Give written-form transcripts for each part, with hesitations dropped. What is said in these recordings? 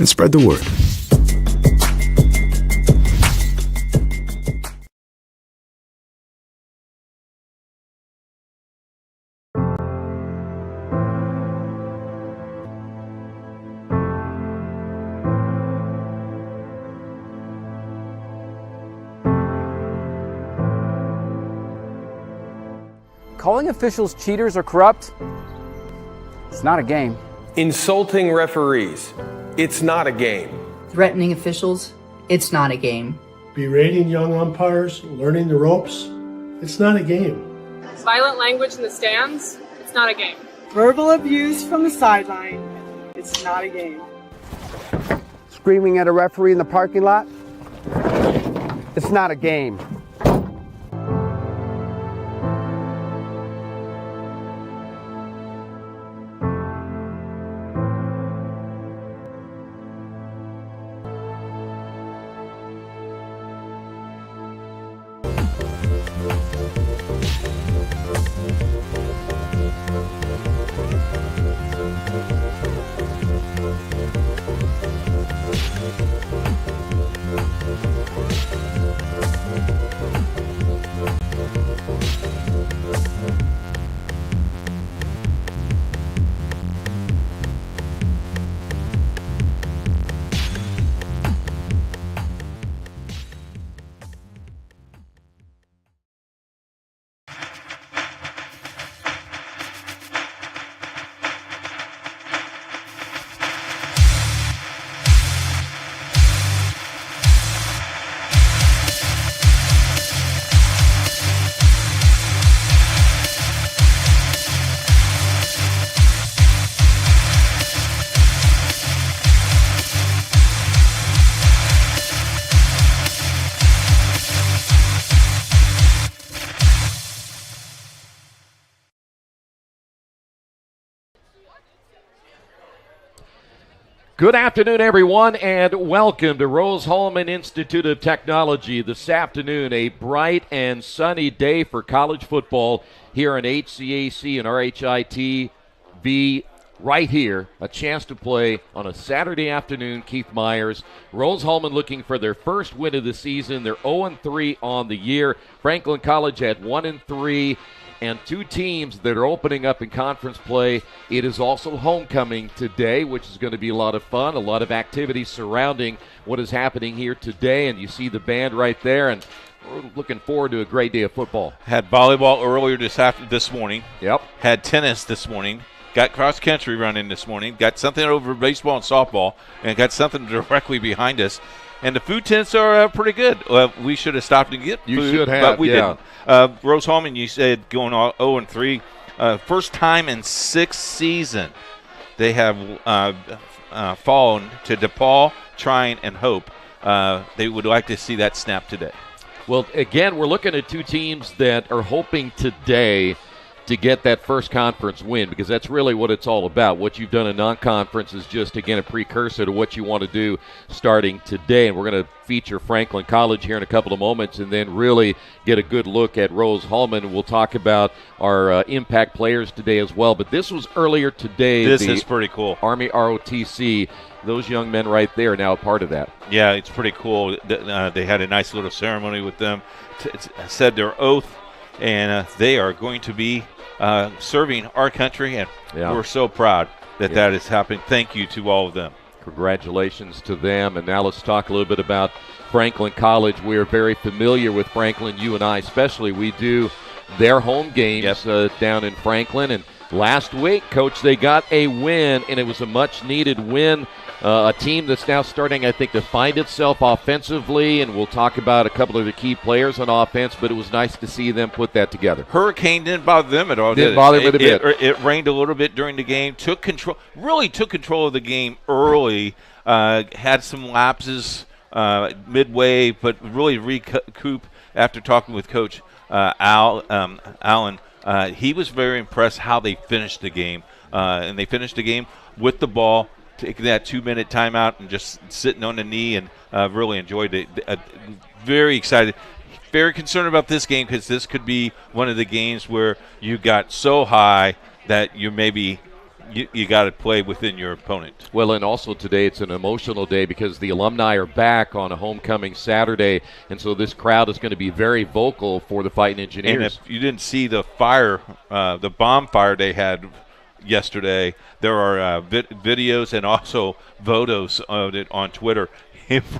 and spread the word. Calling officials cheaters or corrupt, it's not a game. Insulting referees, it's not a game. Threatening officials, it's not a game. Berating young umpires, learning the ropes, it's not a game. Violent language in the stands, it's not a game. Verbal abuse from the sideline, it's not a game. Screaming at a referee in the parking lot, it's not a game. Good afternoon, everyone, and welcome to Rose-Hulman Institute of Technology. This afternoon, a bright and sunny day for college football here on HCAC and RHIT-V right here. A chance to play on a Saturday afternoon. Keith Myers, Rose-Hulman looking for their first win of the season. They're 0-3 on the year. Franklin College at 1-3. And two teams that are opening up in conference play. It is also homecoming today, which is going to be a lot of fun, a lot of activity surrounding what is happening here today. And you see the band right there, and we're looking forward to a great day of football. Had volleyball earlier this morning. Yep. Had tennis this morning. Got cross-country running this morning. Got something over baseball and softball, and got something directly behind us. And the food tents are pretty good. We should have stopped and get food. You should have, but we yeah. didn't. Rose-Hulman, you said going 0-3. First time in 6 seasons they have fallen to DePaul, Trine, and Hope. They would like to see that snap today. Well, again, we're looking at two teams that are hoping today to get that first conference win, because that's really what it's all about. What you've done in non-conference is just, again, a precursor to what you want to do starting today. And we're going to feature Franklin College here in a couple of moments and then really get a good look at Rose-Hulman. We'll talk about our impact players today as well. But this was earlier today. This is pretty cool. Army ROTC, those young men right there are now a part of that. Yeah, it's pretty cool. They had a nice little ceremony with them, said their oath, and they are going to be serving our country, and we're so proud that that is happening. Thank you to all of them. Congratulations to them. And now let's talk a little bit about Franklin College. We are very familiar with Franklin, you and I especially. We do their home games down in Franklin. And last week, Coach, they got a win, and it was a much-needed win. A team that's now starting, I think, to find itself offensively, and we'll talk about a couple of the key players on offense, but it was nice to see them put that together. Hurricane didn't bother them at all. Didn't bother them a bit. It rained a little bit during the game, took control of the game early, had some lapses midway, but really recoup after talking with Coach Allen. He was very impressed how they finished the game, and they finished the game with the ball, taking that 2-minute timeout and just sitting on the knee, and really enjoyed it. Very excited. Very concerned about this game, because this could be one of the games where you got so high that you maybe you got to play within your opponent. Well, and also today it's an emotional day because the alumni are back on a homecoming Saturday, and so this crowd is going to be very vocal for the Fighting Engineers. And if you didn't see the bomb fire they had yesterday, there are videos and also photos of it on Twitter.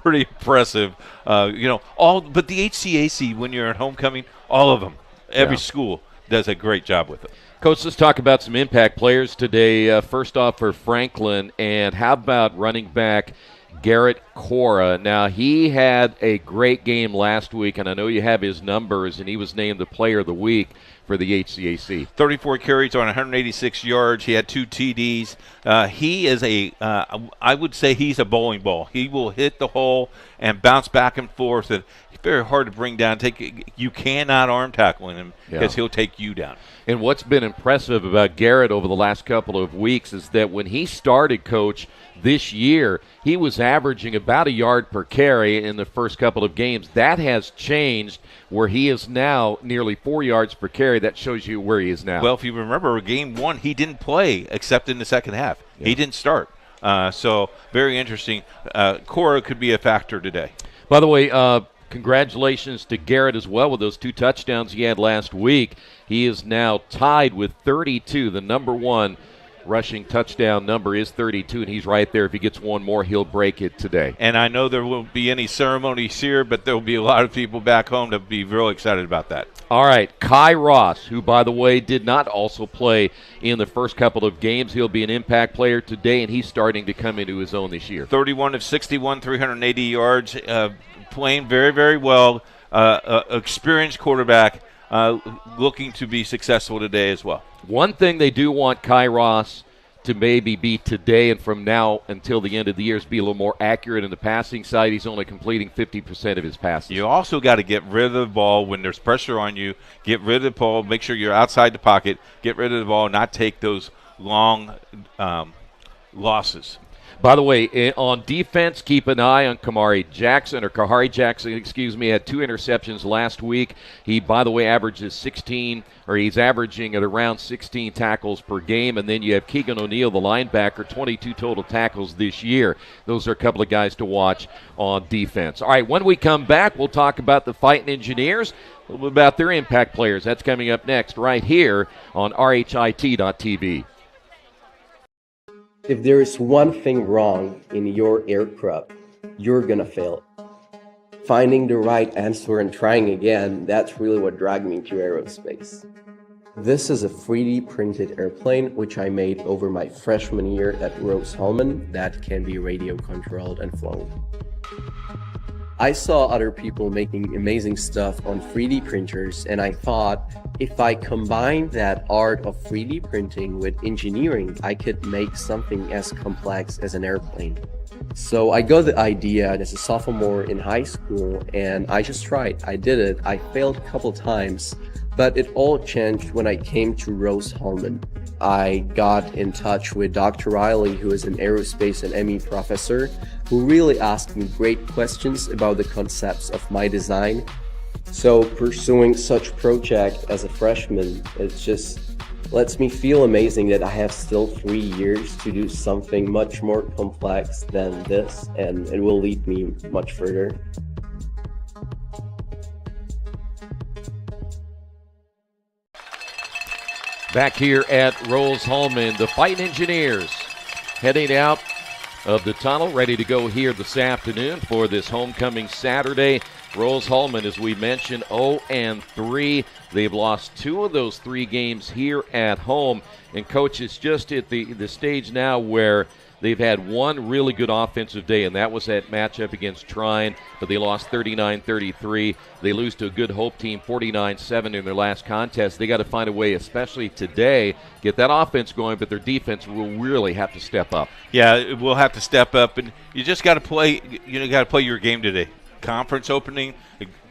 Pretty impressive. But the HCAC, when you're at homecoming, all of them, every school does a great job with it. Coach, let's talk about some impact players today. First off for Franklin, and how about running back Garrett Cora? Now, he had a great game last week, and I know you have his numbers, and he was named the player of the week for the HCAC. 34 carries on 186 yards. He had 2 TDs. He is I would say he's a bowling ball. He will hit the hole and bounce back and forth, and it's very hard to bring down. You cannot arm tackle him because he'll take you down. And what's been impressive about Garrett over the last couple of weeks is that when he started, Coach, this year, he was averaging about a yard per carry in the first couple of games. That has changed where he is now nearly 4 yards per carry. That shows you where he is now. Well, if you remember, game 1, he didn't play except in the second half. Yeah. He didn't start. So very interesting. Cora could be a factor today. By the way, congratulations to Garrett as well with those 2 touchdowns he had last week. He is now tied with 32. The number 1 rushing touchdown number is 32, and he's right there. If he gets one more, he'll break it today. And I know there won't be any ceremonies here, but there will be a lot of people back home to be real excited about that. All right, Kai Ross, who, by the way, did not also play in the first couple of games. He'll be an impact player today, and he's starting to come into his own this year. 31 of 61, 380 yards, playing very, very well. Experienced quarterback, looking to be successful today as well. One thing they do want Kai Ross to maybe be today and from now until the end of the year is be a little more accurate in the passing side. He's only completing 50% of his passes. You also got to get rid of the ball when there's pressure on you. Get rid of the ball. Make sure you're outside the pocket. Get rid of the ball, not take those long losses. By the way, on defense, keep an eye on Kahari Jackson, had 2 interceptions last week. He, by the way, he's averaging at around 16 tackles per game. And then you have Keegan O'Neal, the linebacker, 22 total tackles this year. Those are a couple of guys to watch on defense. All right, when we come back, we'll talk about the Fighting Engineers, a little bit about their impact players. That's coming up next right here on RHIT.TV. If there is one thing wrong in your aircraft, you're gonna fail. Finding the right answer and trying again, that's really what dragged me to aerospace. This is a 3D printed airplane which I made over my freshman year at Rose-Hulman that can be radio controlled and flown. I saw other people making amazing stuff on 3D printers, and I thought if I combined that art of 3D printing with engineering, I could make something as complex as an airplane. So I got the idea as a sophomore in high school, and I just tried. I did it. I failed a couple times, but it all changed when I came to Rose-Hulman. I got in touch with Dr. Riley, who is an aerospace and ME professor, who really asked me great questions about the concepts of my design. So pursuing such project as a freshman, it just lets me feel amazing that I have still 3 years to do something much more complex than this, and it will lead me much further. Back here at Rose-Hulman, the Fighting Engineers heading out of the tunnel, ready to go here this afternoon for this homecoming Saturday. Rose-Hulman, as we mentioned, 0-3. They've lost 2 of those 3 games here at home. And, Coach, it's just at the stage now where they've had one really good offensive day, and that was that matchup against Trine, but they lost 39-33. They lose to a good Hope team 49-7 in their last contest. They got to find a way, especially today, get that offense going, but their defense will really have to step up. Yeah, we'll have to step up, and you just got to play. You got to play your game today. Conference opening,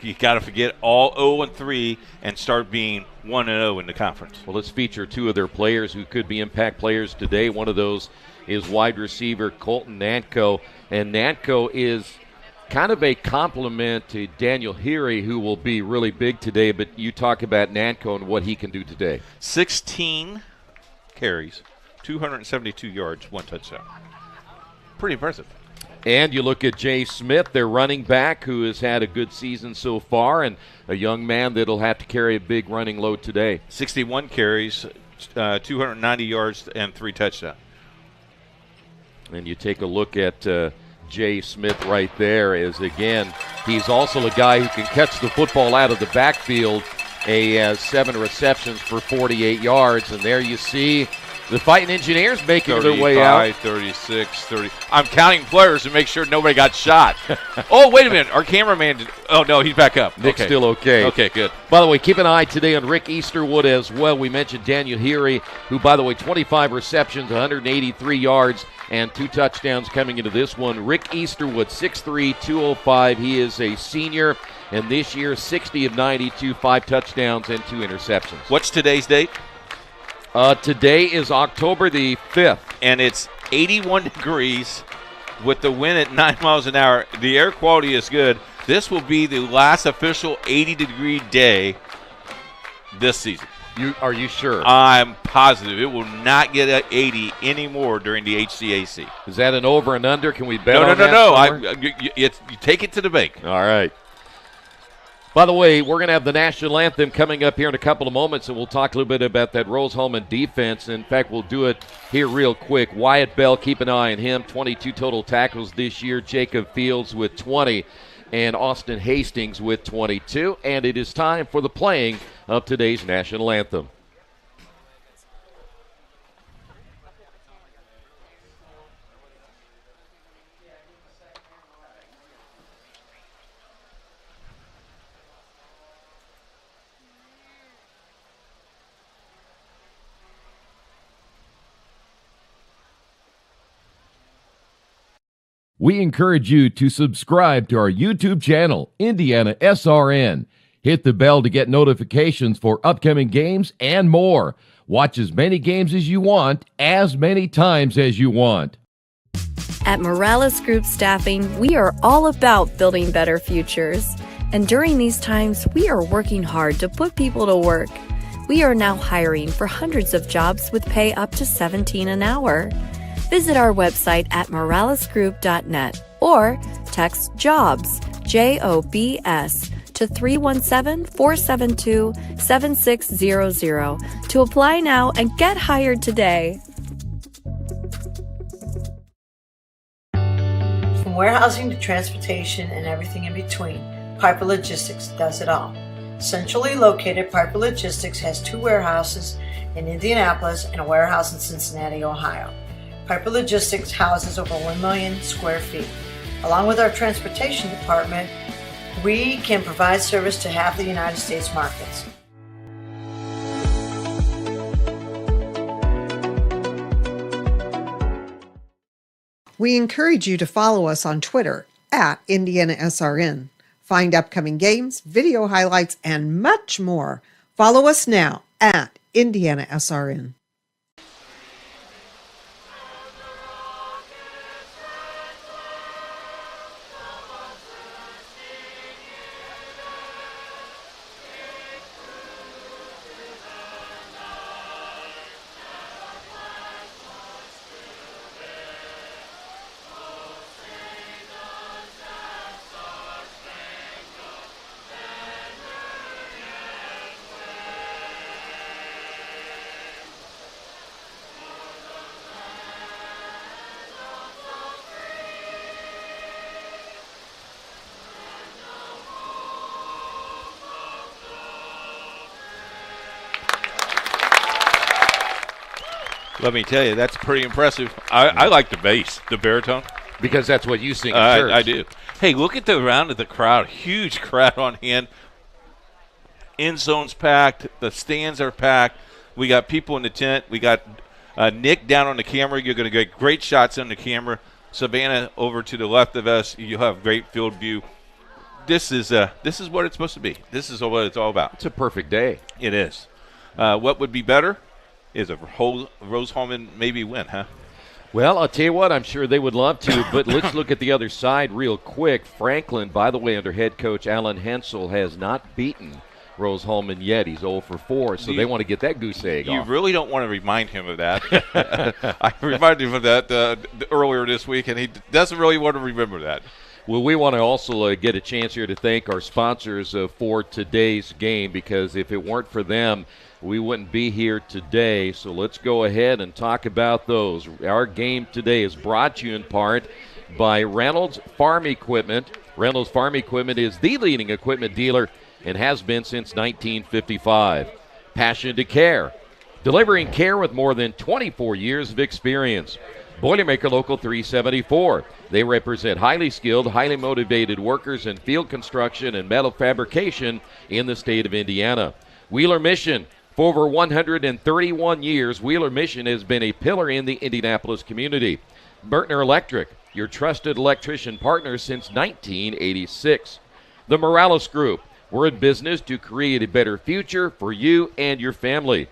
you got to forget all 0-3 and start being 1-0 in the conference. Well, let's feature 2 of their players who could be impact players today. One of those is wide receiver Colton Nanko, and Nanko is kind of a compliment to Daniel Heary, who will be really big today, but you talk about Nanko and what he can do today. 16 carries, 272 yards, 1 touchdown. Pretty impressive. And you look at Jay Smith, their running back, who has had a good season so far, and a young man that'll have to carry a big running load today. 61 carries, 290 yards, and 3 touchdowns. And you take a look at Jay Smith right there, as again, he's also a guy who can catch the football out of the backfield. He has 7 receptions for 48 yards, and there you see the Fighting Engineers making their way out. 36, 30. I'm counting players to make sure nobody got shot. Oh, wait a minute. Our cameraman did. Oh, no, he's back up. Nick's still okay. Okay, good. By the way, keep an eye today on Rick Easterwood as well. We mentioned Daniel Heary, who, by the way, 25 receptions, 183 yards, and 2 touchdowns coming into this one. Rick Easterwood, 6'3", 205. He is a senior, and this year, 60 of 92, 5 touchdowns and 2 interceptions. What's today's date? Today is October the 5th. And it's 81 degrees with the wind at 9 miles an hour. The air quality is good. This will be the last official 80-degree day this season. Are you sure? I'm positive. It will not get at 80 anymore during the HCAC. Is that an over and under? Can we bet on that? No. You take it to the bank. All right. By the way, we're going to have the national anthem coming up here in a couple of moments, and we'll talk a little bit about that Rose-Hulman defense. In fact, we'll do it here real quick. Wyatt Bell, keep an eye on him, 22 total tackles this year. Jacob Fields with 20, and Austin Hastings with 22. And it is time for the playing of today's national anthem. We encourage you to subscribe to our YouTube channel, IndianaSRN. Hit the bell to get notifications for upcoming games and more. Watch as many games as you want, as many times as you want. At Morales Group Staffing, we are all about building better futures. And during these times, we are working hard to put people to work. We are now hiring for hundreds of jobs with pay up to $17 an hour. Visit our website at moralesgroup.net or text JOBS, JOBS, to 317-472-7600 to apply now and get hired today. From warehousing to transportation and everything in between, Piper Logistics does it all. Centrally located, Piper Logistics has 2 warehouses in Indianapolis and a warehouse in Cincinnati, Ohio. Piper Logistics houses over 1 million square feet. Along with our transportation department, we can provide service to half the United States markets. We encourage you to follow us on Twitter at IndianaSRN. Find upcoming games, video highlights, and much more. Follow us now at IndianaSRN. Let me tell you, that's pretty impressive. I like the bass, the baritone. Because that's what you sing in church. I do. Hey, look at the round of the crowd. Huge crowd on hand. End zone's packed. The stands are packed. We got people in the tent. We got Nick down on the camera. You're going to get great shots on the camera. Savannah over to the left of us. You'll have great field view. This is what it's supposed to be. This is what it's all about. It's a perfect day. It is. What would be better is a whole Rose-Hulman maybe win, huh? Well, I'll tell you what, I'm sure they would love to, but let's look at the other side real quick. Franklin, by the way, under head coach Alan Hensel, has not beaten Rose-Hulman yet. He's 0 for 4, so they want to get that goose egg off. You really don't want to remind him of that. I reminded him of that earlier this week, and he doesn't really want to remember that. Well, we want to also get a chance here to thank our sponsors for today's game, because if it weren't for them, we wouldn't be here today. So let's go ahead and talk about those. Our game today is brought to you in part by Reynolds Farm Equipment. Reynolds Farm Equipment is the leading equipment dealer and has been since 1955. Passion to Care, delivering care with more than 24 years of experience. Boilermaker Local 374. They represent highly skilled, highly motivated workers in field construction and metal fabrication in the state of Indiana. Wheeler Mission. For over 131 years, Wheeler Mission has been a pillar in the Indianapolis community. Burtner Electric, your trusted electrician partner since 1986. The Morales Group. We're in business to create a better future for you and your family.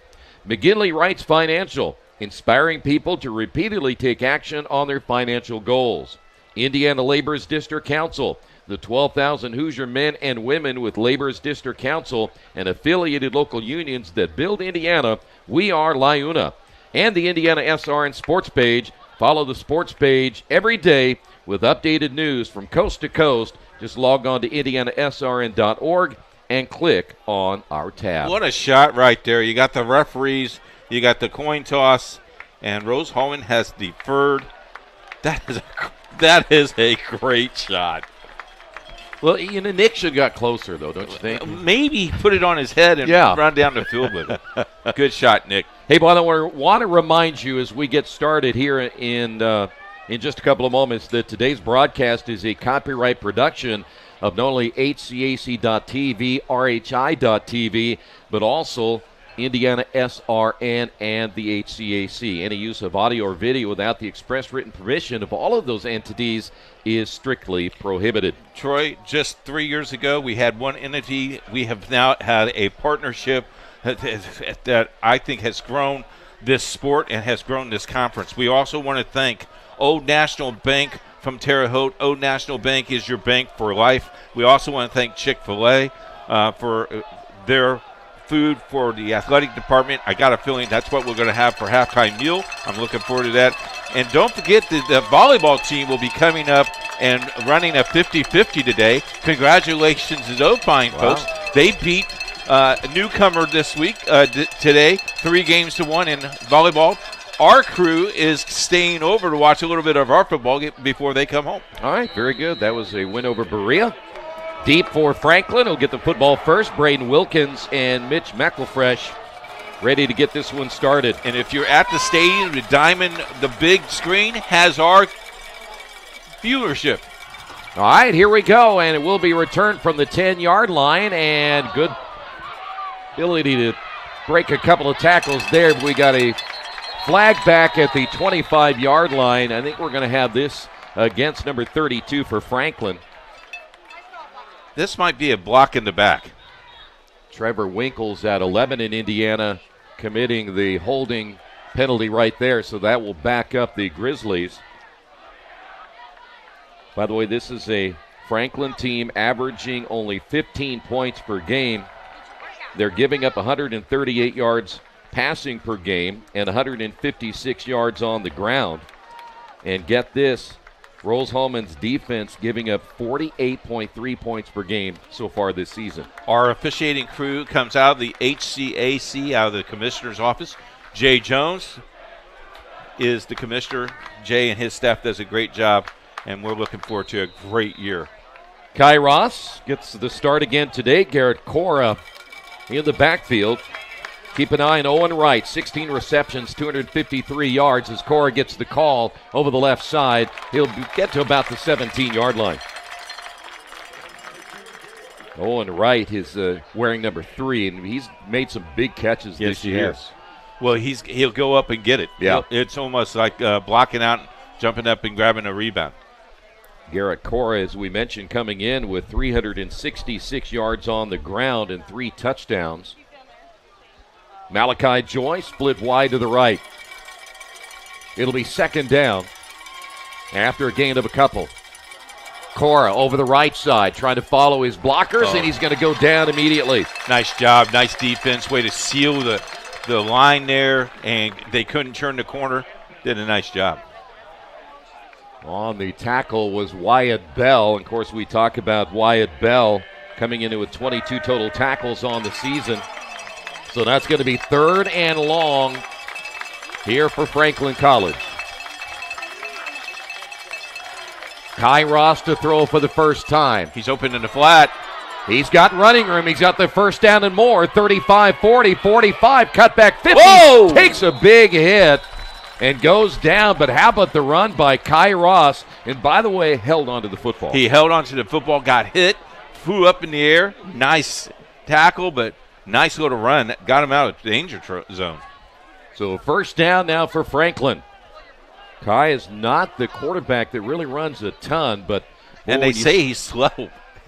McGinley Wrights Financial, inspiring people to repeatedly take action on their financial goals. Indiana Labor's District Council, the 12,000 Hoosier men and women with Labor's District Council and affiliated local unions that build Indiana. We are LIUNA. And the IndianaSRN sports page. Follow the sports page every day with updated news from coast to coast. Just log on to IndianaSRN.org and click on our tab. What a shot right there. You got the referees, you got the coin toss, and Rose-Hulman has deferred. That is a great shot. Well, Nick should have got closer, though, don't you think? Maybe put it on his head and run down the field with it. Good shot, Nick. Hey, by the way, I want to remind you as we get started here in just a couple of moments that today's broadcast is a copyright production of not only HCAC.TV, RHI.TV, but also IndianaSRN and the HCAC. Any use of audio or video without the express written permission of all of those entities is strictly prohibited. Troy, just 3 years ago, we had one entity. We have now had a partnership that I think has grown this sport and has grown this conference. We also want to thank Old National Bank from Terre Haute. Old National Bank is your bank for life. We also want to thank Chick-fil-A for their food for the athletic department. I got a feeling that's what we're going to have for halftime meal. I'm looking forward to that. And don't forget that the volleyball team will be coming up and running a 50-50 today. Congratulations to those fine folks. They beat a newcomer this week, today, 3-1 in volleyball. Our crew is staying over to watch a little bit of our football before they come home. All right, very good. That was a win over Berea. Deep for Franklin. He'll get the football first. Braden Wilkins and Mitch McElfresh ready to get this one started. And if you're at the stadium, the Diamond, the big screen has our viewership. All right, here we go. And it will be returned from the 10-yard line. And good ability to break a couple of tackles there. But we got a flag back at the 25-yard line. I think we're going to have this against number 32 for Franklin. This might be a block in the back. Trevor Winkles at 11 in Indiana committing the holding penalty right there, so that will back up the Grizzlies. By the way, this is a Franklin team averaging only 15 points per game. They're giving up 138 yards passing per game and 156 yards on the ground. And get this, Rose-Hulman's defense giving up 48.3 points per game so far this season. Our officiating crew comes out of the HCAC, out of the commissioner's office. Jay Jones is the commissioner. Jay and his staff does a great job, and we're looking forward to a great year. Kai Ross gets the start again today. Garrett Cora in the backfield. Keep an eye on Owen Wright, 16 receptions, 253 yards as Cora gets the call over the left side. He'll get to about the 17-yard line. Owen Wright is wearing number 3, and he's made some big catches this year. Yes. Well, he'll go up and get it. Yeah. It's almost like blocking out, jumping up and grabbing a rebound. Garrett Cora, as we mentioned, coming in with 366 yards on the ground and 3 touchdowns. Malachi Joy split wide to the right. It'll be second down after a gain of a couple. Cora over the right side, trying to follow his blockers, and he's going to go down immediately. Nice job, nice defense, way to seal the line there, and they couldn't turn the corner. Did a nice job. On the tackle was Wyatt Bell. Of course, we talk about Wyatt Bell coming into with 22 total tackles on the season. So that's going to be 3rd and long here for Franklin College. Kai Ross to throw for the first time. He's open in the flat. He's got running room. He's got the first down and more. 35, 40, 45, cut back 50. Whoa! Takes a big hit and goes down. But how about the run by Kai Ross? And by the way, held onto the football. He held onto the football, got hit, flew up in the air. Nice tackle, but nice little run. Got him out of the danger zone. So first down now for Franklin. Kai is not the quarterback that really runs a ton, but and they say he's slow.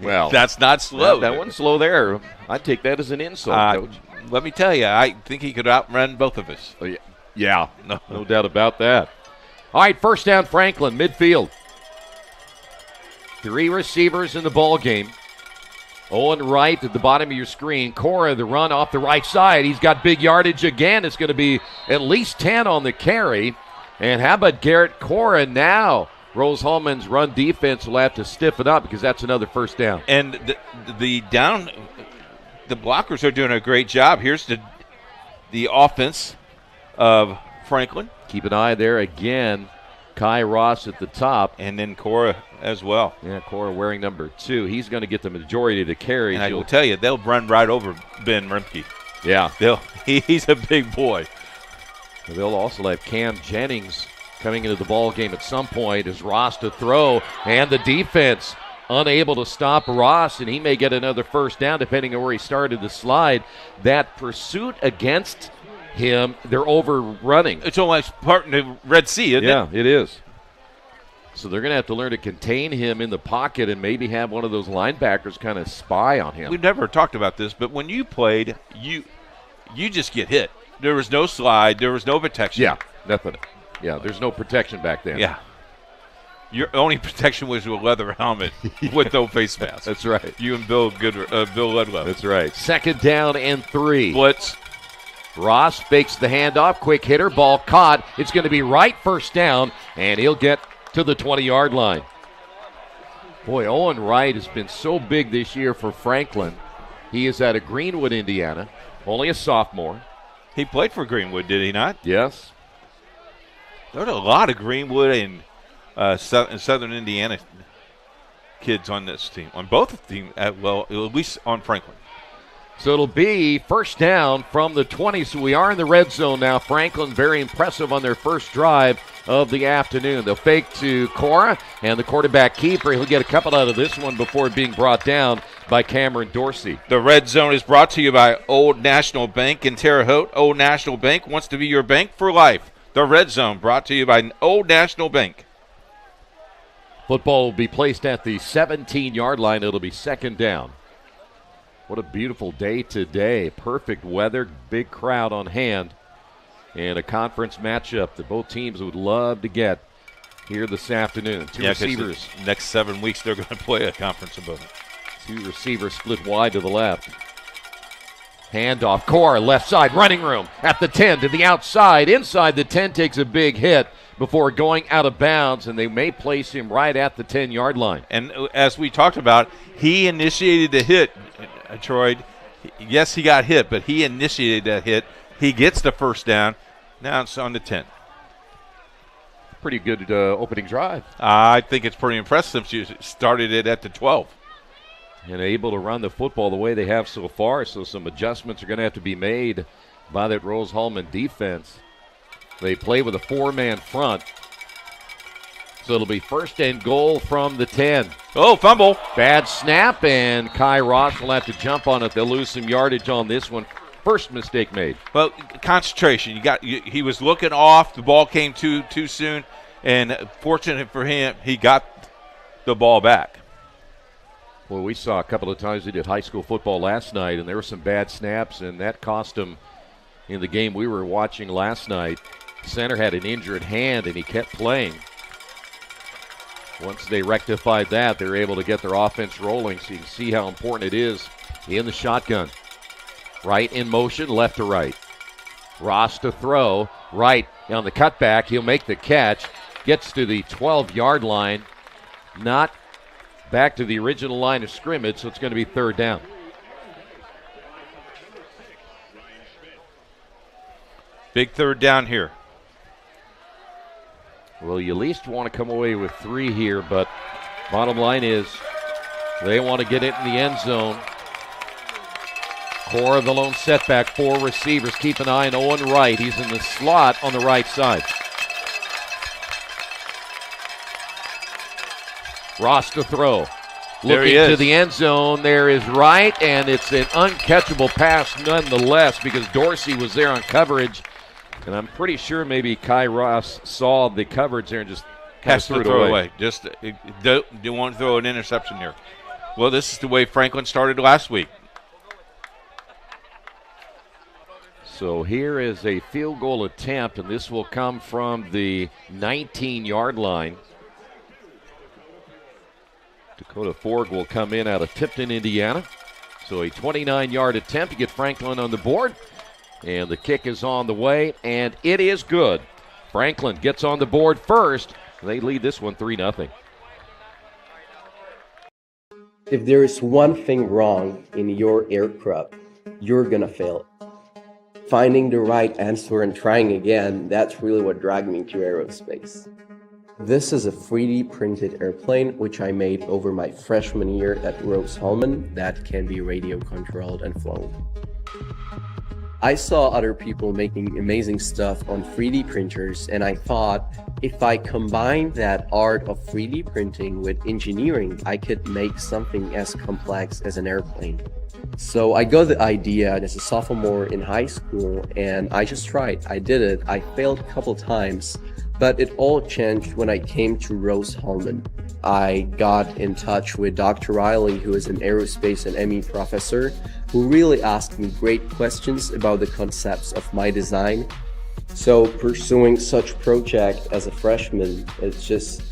Well, that's not slow. That wasn't slow there. I'd take that as an insult, Coach. Let me tell you, I think he could outrun both of us. Oh, yeah. No doubt about that. All right, first down, Franklin, midfield. 3 receivers in the ball game. Owen Wright at the bottom of your screen. Cora, the run off the right side. He's got big yardage again. It's going to be at least 10 on the carry. And how about Garrett Cora now? Rose-Hulman's run defense will have to stiffen up because that's another first down. And the blockers are doing a great job. Here's the offense of Franklin. Keep an eye there again. Kai Ross at the top. And then Cora as well. Yeah, Cora wearing number 2. He's going to get the majority of the carries. And I will tell you, they'll run right over Ben Rimke. Yeah. He's a big boy. They'll also have Cam Jennings coming into the ball game at some point as Ross to throw, and the defense unable to stop Ross, and he may get another first down depending on where he started the slide. That pursuit against him, they're overrunning. It's almost part in the Red Sea, isn't it? Yeah, it is. So they're going to have to learn to contain him in the pocket and maybe have one of those linebackers kind of spy on him. We've never talked about this, but when you played, you just get hit. There was no slide. There was no protection. Yeah, nothing. Yeah, there's no protection back then. Yeah. Your only protection was your leather helmet with no face mask. That's right. You and Bill Ludlow. That's right. Second down and 3. Blitz. Ross fakes the handoff. Quick hitter. Ball caught. It's going to be right first down, and he'll get to the 20-yard line. Boy, Owen Wright has been so big this year for Franklin. He is out of Greenwood, Indiana. Only a sophomore. He played for Greenwood, did he not? Yes. There's a lot of Greenwood and Southern Indiana kids on this team, on both teams, at least on Franklin. So it'll be first down from the 20. So we are in the red zone now. Franklin very impressive on their first drive of the afternoon. They'll fake to Cora, and the quarterback keeper. He'll get a couple out of this one before being brought down by Cameron Dorsey. The red zone is brought to you by Old National Bank in Terre Haute. Old National Bank wants to be your bank for life. The red zone brought to you by Old National Bank. Football will be placed at the 17-yard line. It'll be second down. What a beautiful day today. Perfect weather, big crowd on hand, and a conference matchup that both teams would love to get here this afternoon. Two receivers. The next 7 weeks they're going to play a conference opponent. 2 receivers split wide to the left. Handoff, Cora, left side, running room at the 10 to the outside. Inside the 10 takes a big hit before going out of bounds, and they may place him right at the 10-yard line. And as we talked about, he initiated the hit, Troy. Yes, he got hit, but he initiated that hit. He gets the first down. Now it's on the 10. Pretty good opening drive. I think it's pretty impressive since you started it at the 12. And able to run the football the way they have so far, so some adjustments are going to have to be made by that Rose-Hulman defense. They play with a 4-man front. So it'll be first and goal from the 10. Oh, fumble. Bad snap, and Kai Ross will have to jump on it. They'll lose some yardage on this one. First mistake made. Well, concentration. He was looking off. The ball came too soon, and fortunate for him, he got the ball back. Well, we saw a couple of times he did high school football last night, and there were some bad snaps, and that cost him in the game we were watching last night. Center had an injured hand, and he kept playing. Once they rectified that, they're able to get their offense rolling, so you can see how important it is in the shotgun. Right in motion, left to right. Ross to throw, right on the cutback. He'll make the catch, gets to the 12-yard line, not back to the original line of scrimmage, so it's going to be third down. Big third down here. Well, you at least want to come away with 3 here, but bottom line is they want to get it in the end zone. Core of the lone setback, 4 receivers. Keep an eye on Owen Wright. He's in the slot on the right side. Ross to throw. Looking to the end zone. There is Wright, and it's an uncatchable pass nonetheless because Dorsey was there on coverage. And I'm pretty sure maybe Kai Ross saw the coverage there and just has threw to throw it away. Just don't want to throw an interception here. Well, this is the way Franklin started last week. So here is a field goal attempt, and this will come from the 19-yard line. Dakota Ford will come in out of Tipton, Indiana. So a 29-yard attempt to get Franklin on the board. And the kick is on the way, and it is good. Franklin gets on the board first. They lead this one 3-0. If there is one thing wrong in your aircraft, you're going to fail. Finding the right answer and trying again, that's really what dragged me to aerospace. This is a 3D printed airplane which I made over my freshman year at Rose-Hulman that can be radio controlled and flown. I saw other people making amazing stuff on 3D printers, and I thought if I combine that art of 3D printing with engineering, I could make something as complex as an airplane. So I got the idea as a sophomore in high school, and I just tried. I did it. I failed a couple times, but it all changed when I came to Rose-Hulman. I got in touch with Dr. Riley, who is an aerospace and ME professor, who really asked me great questions about the concepts of my design. So pursuing such project as a freshman, it just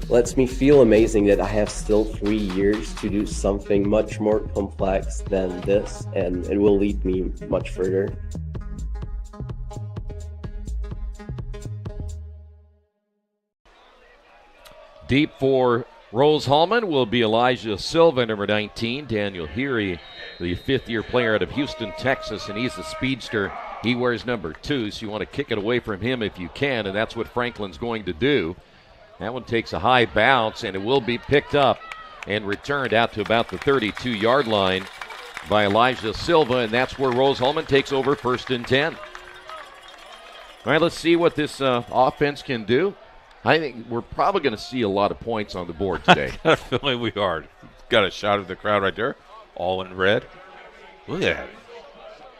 lets me feel amazing that I have still 3 years to do something much more complex than this, and it will lead me much further. Deep for Rose-Hulman will be Elijah Silva, number 19. Daniel Heary, the 5th-year player out of Houston, Texas, and he's a speedster. He wears number 2, so you want to kick it away from him if you can, and that's what Franklin's going to do. That one takes a high bounce, and it will be picked up and returned out to about the 32-yard line by Elijah Silva, and that's where Rose-Hulman takes over 1st and 10. All right, let's see what this offense can do. I think we're probably going to see a lot of points on the board today. I got a feeling we are. Got a shot of the crowd right there, all in red. Look at that.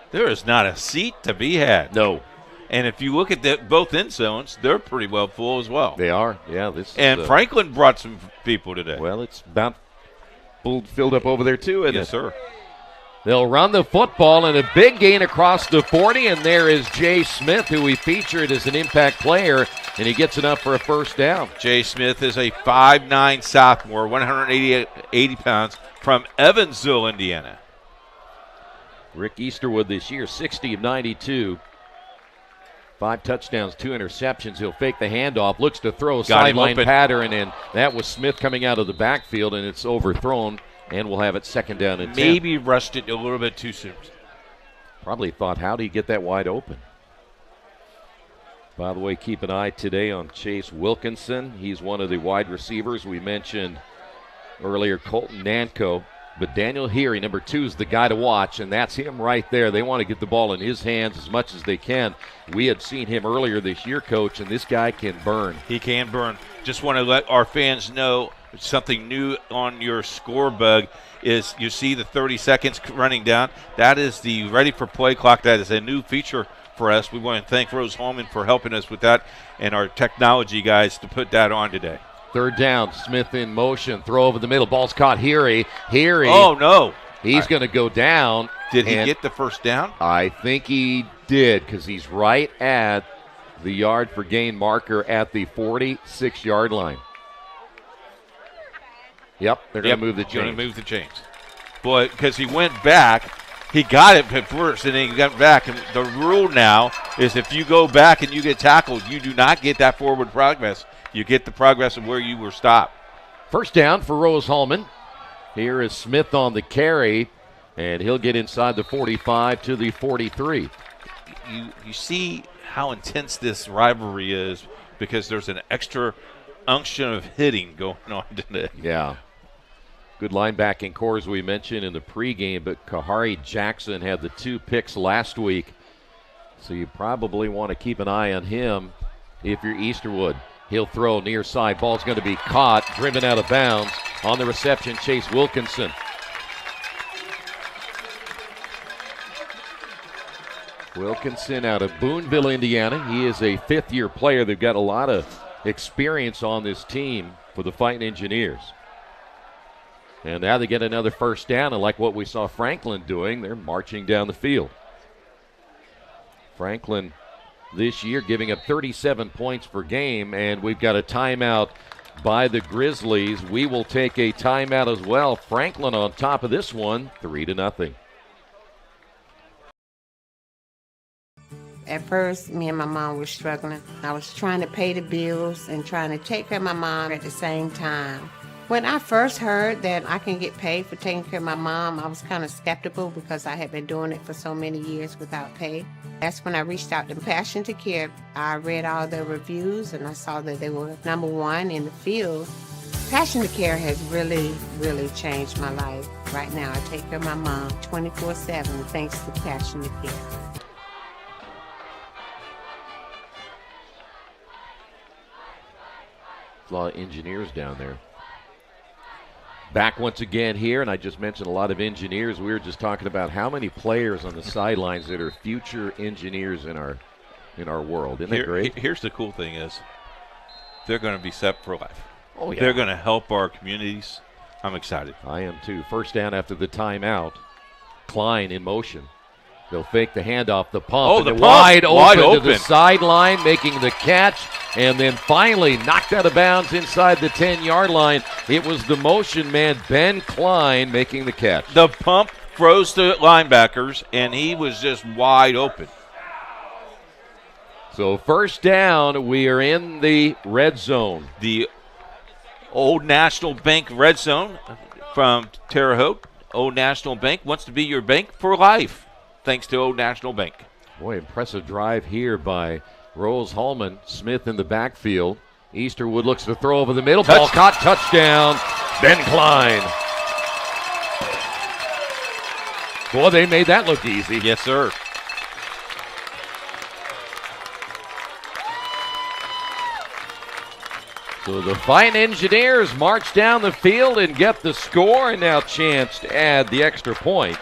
There is not a seat to be had. No. And if you look at both end zones, they're pretty well full as well. They are, yeah. And Franklin brought some people today. Well, it's about filled up over there too, isn't it? Yes, sir. They'll run the football, and a big gain across the 40, and there is Jay Smith, who we featured as an impact player, and he gets it up for a 1st down. Jay Smith is a 5'9" sophomore, 180 pounds, from Evansville, Indiana. Rick Easterwood this year, 60 of 92. 5 touchdowns, 2 interceptions. He'll fake the handoff, looks to throw, sideline pattern, and that was Smith coming out of the backfield, and it's overthrown. And we'll have it 2nd down and 10. Maybe rushed it a little bit too soon. Probably thought, how do you get that wide open? By the way, keep an eye today on Chase Wilkinson. He's one of the wide receivers. We mentioned earlier Colton Nanko. But Daniel Heary, number 2, is the guy to watch, and that's him right there. They want to get the ball in his hands as much as they can. We had seen him earlier this year, Coach, and this guy can burn. He can burn. Just want to let our fans know something new on your score bug is you see the 30 seconds running down. That is the ready for play clock. That is a new feature for us. We want to thank Rose-Hulman for helping us with that and our technology guys to put that on today. 3rd down, Smith in motion, throw over the middle, ball's caught. Heary. Oh, no. He's going to go down. Did he get the 1st down? I think he did, because he's right at the yard for gain marker at the 46-yard line. Yep, they're going to move the chains. Going to move the chains. Boy, because he went back. He got it at first, and then he got back. And the rule now is if you go back and you get tackled, you do not get that forward progress. You get the progress of where you were stopped. First down for Rose-Hulman. Here is Smith on the carry, and he'll get inside the 45 to the 43. You see how intense this rivalry is because there's an extra unction of hitting going on today. Yeah. Good linebacking core, as we mentioned in the pregame, but Kahari Jackson had the 2 picks last week, so you probably want to keep an eye on him if you're Easterwood. He'll throw near side. Ball's going to be caught, driven out of bounds. On the reception, Chase Wilkinson. Wilkinson out of Boonville, Indiana. He is a 5th-year player. They've got a lot of experience on this team for the Fighting Engineers. And now they get another first down, and like what we saw Franklin doing, they're marching down the field. Franklin this year giving up 37 points per game, and we've got a timeout by the Grizzlies. We will take a timeout as well. Franklin on top of this one, 3-0. At first, me and my mom were struggling. I was trying to pay the bills and trying to take care of my mom at the same time. When I first heard that I can get paid for taking care of my mom, I was kind of skeptical because I had been doing it for so many years without pay. That's when I reached out to Passion to Care. I read all the reviews and I saw that they were #1 in the field. Passion to Care has really, really changed my life. Right now, I take care of my mom 24/7 thanks to Passion to Care. A lot of engineers down there. Back once again here, and I just mentioned a lot of engineers. We were just talking about how many players on the sidelines that are future engineers in our world. Isn't that great? Here's the cool thing is they're going to be set for life. Oh, yeah. They're going to help our communities. I'm excited. I am too. First down after the timeout. Klein in motion. They'll fake the handoff, the pump. Oh, and the pump. wide open To the sideline, making the catch, and then finally knocked out of bounds inside the 10-yard line. It was the motion man, Ben Klein, making the catch. The pump froze the linebackers, and he was just wide open. So first down, we are in the red zone. The Old National Bank red zone from Terre Haute. Old National Bank wants to be your bank for life. Thanks to Old National Bank. Boy, impressive drive here by Rose-Hulman. Smith in the backfield. Easterwood looks to throw over the middle. Ball caught, touchdown, Ben Klein. Boy, they made that look easy. Yes, sir. So the Fighting Engineers march down the field and get the score, and now chance to add the extra point.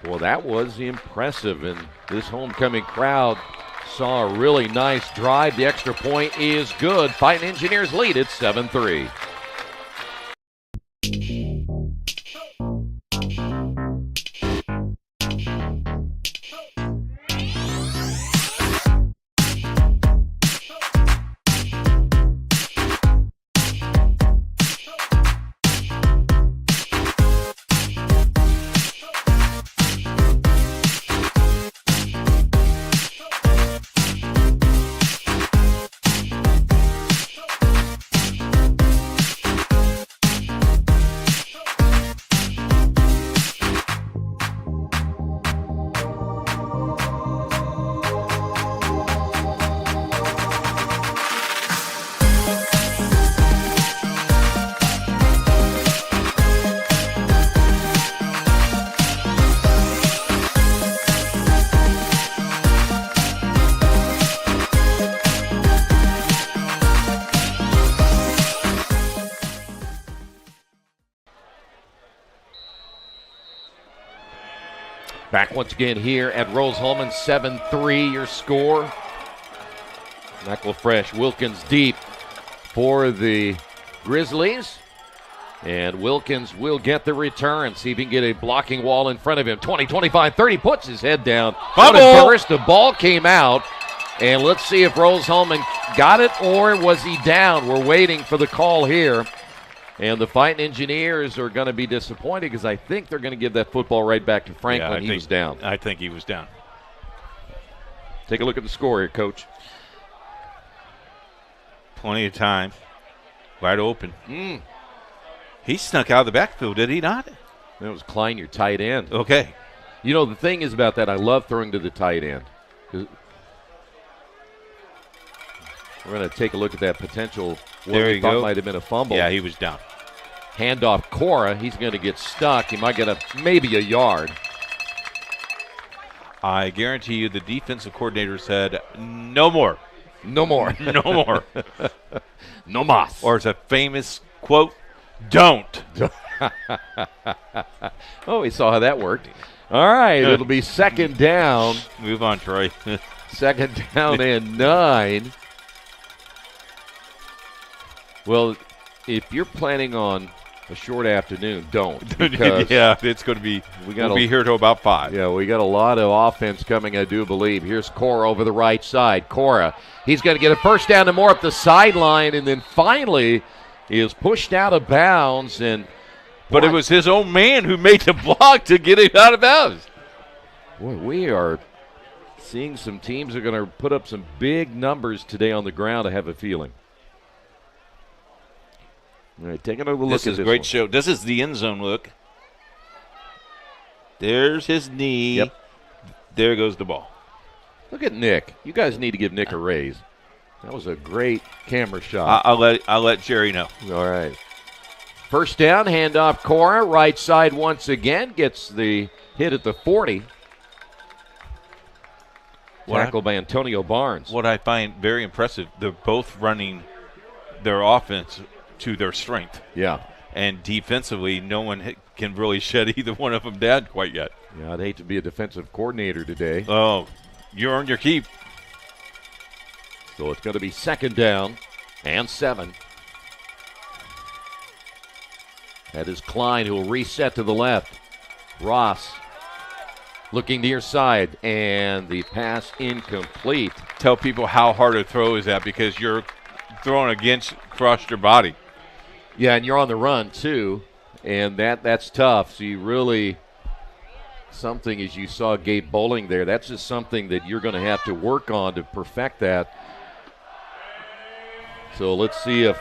Well, that was impressive, and this homecoming crowd saw a really nice drive. The extra point is good. Fighting Engineers lead at 7-3. Back once again here at Rose-Hulman, 7-3 your score. McElfresh, Wilkins deep for the Grizzlies. And Wilkins will get the return. See if he can get a blocking wall in front of him. 20, 25, 30, puts his head down. Fumble! First, the ball came out. And let's see if Rose-Hulman got it or was he down. We're waiting for the call here. And the Fighting Engineers are going to be disappointed because I think they're going to give that football right back to Franklin. He was down. I think he was down. Take a look at the score here, Coach. Plenty of time. Wide open. He snuck out of the backfield, did he not? That was Klein, your tight end. Okay. You know, the thing is about that, I love throwing to the tight end. We're going to take a look at that potential. There you go. Might have been a fumble. Yeah, he was down. Handoff Cora. He's going to get stuck. He might get maybe a yard. I guarantee you the defensive coordinator said, no more. No more. No more. No mas. Or it's a famous quote, don't. Oh, we saw how that worked. All right, it'll be second down. Move on, Troy. Second down and 9. Well, if you're planning on a short afternoon, don't. Yeah, it's going to be. We'll be here till about 5. Yeah, we got a lot of offense coming, I do believe. Here's Cora over the right side. Cora, he's going to get a first down and more up the sideline, and then finally he is pushed out of bounds. But it was his own man who made the block to get him out of bounds. Boy, we are seeing some teams are going to put up some big numbers today on the ground, I have a feeling. All right, taking a look at this. This is a great show. This is the end zone look. There's his knee. Yep. There goes the ball. Look at Nick. You guys need to give Nick a raise. That was a great camera shot. I'll let Jerry know. All right. First down, handoff Cora, right side once again, gets the hit at the 40. Tackled by Antonio Barnes. What I find very impressive, they're both running their offense to their strength. Yeah. And defensively, no one can really shut either one of them down quite yet. Yeah, I'd hate to be a defensive coordinator today. Oh, you earned your keep. So it's going to be second down and 7. That is Klein, who will reset to the left. Ross looking near side, and the pass incomplete. Tell people how hard a throw is that because you're throwing across your body. Yeah, and you're on the run, too, and that's tough. So you really, something as you saw Gabe Bowling there, that's just something that you're going to have to work on to perfect that. So let's see if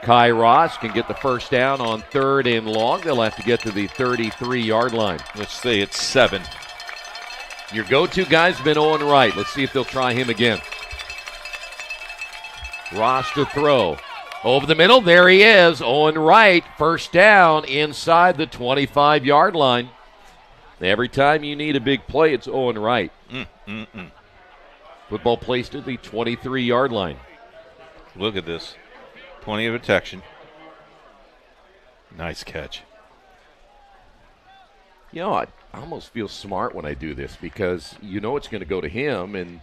Kai Ross can get the first down on 3rd and long. They'll have to get to the 33-yard line. Let's say it's 7. Your go-to guy's been Owen Wright. Let's see if they'll try him again. Ross to throw. Over the middle, there he is. Owen Wright, first down inside the 25-yard line. Every time you need a big play, it's Owen Wright. Football placed at the 23-yard line. Look at this. Plenty of protection. Nice catch. You know, I almost feel smart when I do this because you know it's going to go to him, and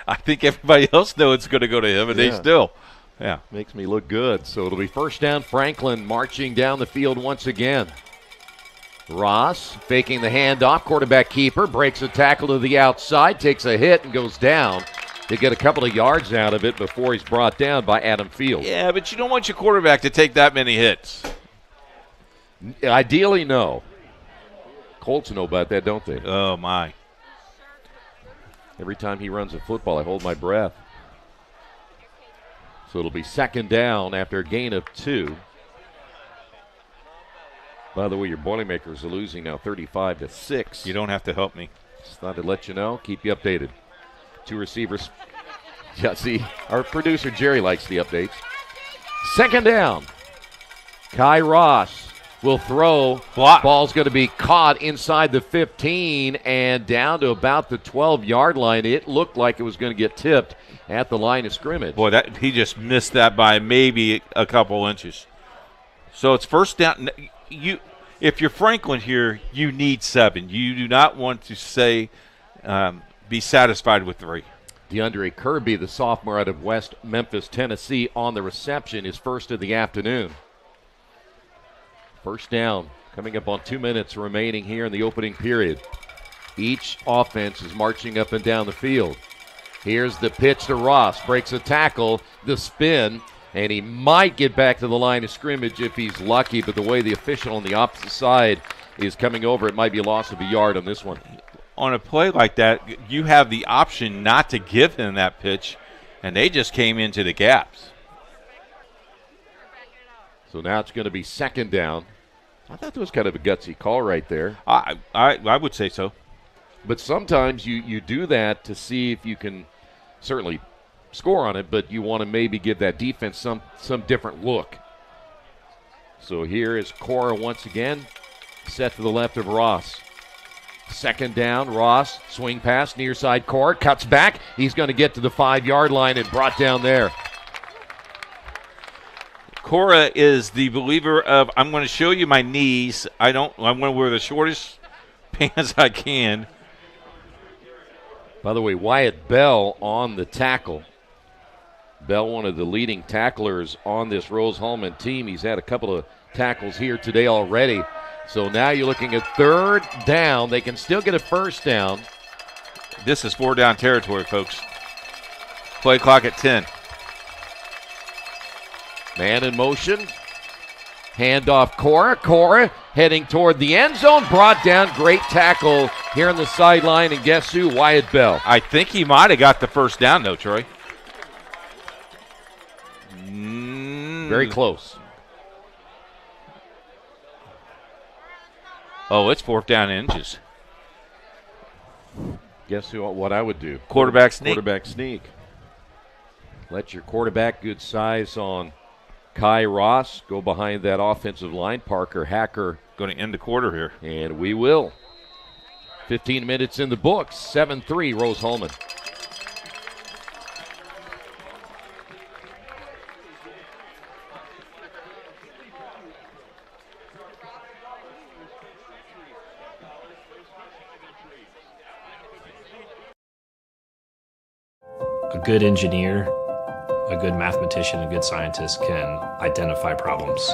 I think everybody else knows it's going to go to him, and they still. Yeah. Makes me look good. So it'll be first down. Franklin marching down the field once again. Ross faking the handoff. Quarterback keeper breaks a tackle to the outside, takes a hit, and goes down. They get a couple of yards out of it before he's brought down by Adam Field. Yeah, but you don't want your quarterback to take that many hits. Ideally, no. Colts know about that, don't they? Oh, my. Every time he runs a football, I hold my breath. So it'll be second down after a gain of 2. By the way, your Boilermakers are losing now 35-6. You don't have to help me. Just thought I'd let you know, keep you updated. 2 receivers. Yeah, see, our producer Jerry likes the updates. Second down. Kai Ross will throw. Block. Ball's going to be caught inside the 15 and down to about the 12-yard line. It looked like it was going to get tipped at the line of scrimmage. Boy, he just missed that by maybe a couple inches. So it's first down. If you're Franklin here, you need 7. You do not want to say be satisfied with 3. DeAndre Kirby, the sophomore out of West Memphis, Tennessee, on the reception, is first of the afternoon. First down, coming up on 2 minutes remaining here in the opening period. Each offense is marching up and down the field. Here's the pitch to Ross. Breaks a tackle, the spin, and he might get back to the line of scrimmage if he's lucky, but the way the official on the opposite side is coming over, it might be a loss of a yard on this one. On a play like that, you have the option not to give him that pitch, and they just came into the gaps. So now it's going to be second down. I thought that was kind of a gutsy call right there. I would say so. But sometimes you do that to see if you can certainly score on it, but you want to maybe give that defense some different look. So here is Cora once again, set to the left of Ross. Second down, Ross, swing pass, near side Cora, cuts back. He's going to get to the 5-yard line and brought down there. Cora is the believer of, I'm going to show you my knees. I'm going to wear the shortest pants I can. By the way, Wyatt Bell on the tackle. Bell, one of the leading tacklers on this Rose-Hulman team. He's had a couple of tackles here today already. So now you're looking at third down. They can still get a first down. This is 4-down territory, folks. Play clock at 10. Man in motion. Handoff Cora. Cora heading toward the end zone. Brought down. Great tackle here on the sideline. And guess who? Wyatt Bell. I think he might have got the first down, though, Troy. Very close. Oh, it's 4th down inches. Guess who? What I would do? Quarterback sneak. Quarterback sneak. Let your quarterback, good size on Kai Ross, go behind that offensive line. Parker Hacker going to end the quarter here. And we will. 15 minutes in the books. 7-3 Rose-Hulman. A good engineer, a good mathematician, a good scientist can identify problems.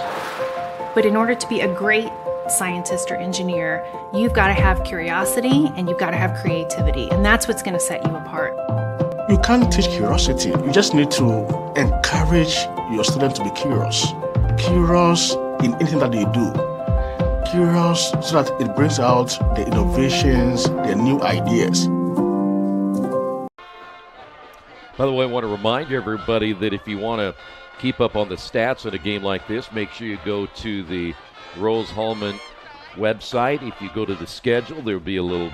But in order to be a great scientist or engineer, you've got to have curiosity and you've got to have creativity, and that's what's going to set you apart. You can't teach curiosity. You just need to encourage your student to be curious. Curious in anything that they do. Curious so that it brings out the innovations, the new ideas. By the way, I want to remind everybody that if you want to keep up on the stats in a game like this, make sure you go to the Rose-Hulman website. If you go to the schedule, there will be a little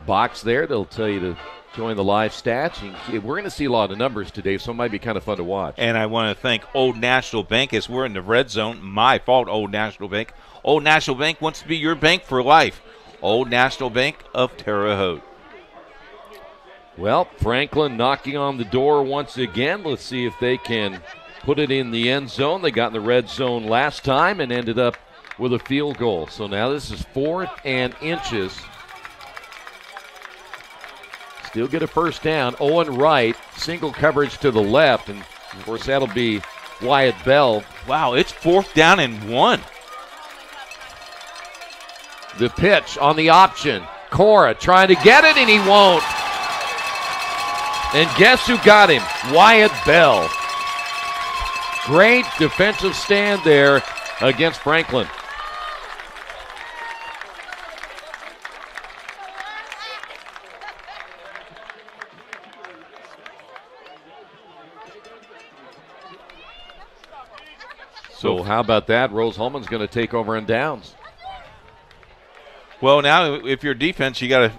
box there that'll tell you to join the live stats. We're going to see a lot of numbers today, so it might be kind of fun to watch. And I want to thank Old National Bank as we're in the red zone. My fault, Old National Bank. Old National Bank wants to be your bank for life. Old National Bank of Terre Haute. Well, Franklin knocking on the door once again. Let's see if they can put it in the end zone. They got in the red zone last time and ended up with a field goal. So now this is 4th and inches. Still get a first down. Owen Wright, single coverage to the left. And, of course, that'll be Wyatt Bell. Wow, it's 4th down and 1. The pitch on the option. Cora trying to get it, and he won't. And guess who got him? Wyatt Bell. Great defensive stand there against Franklin. So how about that? Rose-Hulman's going to take over in downs. Well, now if you're defense, you got to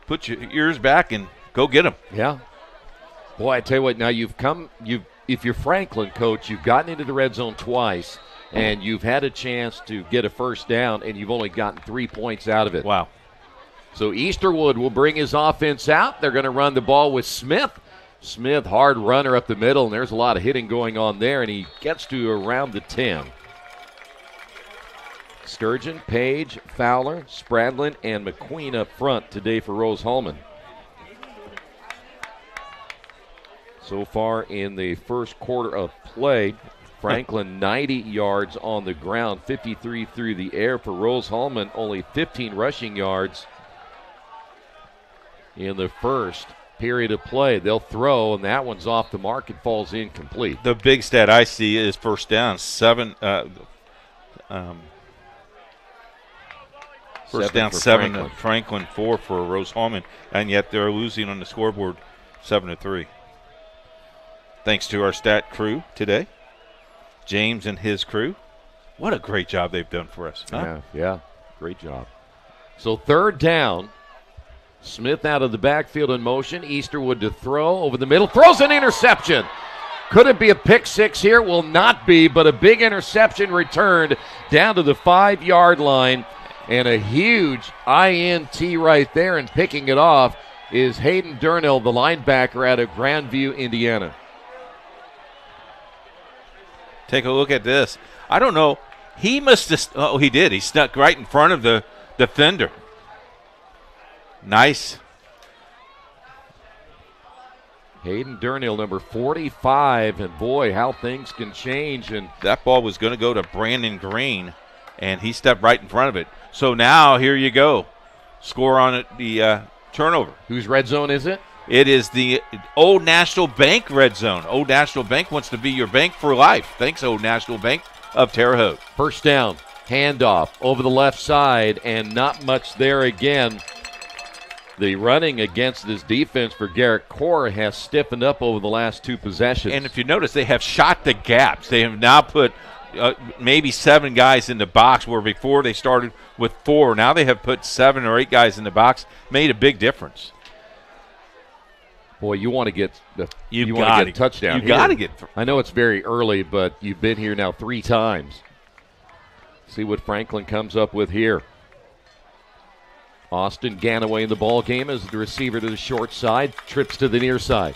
put your ears back and go get them. Yeah. Boy, I tell you what, now if you're Franklin, coach, you've gotten into the red zone twice, and you've had a chance to get a first down, and you've only gotten 3 points out of it. Wow. So Easterwood will bring his offense out. They're going to run the ball with Smith. Smith, hard runner up the middle, and there's a lot of hitting going on there, and he gets to around the 10. Sturgeon, Page, Fowler, Spradlin, and McQueen up front today for Rose-Hulman. So far in the first quarter of play, Franklin 90 yards on the ground, 53 through the air for Rose-Hulman, only 15 rushing yards in the first. period of play. They'll throw, and that one's off the mark and falls incomplete. The big stat I see is first down. First down, 7. Franklin 4 for Rose-Hulman, and yet they're losing on the scoreboard 7-3. Thanks to our stat crew today, James and his crew. What a great job they've done for us. Huh? Yeah, great job. So third down. Smith out of the backfield in motion. Easterwood to throw over the middle. Throws an interception. Could it be a pick six here? Will not be, but a big interception returned down to the 5-yard line. And a huge INT right there, and picking it off is Hayden Durnell, the linebacker out of Grandview, Indiana. Take a look at this. I don't know. He must have. Oh, he did. He snuck right in front of the defender. Nice. Hayden Durnell, number 45, and boy, how things can change. And that ball was going to go to Brandon Green, and he stepped right in front of it. So now, here you go. Score on it, the turnover. Whose red zone is it? It is the Old National Bank red zone. Old National Bank wants to be your bank for life. Thanks, Old National Bank of Terre Haute. First down, handoff over the left side, and not much there again. The running against this defense for Garrett Cora has stiffened up over the last 2 possessions. And if you notice, they have shot the gaps. They have now put maybe 7 guys in the box, where before they started with 4. Now they have put 7 or 8 guys in the box. Made a big difference. Boy, you want to get a touchdown. You got to get. I know it's very early, but you've been here now 3 times. See what Franklin comes up with here. Austin Ganaway in the ball game as the receiver to the short side, trips to the near side.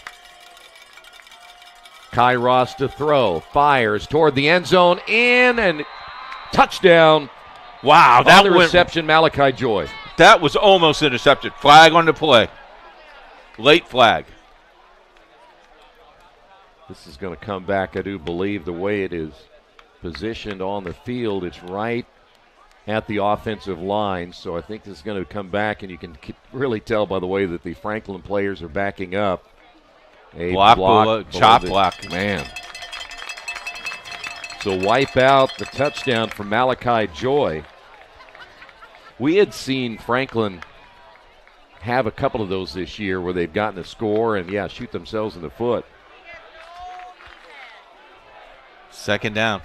Kai Ross to throw, fires toward the end zone, in, and touchdown. Wow, that the reception, Malachi Joy. That was almost intercepted. Flag on the play. Late flag. This is going to come back, I do believe, the way it is positioned on the field. It's right at the offensive line, so I think this is going to come back, and you can really tell by the way that the Franklin players are backing up. A chop block. Man. So wipe out the touchdown from Malachi Joy. We had seen Franklin have a couple of those this year where they've gotten a score and, shoot themselves in the foot. Second down.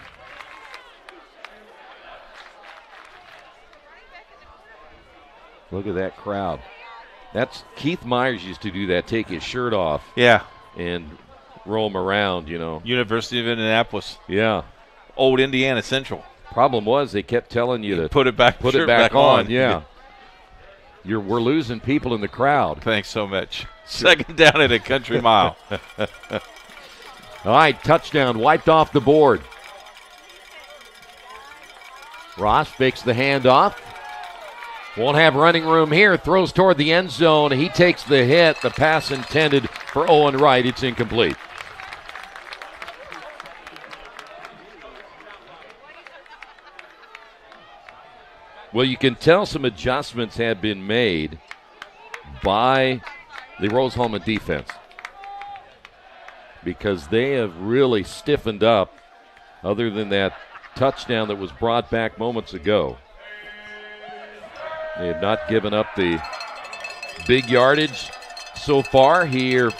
Look at that crowd. That's Keith Myers used to do that, take his shirt off. Yeah. And roll him around, University of Indianapolis. Yeah. Old Indiana Central. Problem was they kept telling you to put it back on. Yeah. We're losing people in the crowd. Thanks so much. Second down at a country mile. All right, touchdown wiped off the board. Ross fakes the handoff. Won't have running room here. Throws toward the end zone. He takes the hit. The pass intended for Owen Wright. It's incomplete. Well, you can tell some adjustments have been made by the Rose-Hulman defense because they have really stiffened up other than that touchdown that was brought back moments ago. They have not given up the big yardage so far here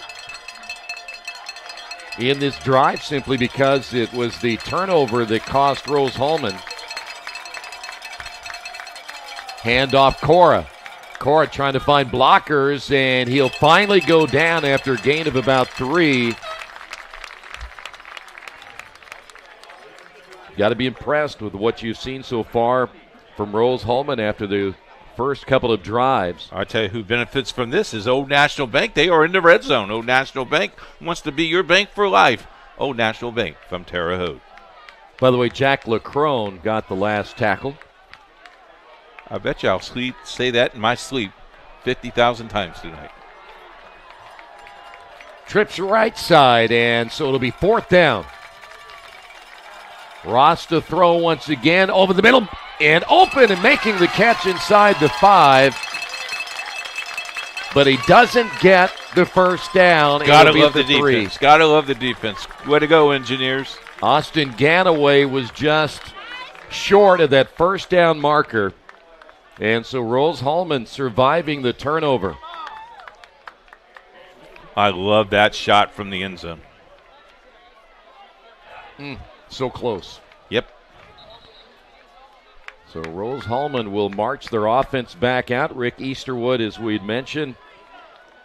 in this drive simply because it was the turnover that cost Rose-Hulman. Handoff Cora. Cora trying to find blockers, and he'll finally go down after a gain of about 3. Got to be impressed with what you've seen so far from Rose-Hulman after the first couple of drives. I tell you who benefits from this is Old National Bank. They are in the red zone. Old National Bank wants to be your bank for life. Old National Bank from Terre Haute. By the way, Jack LaCrone got the last tackle. I bet you I'll say that in my sleep 50,000 times tonight. Trips right side, and so it'll be 4th down. Ross to throw once again over the middle and open and making the catch inside the 5. But he doesn't get the first down. Gotta It'll be love at the three. defense. Gotta love the defense. Way to go, engineers. Austin Ganaway was just short of that first down marker. And so Rose-Hulman surviving the turnover. I love that shot from the end zone. So close. Yep. So Rose-Hulman will march their offense back out. Rick Easterwood, as we'd mentioned,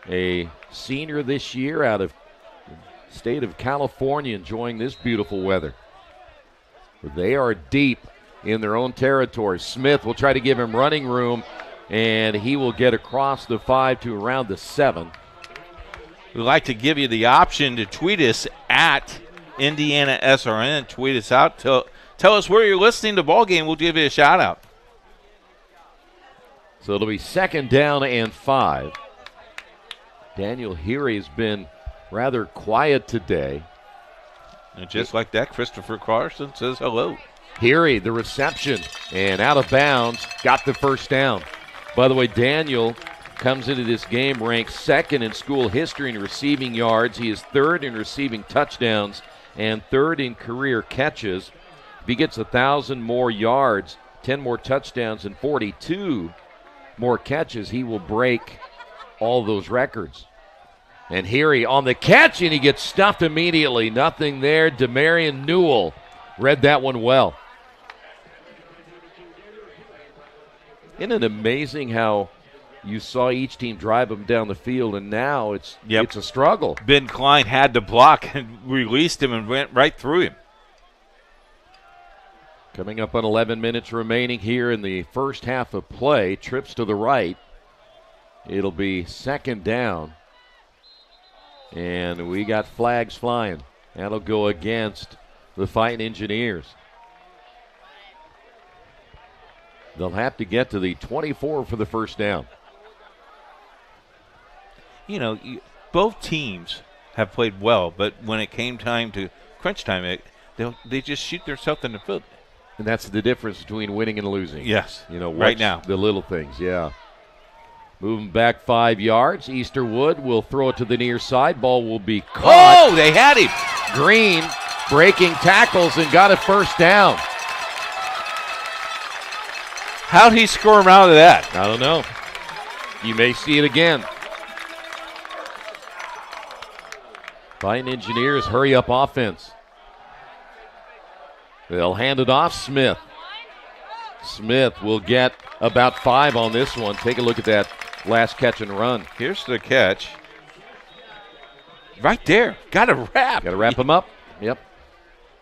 a senior this year out of the state of California, enjoying this beautiful weather. They are deep in their own territory. Smith will try to give him running room, and he will get across the 5 to around the 7. We'd like to give you the option to tweet us at IndianaSRN. Tweet us out. Tell us where you're listening to ball game. We'll give you a shout out. So it'll be 2nd down and 5. Daniel Heary has been rather quiet today. And just like that, Christopher Carson says hello. Heary, the reception, and out of bounds, got the first down. By the way, Daniel comes into this game ranked 2nd in school history in receiving yards. He is 3rd in receiving touchdowns and 3rd in career catches. If he gets 1,000 more yards, 10 more touchdowns, and 42 more catches, he will break all those records. And Heary on the catch, and he gets stuffed immediately. Nothing there. Demarion Newell read that one well. Isn't it amazing how you saw each team drive them down the field, and now it's a struggle. Ben Klein had to block and released him and went right through him. Coming up on 11 minutes remaining here in the first half of play. Trips to the right. It'll be 2nd down. And we got flags flying. That'll go against the Fighting Engineers. They'll have to get to the 24 for the first down. You know, both teams have played well, but when it came time to crunch time, they just shoot themselves in the foot. And that's the difference between winning and losing. Yes, you know, right now. The little things, yeah. Moving back 5 yards. Easterwood will throw it to the near side. Ball will be caught. Oh, they had him. Green breaking tackles and got a first down. How'd he squirm out of that? I don't know. You may see it again. Fighting Engineers hurry up offense. They'll hand it off. Smith. Smith will get about 5 on this one. Take a look at that last catch and run. Here's the catch. Right there. Got to wrap. Got to wrap him up. Yep.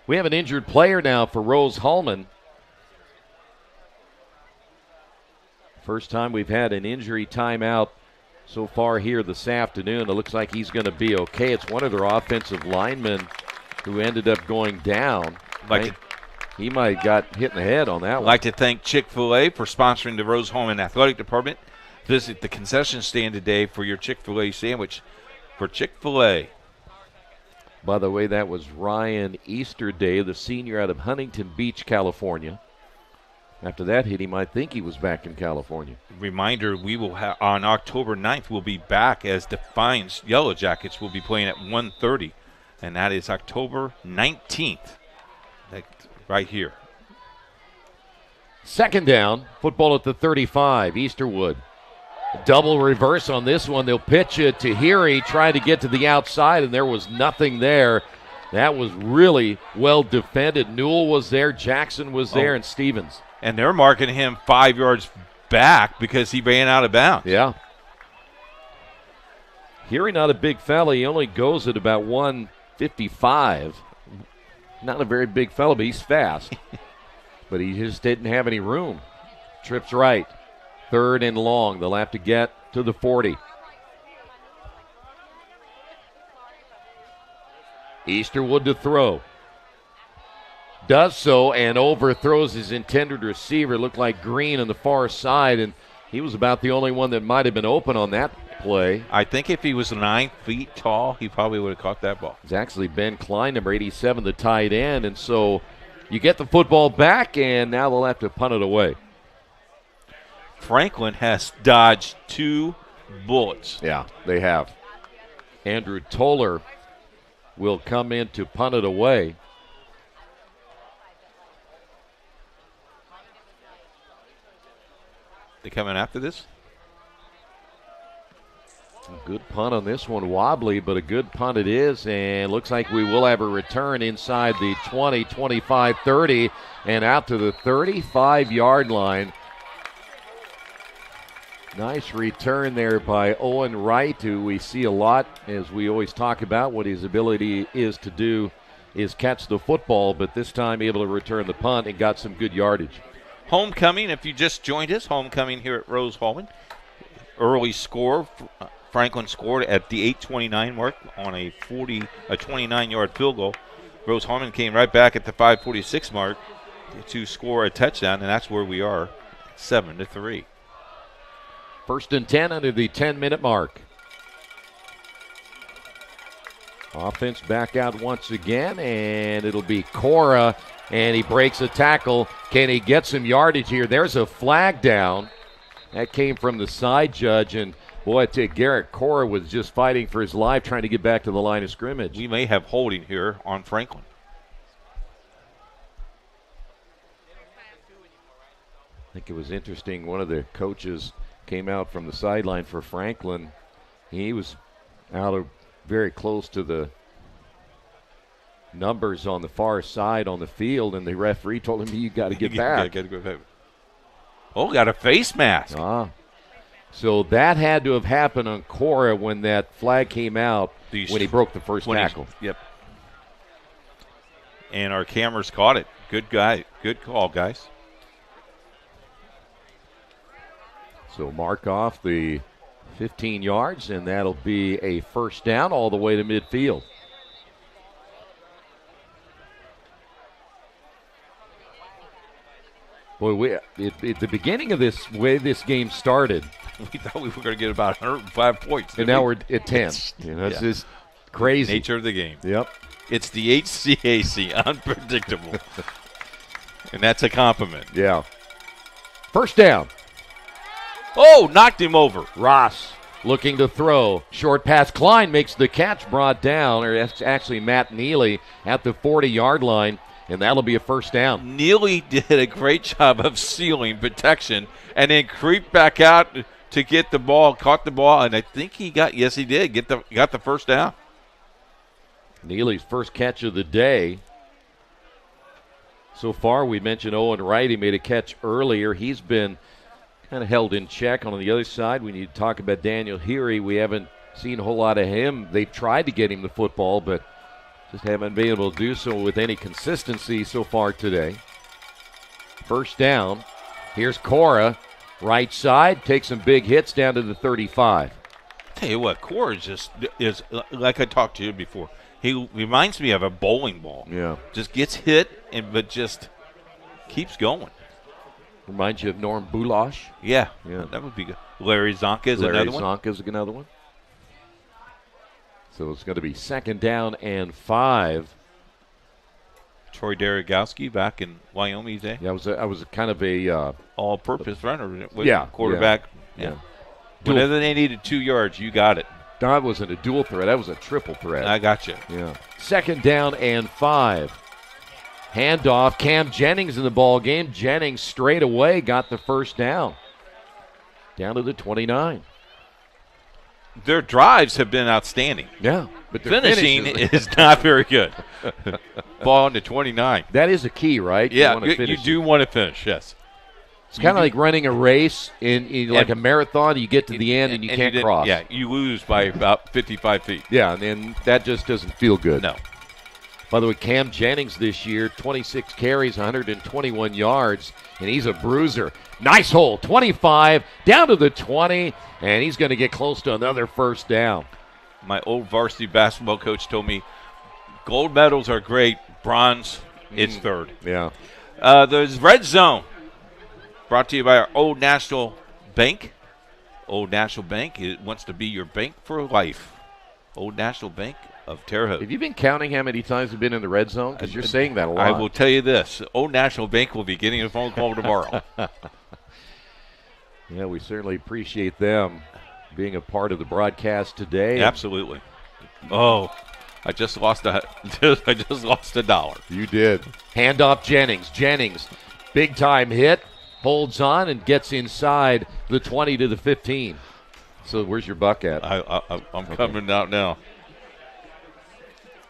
We have an injured player now for Rose-Hulman. First time we've had an injury timeout so far here this afternoon. It looks like he's going to be okay. It's one of their offensive linemen who ended up going down. He might have got hit in the head on that one. I'd like to thank Chick-fil-A for sponsoring the Rose-Hulman Athletic Department. Visit the concession stand today for your Chick-fil-A sandwich for Chick-fil-A. By the way, that was Ryan Easterday, the senior out of Huntington Beach, California. After that hit him, I think he was back in California. Reminder, we will have on October 9th, we'll be back as Defiance Yellow Jackets will be playing at 1:30, and that is October 19th, right here. 2nd down, football at the 35, Easterwood. Double reverse on this one. They'll pitch it to Heary, trying to get to the outside, and there was nothing there. That was really well defended. Newell was there, Jackson was there, and Stevens. And they're marking him 5 yards back because he ran out of bounds. Yeah. Heary, not a big fella. He only goes at about 155. Not a very big fella, but he's fast. But he just didn't have any room. Trips right. 3rd and long. They'll have to get to the 40. Easterwood to throw. Does so and overthrows his intended receiver. Looked like Green on the far side, and he was about the only one that might have been open on that play. I think if he was 9 feet tall, he probably would have caught that ball. It's actually Ben Klein, number 87, the tight end, and so you get the football back, and now they'll have to punt it away. Franklin has dodged 2 bullets. Yeah, they have. Andrew Toller will come in to punt it away. They coming after this? Good punt on this one, wobbly, but a good punt it is, and looks like we will have a return inside the 20, 25, 30, and out to the 35-yard line. Nice return there by Owen Wright, who we see a lot, as we always talk about. What his ability is to do is catch the football, but this time able to return the punt and got some good yardage. Homecoming, if you just joined us, homecoming here at Rose-Hulman. Early score, Franklin scored at the 8:29 mark on a 29-yard field goal. Rose-Hulman came right back at the 5:46 mark to score a touchdown, and that's where we are, 7-3. 1st and 10 under the 10-minute mark. Offense back out once again, and it'll be Cora, and he breaks a tackle. Can he get some yardage here? There's a flag down. That came from the side judge, and boy, I tell you, Garrett Cora was just fighting for his life trying to get back to the line of scrimmage. We may have holding here on Franklin. I think it was interesting. One of the coaches came out from the sideline for Franklin. He was out of very close to the numbers on the far side on the field, and the referee told him, you got to get back. Oh, got a face mask. So that had to have happened on Cora when that flag came out when he broke the first tackle. Yep. And our cameras caught it. Good guy. Good call, guys. So mark off the 15 yards, and that'll be a first down all the way to midfield. Boy, at the beginning of this way this game started, we thought we were going to get about 105 points. And now we're at 10. It's just crazy. Nature of the game. Yep. It's the HCAC, unpredictable. And that's a compliment. Yeah. First down. Oh, knocked him over. Ross looking to throw. Short pass. Klein makes the catch, brought down, or that's actually Matt Neely at the 40-yard line, and that'll be a first down. Neely did a great job of sealing protection and then creeped back out to get the ball, caught the ball, and I think he got the first down. Neely's first catch of the day. So far, we mentioned Owen Wright. He made a catch earlier. He's been kind of held in check. On the other side, we need to talk about Daniel Heary. We haven't seen a whole lot of him. They've tried to get him the football, but just haven't been able to do so with any consistency so far today. First down. Here's Cora. Right side. Takes some big hits down to the 35. Tell you what, Cora is like I talked to you before. He reminds me of a bowling ball. Yeah. Just gets hit, but just keeps going. Reminds you of Norm Bulash. Yeah, that would be good. Larry Zonka is another one. Larry Zonka is another one. So it's going to be 2nd down and 5. Troy Daragowski back in Wyoming today. Yeah, I was kind of a all-purpose runner. Quarterback. Yeah. Whenever they needed 2 yards, you got it. That wasn't a dual threat. That was a triple threat. I got you. Yeah. 2nd down and 5. Handoff. Cam Jennings in the ball game. Jennings straight away got the first down. Down to the 29. Their drives have been outstanding. Yeah. But finishing is not very good. Ball on the 29. That is a key, right? Yeah, you do want to finish, yes. It's kind of like running a race in like a marathon. You get to the end and you can't cross. Yeah, you lose by about 55 feet. Yeah, and that just doesn't feel good. No. By the way, Cam Jennings this year, 26 carries, 121 yards, and he's a bruiser. Nice hole, 25, down to the 20, and he's going to get close to another first down. My old varsity basketball coach told me gold medals are great, bronze is third. Yeah. There's Red Zone, brought to you by our Old National Bank. Old National Bank, it wants to be your bank for life. Old National Bank of Terre Haute. Have you been counting how many times you've been in the red zone? Because you're saying that a lot. I will tell you this. Old National Bank will be getting a phone call tomorrow. Yeah, we certainly appreciate them being a part of the broadcast today. Absolutely. Oh, I just lost $1. You did. Handoff Jennings. Jennings, big time hit, holds on and gets inside the 20 to the 15. So where's your buck at? I'm coming out now.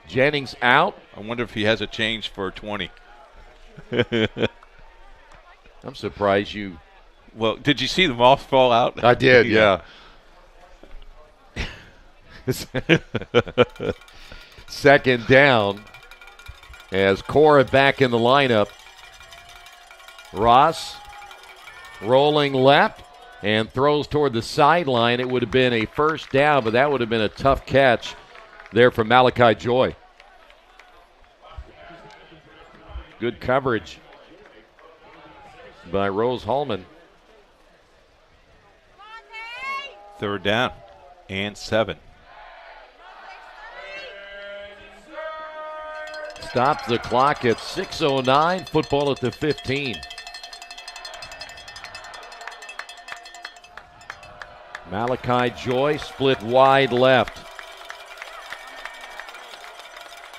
Jennings out. I wonder if he has a change for 20. I'm surprised you. Well, did you see the moth fall out? I did, yeah. Second down as Cora back in the lineup. Ross rolling left and throws toward the sideline. It would have been a first down, but that would have been a tough catch there from Malachi Joy. Good coverage by Rose-Hulman. Third down and 7. Stops the clock at 6:09. Football at the 15. Malachi Joy split wide left.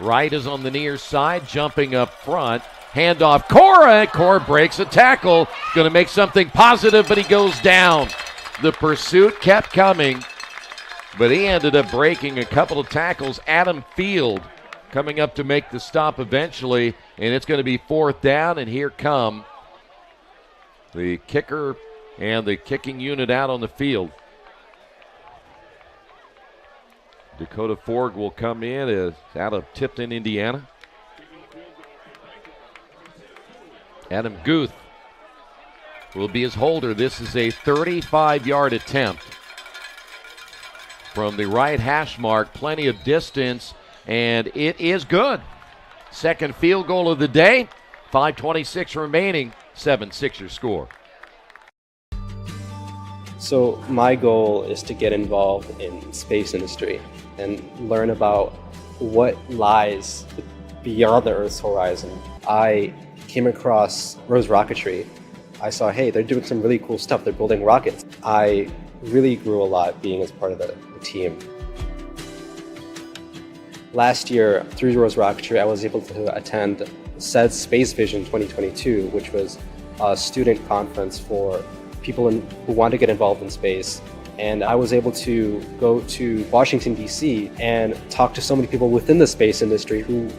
Wright is on the near side, jumping up front. Handoff Cora. Cora breaks a tackle. Going to make something positive, but he goes down. The pursuit kept coming, but he ended up breaking a couple of tackles. Adam Field coming up to make the stop eventually, and it's going to be fourth down, and here come the kicker and the kicking unit out on the field. Dakota Ford will come in as out of Tipton, Indiana. Adam Guth will be his holder. This is a 35-yard attempt from the right hash mark. Plenty of distance, and it is good. Second field goal of the day. 5:26 remaining. 7-6 your score. So my goal is to get involved in space industry and learn about what lies beyond the Earth's horizon. I came across Rose Rocketry. I saw, hey, they're doing some really cool stuff. They're building rockets. I really grew a lot being as part of the team. Last year, through Rose Rocketry, I was able to attend SED's Space Vision 2022, which was a student conference for people who want to get involved in space. And I was able to go to Washington, D.C. and talk to so many people within the space industry who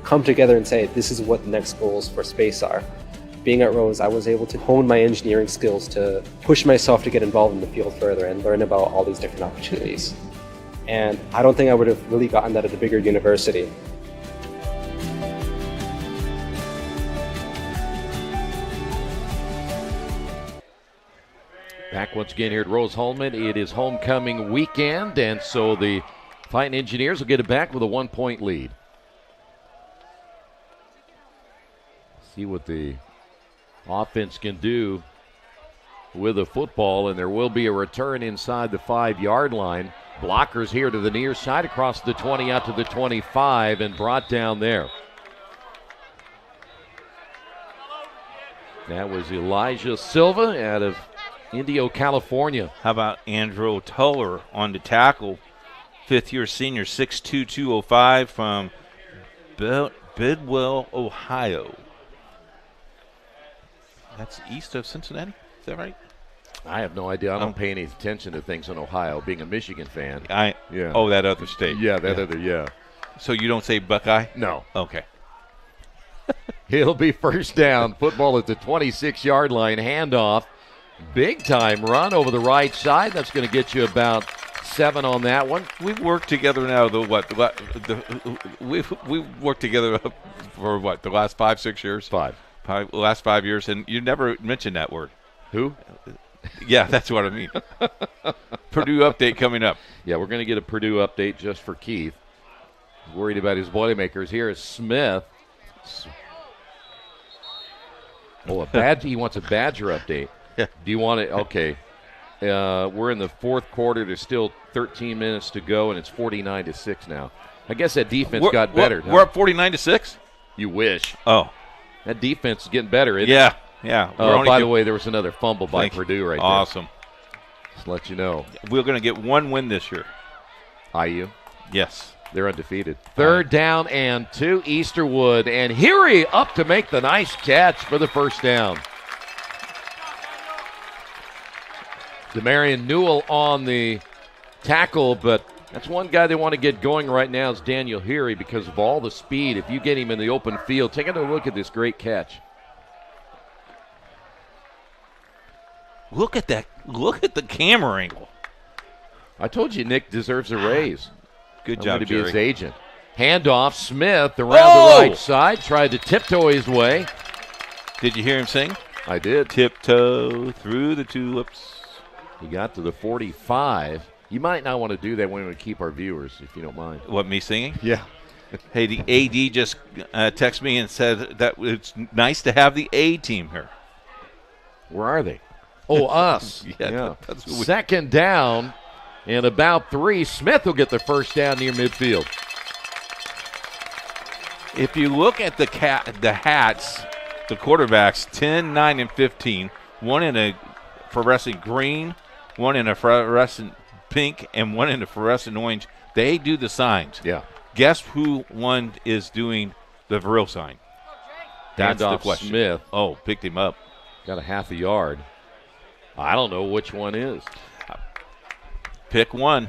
come together and say, this is what the next goals for space are. Being at Rose, I was able to hone my engineering skills to push myself to get involved in the field further and learn about all these different opportunities. And I don't think I would have really gotten that at a bigger university. Back once again here at Rose-Hulman. It is homecoming weekend, and so the Fighting Engineers will get it back with a 1-point lead. See what the offense can do with the football, and there will be a return inside the 5-yard line. Blockers here to the near side, across the 20 out to the 25, and brought down there. That was Elijah Silva out of Indio, California. How about Andrew Tuller on the tackle? Fifth-year senior, 6'2", 205 from Bidwell, Ohio. That's east of Cincinnati? Is that right? I have no idea. I don't pay any attention to things in Ohio, being a Michigan fan. Yeah. Oh, that other state. Yeah, other. So you don't say Buckeye? No. Okay. It'll be first down. Football at the 26-yard line. Handoff. Big time run over the right side. That's going to get you about 7 on that one. We've worked together now. We've worked together for what, the last 5-6 years? Last 5 years, and you never mentioned that word. Who? Yeah, that's what I mean. Purdue update coming up. Yeah, we're going to get a Purdue update just for Keith. Worried about his Boilermakers. Here is Smith. Oh, he wants a Badger update. Yeah. Do you want it? Okay. We're in the fourth quarter. There's still 13 minutes to go, and it's 49-6 now. I guess that defense got better. We're up 49-6? You wish. Oh. That defense is getting better, isn't it? Yeah. By the way, there was another fumble by Purdue right awesome. there. Just to let you know. We're going to get one win this year. IU? Yes. They're undefeated. Third down and 2, Easterwood. And Heary up to make the nice catch for the first down. Demarion Newell on the tackle, but that's one guy they want to get going right now is Daniel Heary because of all the speed. If you get him in the open field, take a look at this great catch. Look at that. Look at the camera angle. I told you Nick deserves a raise. Good I'm job, going to be Jerry. his agent. Handoff, Smith around the right side, tried to tiptoe his way. Did you hear him sing? I did. Tiptoe through the tulips. He got to the 45. You might not want to do that when we keep our viewers, if you don't mind. What, me singing? Yeah. Hey, the AD just texted me and said that it's nice to have the A team here. Where are they? Oh, us. Yeah. That's what Second down and about 3. Smith will get the first down near midfield. If you look at the hats, the quarterbacks, 10, 9, and 15, one in a fluorescent green, one in a fluorescent pink, and one in a fluorescent orange, they do the signs. Yeah. Guess who one is doing the real sign? That's the question. Smith. Oh, picked him up. Got a half a yard. I don't know which one is. Pick one.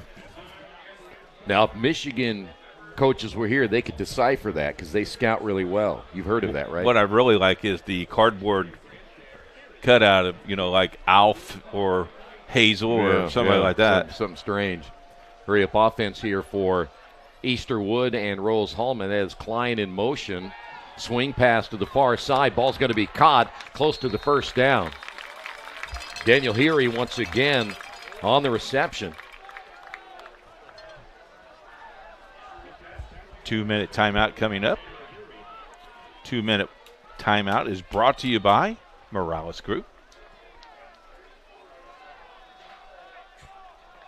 Now, if Michigan coaches were here, they could decipher that because they scout really well. You've heard of that, right? What I really like is the cardboard cutout of, like Alf or Hazel or somebody like that. Something strange. Hurry up offense here for Easterwood and Rose-Hulman as Klein in motion. Swing pass to the far side. Ball's going to be caught close to the first down. Daniel Heary once again on the reception. 2-minute timeout coming up. 2-minute timeout is brought to you by Morales Group.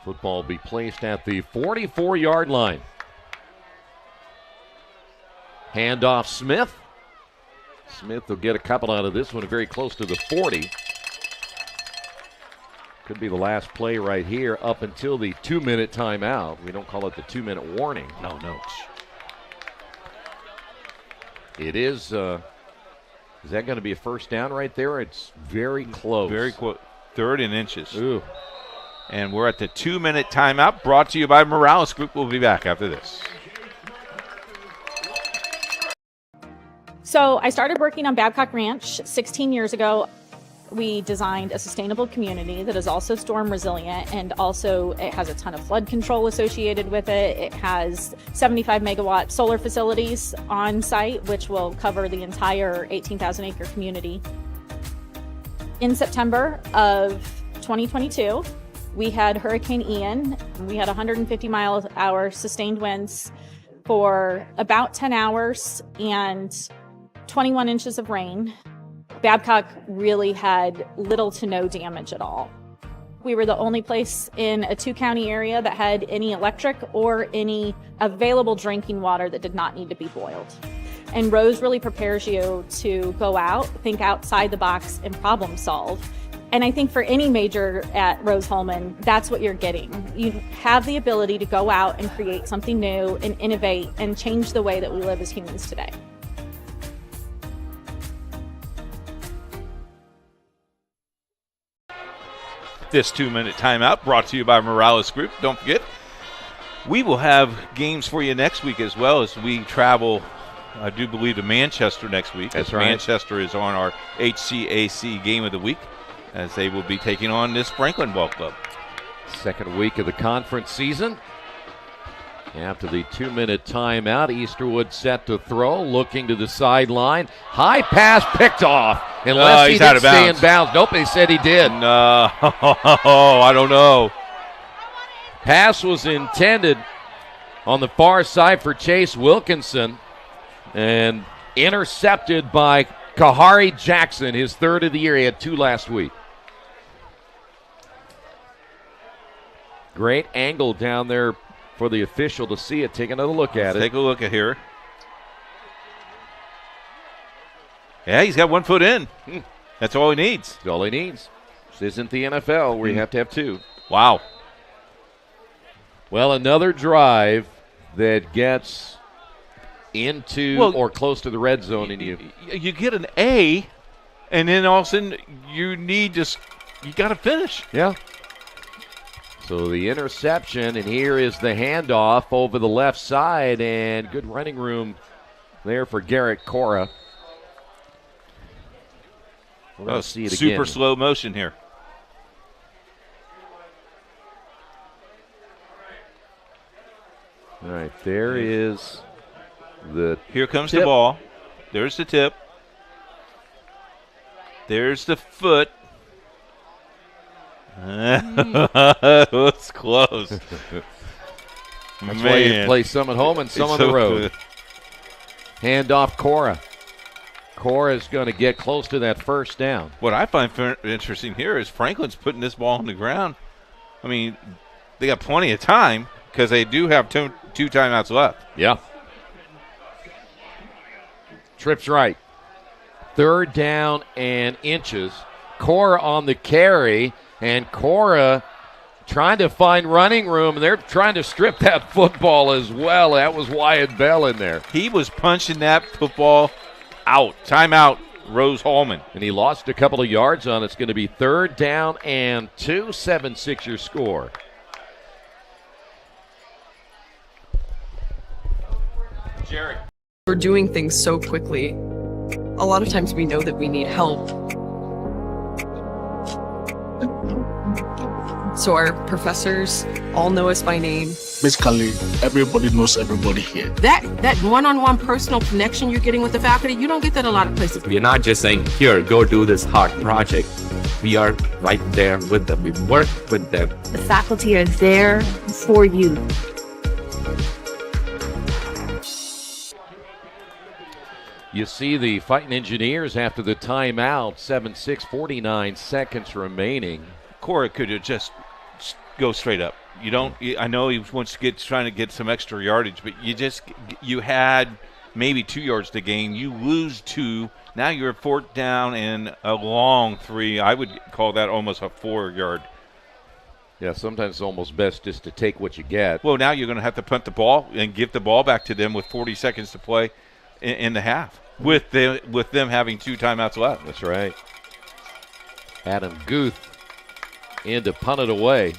Football will be placed at the 44-yard line. Handoff Smith. Smith will get a couple out of this one, very close to the 40. Could be the last play right here up until the 2-minute timeout. We don't call it the 2-minute warning. No. It is. Is that going to be a first down right there? It's very close. Very close. 3rd and inches. Ooh. And we're at the 2-minute timeout brought to you by Morales Group. We'll be back after this. So I started working on Babcock Ranch 16 years ago. We designed a sustainable community that is also storm resilient, and also it has a ton of flood control associated with it. It has 75 megawatt solar facilities on site, which will cover the entire 18,000 acre community. In September of 2022, we had Hurricane Ian. We had 150 miles an hour sustained winds for about 10 hours and 21 inches of rain. Babcock really had little to no damage at all. We were the only place in a 2-county area that had any electric or any available drinking water that did not need to be boiled. And Rose really prepares you to go out, think outside the box, and problem solve. And I think for any major at Rose-Hulman, that's what you're getting. You have the ability to go out and create something new and innovate and change the way that we live as humans today. This 2-minute timeout brought to you by Morales Group. Don't forget, we will have games for you next week as well as we travel, I do believe, to Manchester next week. That's as right. Manchester is on our HCAC game of the week as they will be taking on this Franklin Ball Club. Second week of the conference season. After the 2-minute timeout, Easterwood set to throw, looking to the sideline. High pass picked off. Unless he did stay in bounds. Nope, they said he did. No, I don't know. Pass was intended on the far side for Chase Wilkinson and intercepted by Kahari Jackson, his 3rd of the year. He had 2 last week. Great angle down there for the official to see it. Take another look at it. Take a look at here. Yeah, he's got 1 foot in. That's all he needs. That's all he needs. This isn't the NFL where you have to have 2. Wow. Well, another drive that gets into or close to the red zone, and you get an A, and then all of a sudden you got to finish. Yeah. So the interception, and here is the handoff over the left side, and good running room there for Garrett Cora. We're going to see it super again. Slow motion here. All right, there is the Here comes tip. the ball. There's the tip. There's the foot. It's close. That's why you play some at home and some on the road. Good. Hand off Cora. Cora's going to get close to that first down. What I find interesting here is Franklin's putting this ball on the ground. I mean, they got plenty of time because they do have two timeouts left. Yeah. Trips right. Third down and inches. Cora on the carry, and Cora trying to find running room, and they're trying to strip that football as well. That was Wyatt Bell in there. He was punching that football out. Timeout, Rose-Hulman. And he lost a couple of yards on it. It's going to be third down and 2, 7-6 your score. Jerry. We're doing things so quickly. A lot of times we know that we need help. So our professors all know us by name. Basically, everybody knows everybody here. That one-on-one personal connection you're getting with the faculty, you don't get that a lot of places. We're not just saying, here, go do this hard project. We are right there with them. We work with them. The faculty are there for you. You see the Fighting Engineers after the timeout, 7-6, 49 seconds remaining. Cora could have just go straight up. You don't. I know he wants to trying to get some extra yardage, but you had maybe 2 yards to gain. You lose 2. Now you're fourth down and a long 3. I would call that almost a 4-yard. Yeah, sometimes it's almost best just to take what you get. Well, now you're going to have to punt the ball and give the ball back to them with 40 seconds to play in the half. With them having 2 timeouts left. That's right. Adam Guth in to punt it away.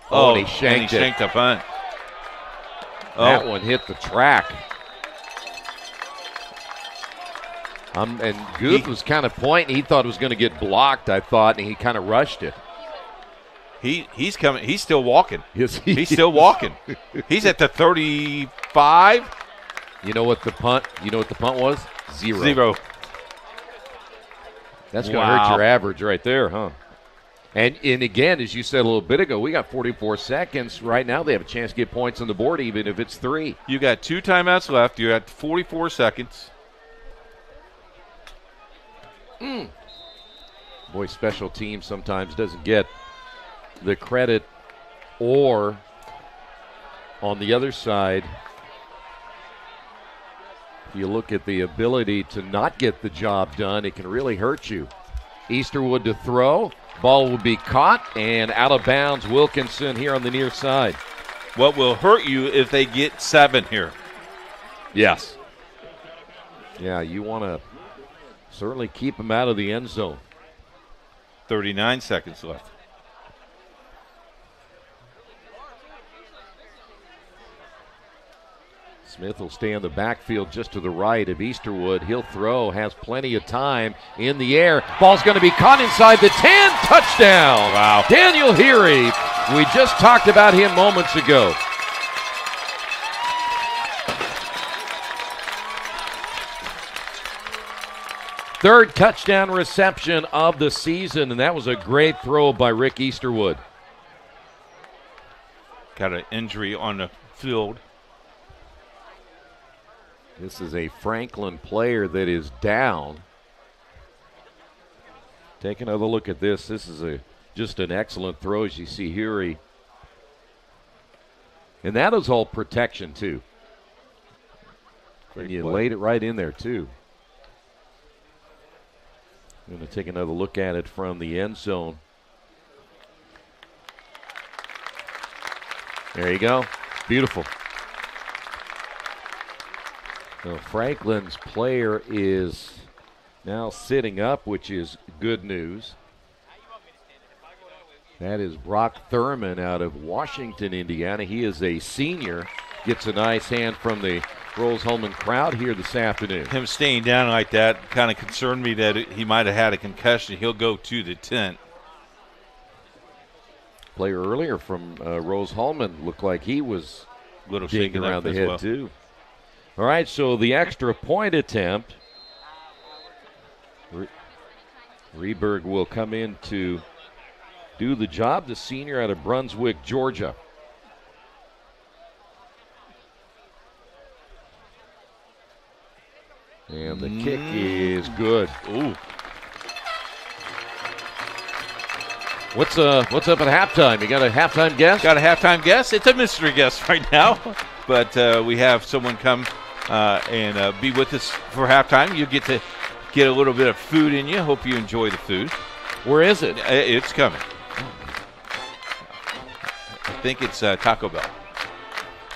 And he shanked it. The punt. That one hit the track. And Guth was kind of pointing. He thought it was going to get blocked, I thought, and he kind of rushed it. He's coming. He's still walking. Yes, he's still walking. He's at the 35. You know what the punt was? 0. 0. That's going to hurt your average right there, huh? And again, as you said a little bit ago, we got 44 seconds. Right now they have a chance to get points on the board even if it's 3. You got 2 timeouts left. You're at 44 seconds. Boy, special teams sometimes doesn't get the credit, or on the other side, if you look at the ability to not get the job done, it can really hurt you. Easterwood to throw. Ball will be caught and out of bounds. Wilkinson here on the near side. What will hurt you if they get 7 here? Yes. Yeah, you want to certainly keep them out of the end zone. 39 seconds left. Smith will stay in the backfield just to the right of Easterwood. He'll throw, has plenty of time in the air. Ball's going to be caught inside the 10. Touchdown. Wow. Daniel Heary. We just talked about him moments ago. Third touchdown reception of the season, and that was a great throw by Rick Easterwood. Got an injury on the field. This is a Franklin player that is down. Take another look at this. This is just an excellent throw as you see Heary. And that is all protection, too. And you laid it right in there, too. I'm going to take another look at it from the end zone. There you go. Beautiful. So Franklin's player is now sitting up, which is good news. That is Brock Thurman out of Washington, Indiana. He is a senior. Gets a nice hand from the Rose-Hulman crowd here this afternoon. Him staying down like that kind of concerned me that he might have had a concussion. He'll go to the tent. Player earlier from Rose-Hulman looked like he was a little digging shaken around the as head well. too. All right, so the extra point attempt. Reberg will come in to do the job, the senior out of Brunswick, Georgia. And the kick is good. Ooh. What's up at halftime? You got a halftime guess? Got a halftime guess? It's a mystery guess right now. But we have someone come and be with us for halftime. You get to get a little bit of food in you. Hope you enjoy the food. Where is it? It's coming. I think it's Taco Bell.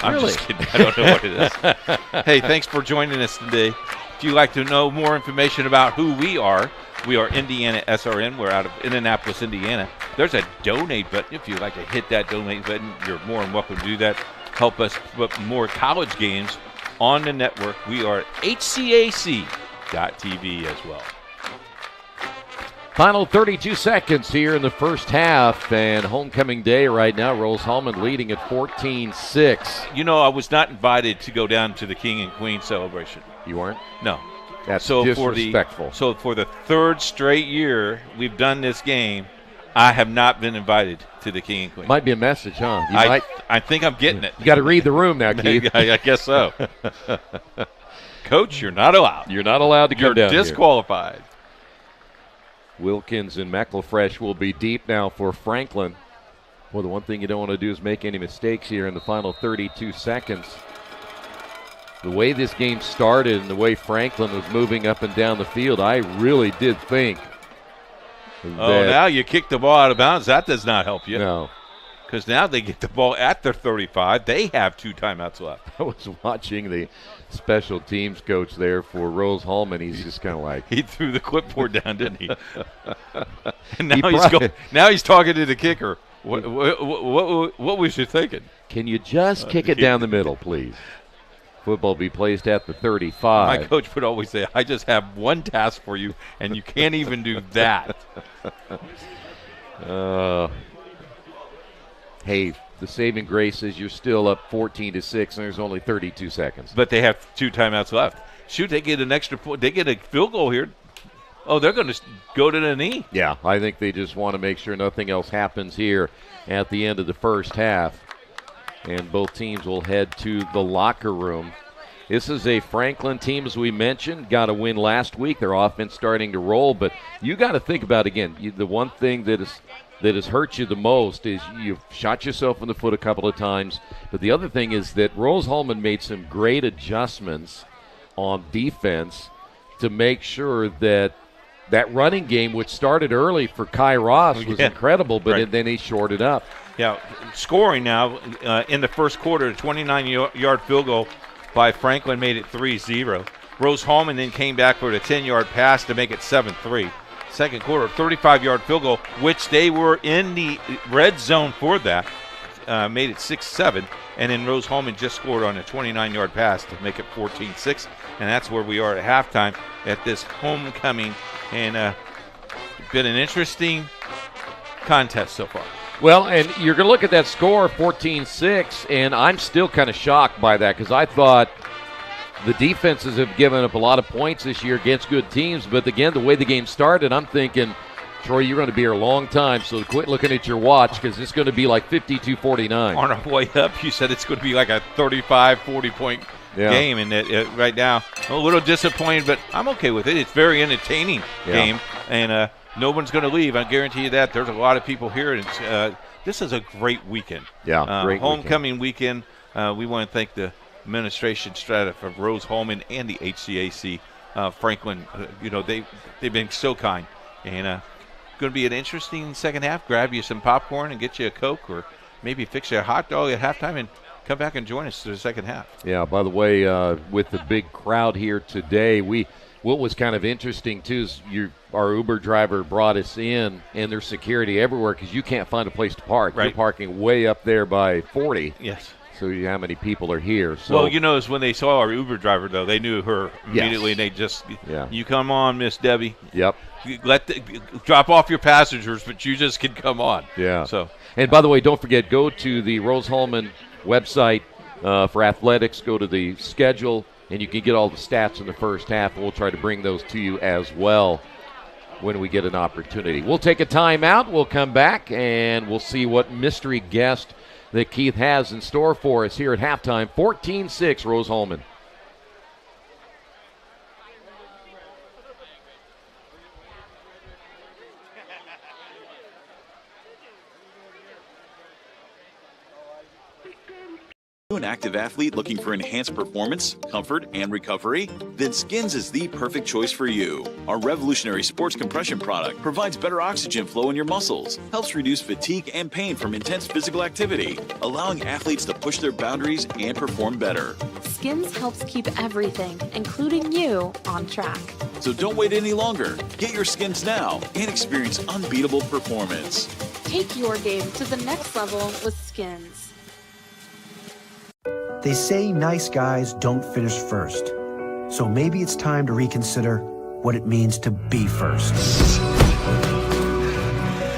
I'm Really? just kidding. I don't know what it is. Hey, thanks for joining us today. If you'd like to know more information about who we are IndianaSRN. We're out of Indianapolis, Indiana. There's a donate button. If you'd like to hit that donate button, you're more than welcome to do that. Help us put more college games on the network. We are at HCAC.TV as well. Final 32 seconds here in the first half, and homecoming day right now. Rose-Hulman leading at 14-6. You know, I was not invited to go down to the King and Queen celebration. You weren't? No. That's so disrespectful. For the third straight year we've done this game, I have not been invited to the King and Queen. Might be a message, huh? I think I'm getting it. You got to read the room now, Keith. I guess so. Coach, you're not allowed. You're not allowed to come down You're disqualified. Here. Wilkins and McElfresh will be deep now for Franklin. Well, the one thing you don't want to do is make any mistakes here in the final 32 seconds. The way this game started and the way Franklin was moving up and down the field, I really did think now you kick the ball out of bounds. That does not help you. No. Because now they get the ball at their 35. They have 2 timeouts left. I was watching the special teams coach there for Rose-Hulman. He's just kind of like. He threw the clipboard down, didn't he? And now he's talking to the kicker. What was you thinking? Can you just kick it down the middle, please? Football be placed at the 35. My coach would always say, I just have one task for you, and you can't even do that. Hey, the saving grace is you're still up 14-6, and there's only 32 seconds. But they have 2 timeouts left. Shoot, they get an extra point. They get a field goal here. Oh, they're going to go to the knee. Yeah, I think they just want to make sure nothing else happens here at the end of the first half. And both teams will head to the locker room. This is a Franklin team, as we mentioned, got a win last week. Their offense starting to roll, but you got to think about, again, the one thing that has hurt you the most is you've shot yourself in the foot a couple of times. But the other thing is that Rose-Hulman made some great adjustments on defense to make sure that running game, which started early for Kai Ross, was incredible, but then he shored it up. Yeah, scoring now in the first quarter, a 29-yard field goal by Franklin made it 3-0. Rose-Hulman then came back for a 10-yard pass to make it 7-3. Second quarter, 35-yard field goal, which they were in the red zone for that, made it 6-7. And then Rose-Hulman just scored on a 29-yard pass to make it 14-6. And that's where we are at halftime at this homecoming. And been an interesting contest so far. Well, and you're going to look at that score, 14-6, and I'm still kind of shocked by that because I thought the defenses have given up a lot of points this year against good teams. But, again, the way the game started, I'm thinking, Troy, you're going to be here a long time, so quit looking at your watch because it's going to be like 52-49. On our way up, you said it's going to be like a 35, 40-point game. And right now, I'm a little disappointed, but I'm okay with it. It's a very entertaining game. And no one's going to leave. I guarantee you that. There's a lot of people here. And this is a great weekend. Yeah, great homecoming weekend. We want to thank the administration strata of Rose-Hulman and the HCAC. Franklin, they've been so kind. And going to be an interesting second half. Grab you some popcorn and get you a Coke or maybe fix you a hot dog at halftime and come back and join us for the second half. Yeah, by the way, with the big crowd here today, what was kind of interesting, too, is our Uber driver brought us in, and there's security everywhere because you can't find a place to park. Right. You're parking way up there by 40. Yes. So how many people are here? So, well, is when they saw our Uber driver, though, they knew her immediately, and they just, you come on, Miss Debbie. Yep. Drop off your passengers, but you just can come on. Yeah. So, and by the way, don't forget, go to the Rose-Hulman website for athletics. Go to the schedule, and you can get all the stats in the first half, and we'll try to bring those to you as well when we get an opportunity. We'll take a timeout. We'll come back, and we'll see what mystery guest that Keith has in store for us here at halftime. 14-6, Rose-Hulman. An active athlete looking for enhanced performance, comfort, and recovery? Then Skins is the perfect choice for you. Our revolutionary sports compression product provides better oxygen flow in your muscles, helps reduce fatigue and pain from intense physical activity, allowing athletes to push their boundaries and perform better. Skins helps keep everything, including you, on track. So don't wait any longer. Get your Skins now and experience unbeatable performance. Take your game to the next level with Skins. They say nice guys don't finish first. So maybe it's time to reconsider what it means to be first.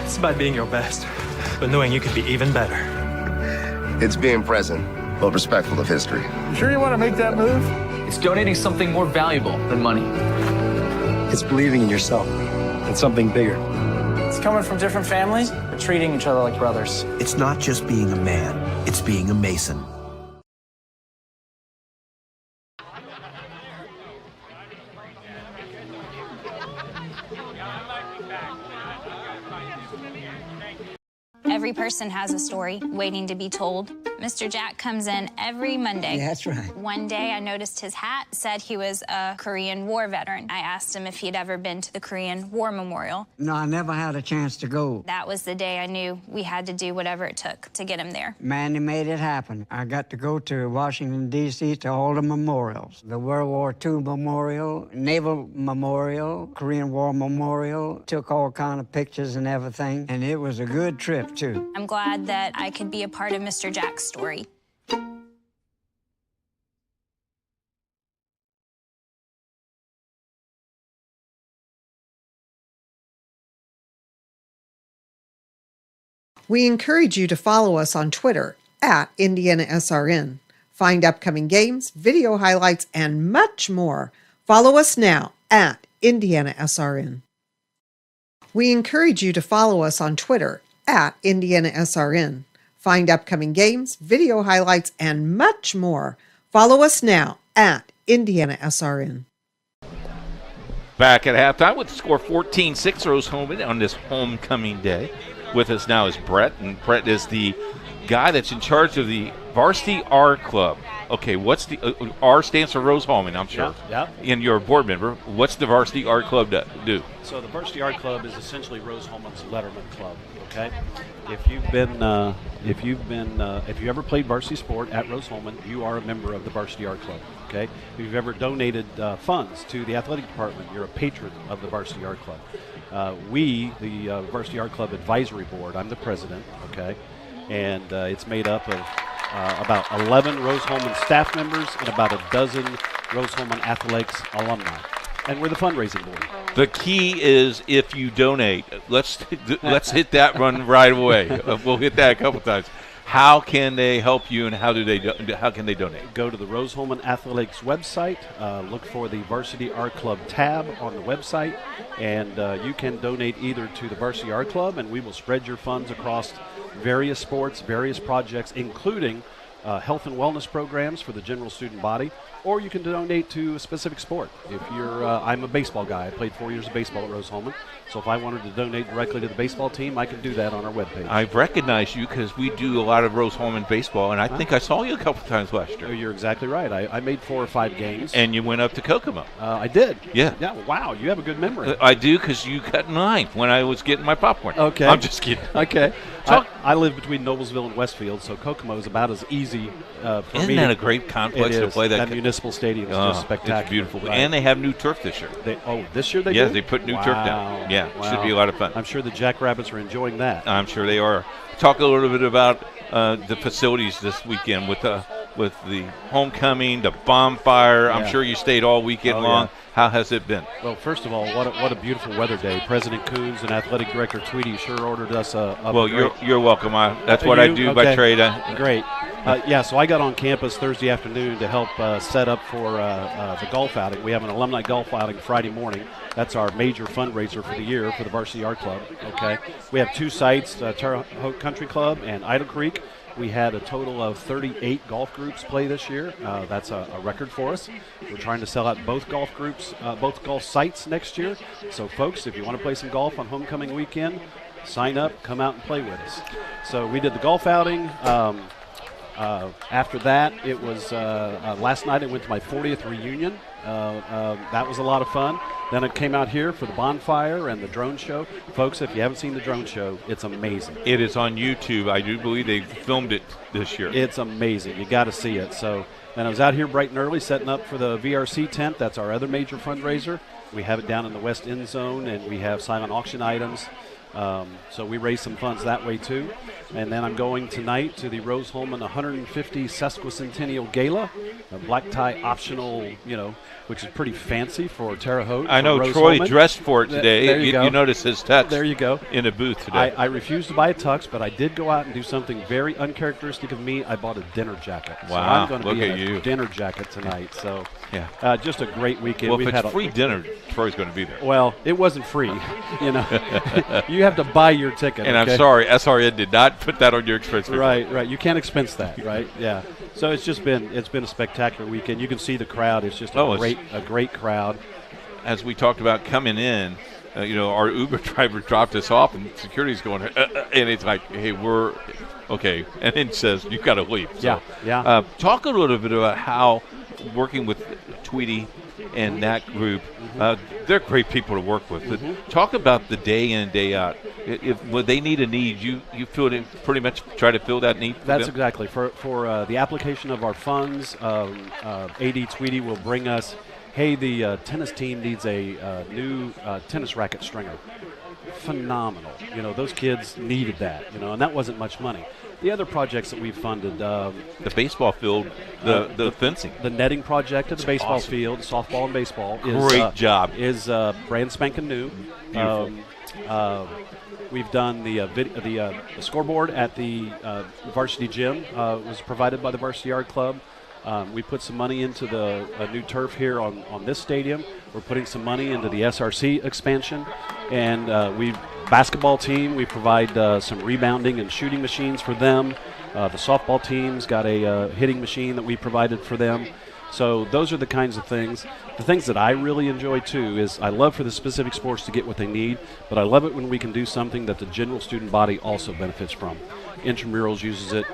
It's about being your best, but knowing you could be even better. It's being present, but respectful of history. You sure you want to make that move? It's donating something more valuable than money. It's believing in yourself and something bigger. It's coming from different families, but treating each other like brothers. It's not just being a man, it's being a Mason. Every person has a story waiting to be told. Mr. Jack comes in every Monday. Yeah, that's right. One day I noticed his hat said he was a Korean War veteran. I asked him if he'd ever been to the Korean War Memorial. No, I never had a chance to go. That was the day I knew we had to do whatever it took to get him there. Manny made it happen. I got to go to Washington, D.C. to all the memorials. The World War II Memorial, Naval Memorial, Korean War Memorial. Took all kind of pictures and everything, and it was a good trip, too. I'm glad that I could be a part of Mr. Jack's story. We encourage you to follow us on Twitter at IndianaSRN. Find upcoming games, video highlights, and much more. Follow us now at IndianaSRN. We encourage you to follow us on Twitter at IndianaSRN. Find upcoming games, video highlights, and much more. Follow us now at IndianaSRN. Back at halftime with the score 14-6, Rose-Hulman on this homecoming day. With us now is Brett, and Brett is the guy that's in charge of the Varsity R Club. Okay, what's the R stands for Rose-Hulman, I'm sure. Yeah. And you're a board member. What's the Varsity R Club do? So the Varsity R Club is essentially Rose-Hulman's Letterman Club. Okay, if you ever played varsity sport at Rose-Hulman, you are a member of the Varsity R Club. Okay, if you've ever donated funds to the athletic department, you're a patron of the Varsity R Club. We, the Varsity R Club Advisory Board, I'm the president. Okay, and it's made up of about 11 Rose-Hulman staff members and about a dozen Rose-Hulman athletics alumni. And we're the fundraising board. The key is if you donate. Let's hit that run right away. We'll hit that a couple times. How can they help you, and how can they donate? Go to the Rose-Hulman Athletics website. Look for the Varsity R Club tab on the website, and you can donate either to the Varsity R Club, and we will spread your funds across various sports, various projects, including health and wellness programs for the general student body, or you can donate to a specific sport. If you're, I'm a baseball guy. I played 4 years of baseball at Rose-Hulman. So if I wanted to donate directly to the baseball team, I can do that on our webpage. I've recognized you because we do a lot of Rose-Hulman baseball, and I think I saw you a couple times last year. Oh, you're exactly right. I made 4 or 5 games. And you went up to Kokomo. I did. Yeah. Yeah. Wow, you have a good memory. I do, because you cut in line when I was getting my popcorn. Okay. I'm just kidding. Okay. I live between Noblesville and Westfield, so Kokomo is about as easy for me. Isn't that a great complex to play that? That municipal stadium is just spectacular. It's beautiful. Right. And they have new turf this year. This year they do? Yeah, they put new turf down. Yeah, should be a lot of fun. I'm sure the Jackrabbits are enjoying that. I'm sure they are. Talk a little bit about the facilities this weekend with the homecoming, the bonfire. I'm sure you stayed all weekend long. Yeah. How has it been? Well, first of all, what a beautiful weather day. President Coons and Athletic Director Tweedy sure ordered us Well, you're welcome. That's what I do by trade. Great. So I got on campus Thursday afternoon to help set up for the golf outing. We have an alumni golf outing Friday morning. That's our major fundraiser for the year for the Varsity R Club. Okay, we have 2 sites, Terre Haute Country Club and Idle Creek. We had a total of 38 golf groups play this year. That's a record for us. We're trying to sell out both golf groups, both golf sites next year. So, folks, if you want to play some golf on homecoming weekend, sign up, come out and play with us. So we did the golf outing. After that, it was last night I went to my 40th reunion. That was a lot of fun. Then I came out here for the bonfire and the drone show. Folks, if you haven't seen the drone show, it's amazing. It is on YouTube. I do believe they filmed it this year. It's amazing. You got to see it. So then I was out here bright and early setting up for the VRC tent. That's our other major fundraiser. We have it down in the west end zone, and we have silent auction items. So we raise some funds that way too. And then I'm going tonight to the Rose-Hulman 150 Sesquicentennial Gala, a black tie optional, which is pretty fancy for Terre Haute. I know Troy dressed for it today. There you go. You notice his tux. There you go. In a booth today. I refused to buy a tux, but I did go out and do something very uncharacteristic of me. I bought a dinner jacket. Wow. So I'm going to be in a dinner jacket tonight. So yeah, just a great weekend. Well, if it's free dinner, Troy's going to be there. Well, it wasn't free. You have to buy your ticket. And okay? I'm sorry, SRN did not put that on your expense. Right. You can't expense that, right? Yeah. So it's been a spectacular weekend. You can see the crowd. It's just a great crowd. As we talked about coming in, our Uber driver dropped us off, and security's going, and it's like, hey, we're okay, and then says you've got to leave. So, yeah. Talk a little bit about how working with Tweedy and that group. They're great people to work with. Mm-hmm. Talk about the day in and day out. If they need a need, you feel it pretty much try to fill that need. That's exactly for the application of our funds. AD Tweedy will bring us. Hey, the tennis team needs a new tennis racket stringer. Phenomenal. Those kids needed that. And that wasn't much money. The other projects that we've funded, the baseball field, the fencing, the netting project at the baseball field, softball and baseball. Great job. Is brand spanking new. We've done the scoreboard at the varsity gym. Was provided by the Varsity R Club. We put some money into the new turf here on this stadium. We're putting some money into the SRC expansion, and basketball team, we provide some rebounding and shooting machines for them. The softball team's got a hitting machine that we provided for them. So those are the kinds of things. The things that I really enjoy, too, is I love for the specific sports to get what they need, but I love it when we can do something that the general student body also benefits from. Intramurals uses it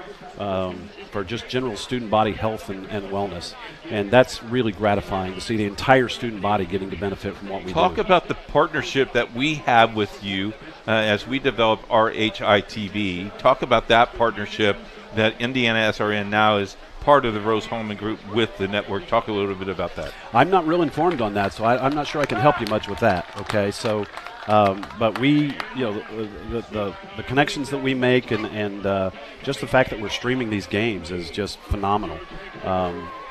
for just general student body health and wellness. And that's really gratifying to see the entire student body getting to benefit from what we do. Talk about the partnership that we have with you as we develop our HITV. Talk about that partnership that IndianaSRN now is part of the Rose-Hulman group with the network. Talk a little bit about that. I'm not real informed on that, so I'm not sure I can help you much with that. Okay, so but we, the connections that we make and just the fact that we're streaming these games is just phenomenal.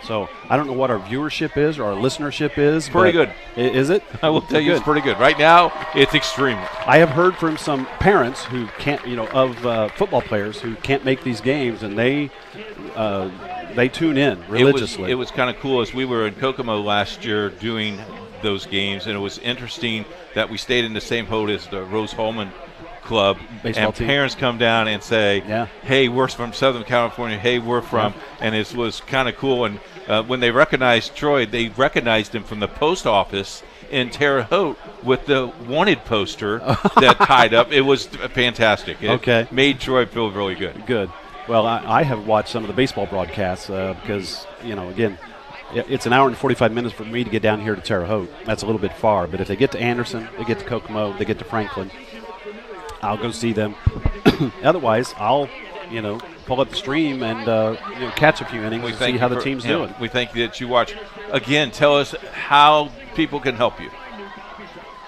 So I don't know what our viewership is or our listenership is. Pretty good. Is it? I will tell you, it's pretty good. Right now, it's extreme. I have heard from some parents who can't, of football players who can't make these games, and they tune in religiously. It was kind of cool as we were in Kokomo last year doing those games, and it was interesting that we stayed in the same boat as the Rose-Hulman club, Baseball and team. parents come down and say, Yeah. hey, we're from Southern California, hey, we're from, and it was kind of cool. And when they recognized Troy, they recognized him from the post office in Terre Haute with the wanted poster that tied up. It was fantastic. It made Troy feel really good. Good. Well, I have watched some of the baseball broadcasts because, again, it's an hour and 45 minutes for me to get down here to Terre Haute. That's a little bit far. But if they get to Anderson, they get to Kokomo, they get to Franklin, I'll go see them. Otherwise, I'll, pull up the stream and catch a few innings and see how the team's doing. We thank you that you watch. Again, tell us how people can help you.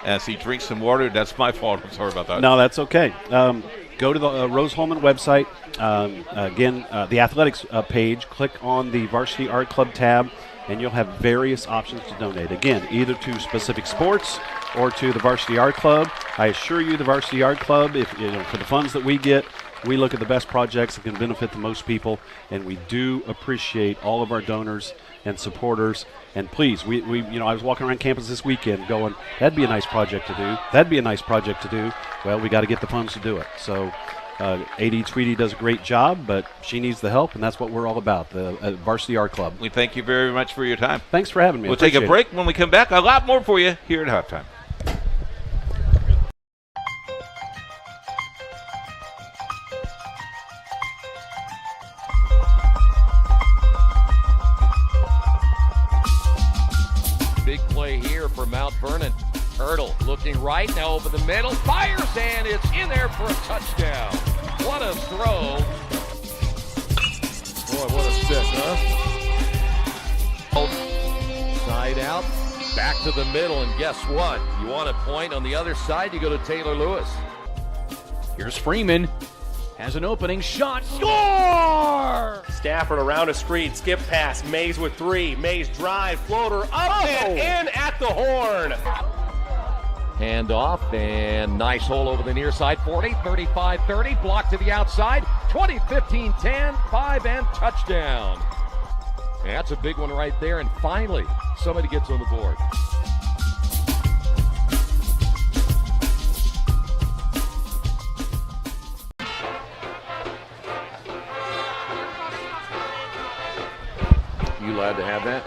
As he drinks some water, that's my fault. I'm sorry about that. No, that's okay. Go to the Rose-Hulman website. The athletics page. Click on the Varsity R Club tab, and you'll have various options to donate. Again, either to specific sports or to the Varsity R Club. I assure you, the Varsity R Club, for the funds that we get, we look at the best projects that can benefit the most people, and we do appreciate all of our donors and supporters. And please, I was walking around campus this weekend going, that'd be a nice project to do. That'd be a nice project to do. Well, we got to get the funds to do it. So AD Tweedy does a great job, but she needs the help, and that's what we're all about, the Varsity R Club. We thank you very much for your time. Thanks for having me. We'll take a break. When we come back, a lot more for you here at halftime. Big play here for Mount Vernon. Hurdle looking right, now over the middle, fires, and it's in there for a touchdown. What a throw. Boy, what a stick, huh? Side out, back to the middle, and guess what? You want a point on the other side, you go to Taylor Lewis. Here's Freeman. Has an opening shot. Score! Stafford around a screen. Skip pass. Mays with 3. Mays drive. Floater up and in at the horn. Hand off, and nice hole over the near side. 40, 35, 30. Block to the outside. 20, 15, 10, 5, and touchdown. And that's a big one right there. And finally, somebody gets on the board. You allowed to have that?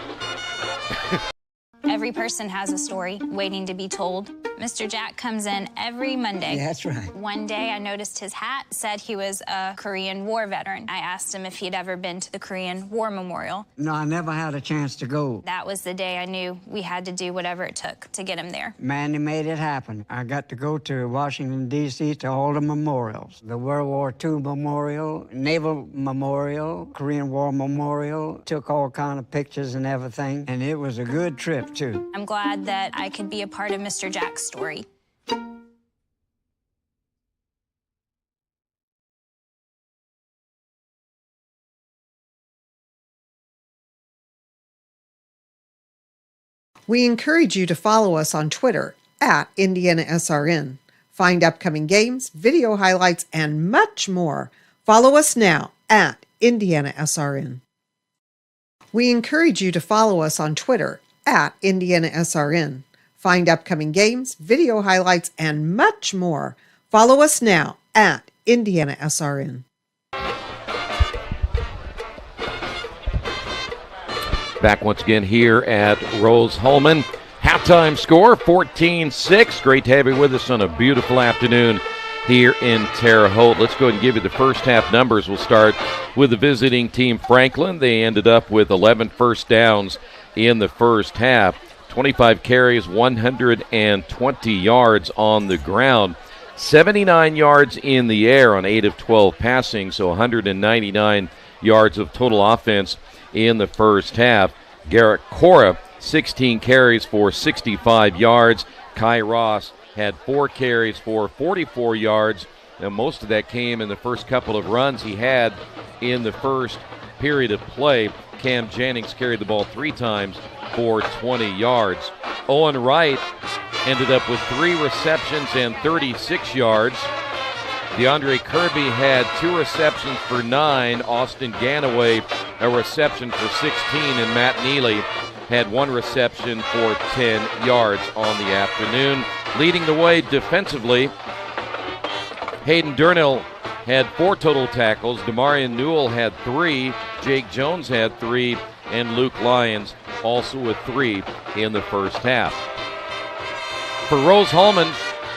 Every person has a story waiting to be told. Mr. Jack comes in every Monday. That's right. One day I noticed his hat said he was a Korean War veteran. I asked him if he'd ever been to the Korean War Memorial. No, I never had a chance to go. That was the day I knew we had to do whatever it took to get him there. Manny made it happen. I got to go to Washington, D.C. to all the memorials. The World War II Memorial, Naval Memorial, Korean War Memorial. Took all kind of pictures and everything, and it was a good trip, too. I'm glad that I could be a part of Mr. Jack's story. We encourage you to follow us on Twitter at IndianaSRN. Find upcoming games, video highlights, and much more. Follow us now at IndianaSRN. We encourage you to follow us on Twitter at IndianaSRN. Find upcoming games, video highlights, and much more. Follow us now at IndianaSRN. Back once again here at Rose-Hulman. Halftime score, 14-6. Great to have you with us on a beautiful afternoon here in Terre Haute. Let's go ahead and give you the first half numbers. We'll start with the visiting team, Franklin. They ended up with 11 first downs in the first half. 25 carries, 120 yards on the ground. 79 yards in the air on 8 of 12 passing, so 199 yards of total offense in the first half. Garrett Cora, 16 carries for 65 yards. Kai Ross had 4 carries for 44 yards. Now, most of that came in the first couple of runs he had in the first period of play. Cam Jennings carried the ball 3 times for 20 yards. Owen Wright ended up with 3 receptions and 36 yards. DeAndre Kirby had 2 receptions for 9. Austin Ganaway, a reception for 16. And Matt Neely had 1 reception for 10 yards on the afternoon. Leading the way defensively Hayden Durnell had 4 total tackles. Demarion Newell had 3. Jake Jones had 3. And Luke Lyons also with 3 in the first half. For Rose-Hulman,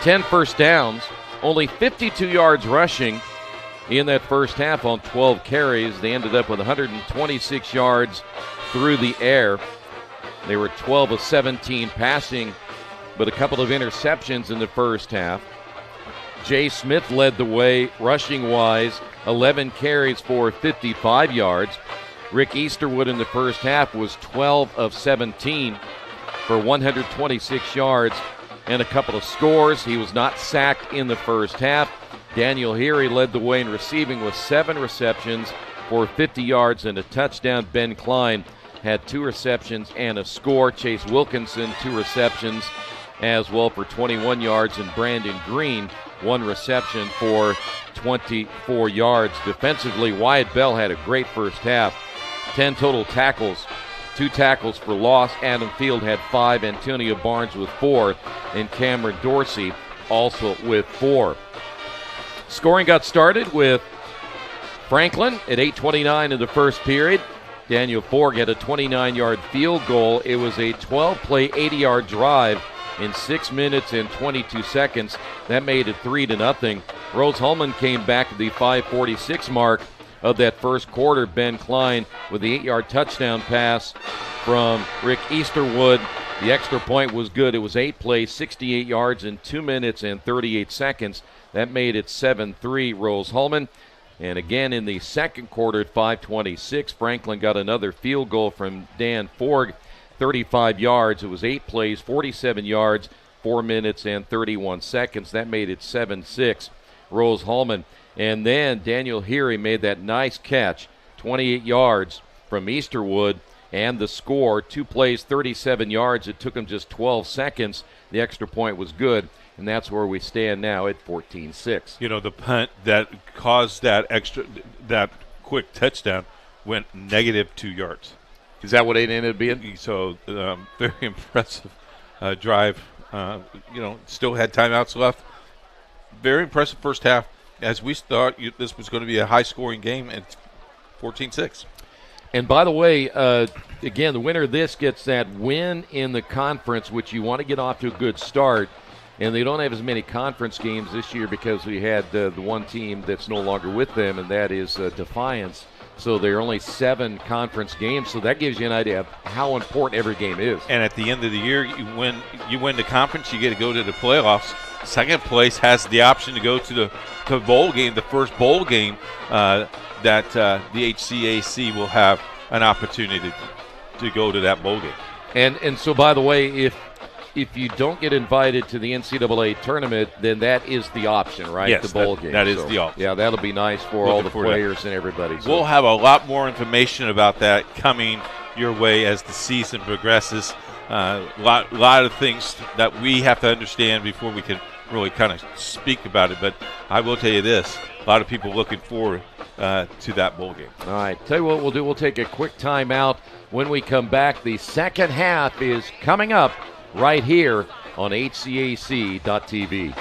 10 first downs, only 52 yards rushing in that first half on 12 carries. They ended up with 126 yards through the air. They were 12 of 17 passing, but a couple of interceptions in the first half. Jay Smith led the way rushing-wise, 11 carries for 55 yards. Rick Easterwood in the first half was 12 of 17 for 126 yards and a couple of scores. He was not sacked in the first half. Daniel Heary led the way in receiving with 7 receptions for 50 yards and a touchdown. Ben Klein had 2 receptions and a score. Chase Wilkinson, 2 receptions as well for 21 yards. And Brandon Green, 1 reception for 24 yards. Defensively, Wyatt Bell had a great first half. 10 total tackles, 2 tackles for loss. Adam Field had 5. Antonio Barnes with 4. And Cameron Dorsey also with 4. Scoring got started with Franklin at 8:29 in the first period. Daniel Forg had a 29-yard field goal. It was a 12-play, 80-yard drive in 6 minutes and 22 seconds. That made it 3-0. Rose-Hulman came back at the 5:46 mark of that first quarter. Ben Klein with the 8-yard touchdown pass from Rick Easterwood. The extra point was good. It was 8 plays, 68 yards in 2 minutes and 38 seconds. That made it 7-3 Rose-Hulman. And again in the second quarter at 5:26, Franklin got another field goal from Dan Forg, 35 yards. It was 8 plays, 47 yards, 4 minutes and 31 seconds. That made it 7-6 Rose-Hulman. And then Daniel Heary made that nice catch, 28 yards from Easterwood, and the score, 2 plays, 37 yards. It took him just 12 seconds. The extra point was good, and that's where we stand now at 14-6. You know, the punt that caused that quick touchdown went negative 2 yards. Is that what it ended up being? So very impressive drive. Still had timeouts left. Very impressive first half. As we thought this was going to be a high-scoring game, and 14-6. And by the way, again, the winner of this gets that win in the conference, which you want to get off to a good start. And they don't have as many conference games this year because we had the one team that's no longer with them, and that is Defiance. So there are only 7 conference games, so that gives you an idea of how important every game is. And at the end of the year, you win the conference, you get to go to the playoffs. Second place has the option to go to the bowl game, the first bowl game that the HCAC will have an opportunity to go to that bowl game. And so, by the way, if you don't get invited to the NCAA tournament, then that is the option, right? Yes, the bowl game. That is the option. Yeah, that'll be nice for all the players and everybody. So. We'll have a lot more information about that coming your way as the season progresses. A lot of things that we have to understand before we can really kind of speak about it. But I will tell you this, a lot of people looking forward to that bowl game. All right, tell you what we'll do. We'll take a quick timeout. When we come back, the second half is coming up right here on HCAC.tv.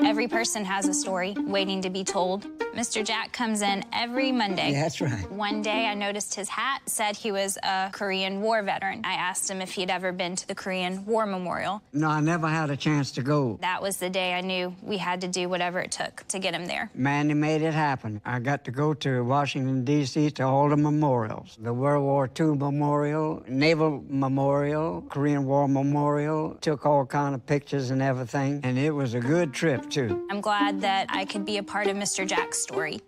Every person has a story waiting to be told. Mr. Jack comes in every Monday. Yeah, that's right. One day I noticed his hat said he was a Korean War veteran. I asked him if he'd ever been to the Korean War Memorial. No, I never had a chance to go. That was the day I knew we had to do whatever it took to get him there. Manny made it happen. I got to go to Washington, D.C. to all the memorials. The World War II Memorial, Naval Memorial, Korean War Memorial. Took all kind of pictures and everything, and it was a good trip, too. I'm glad that I could be a part of Mr. Jack's story.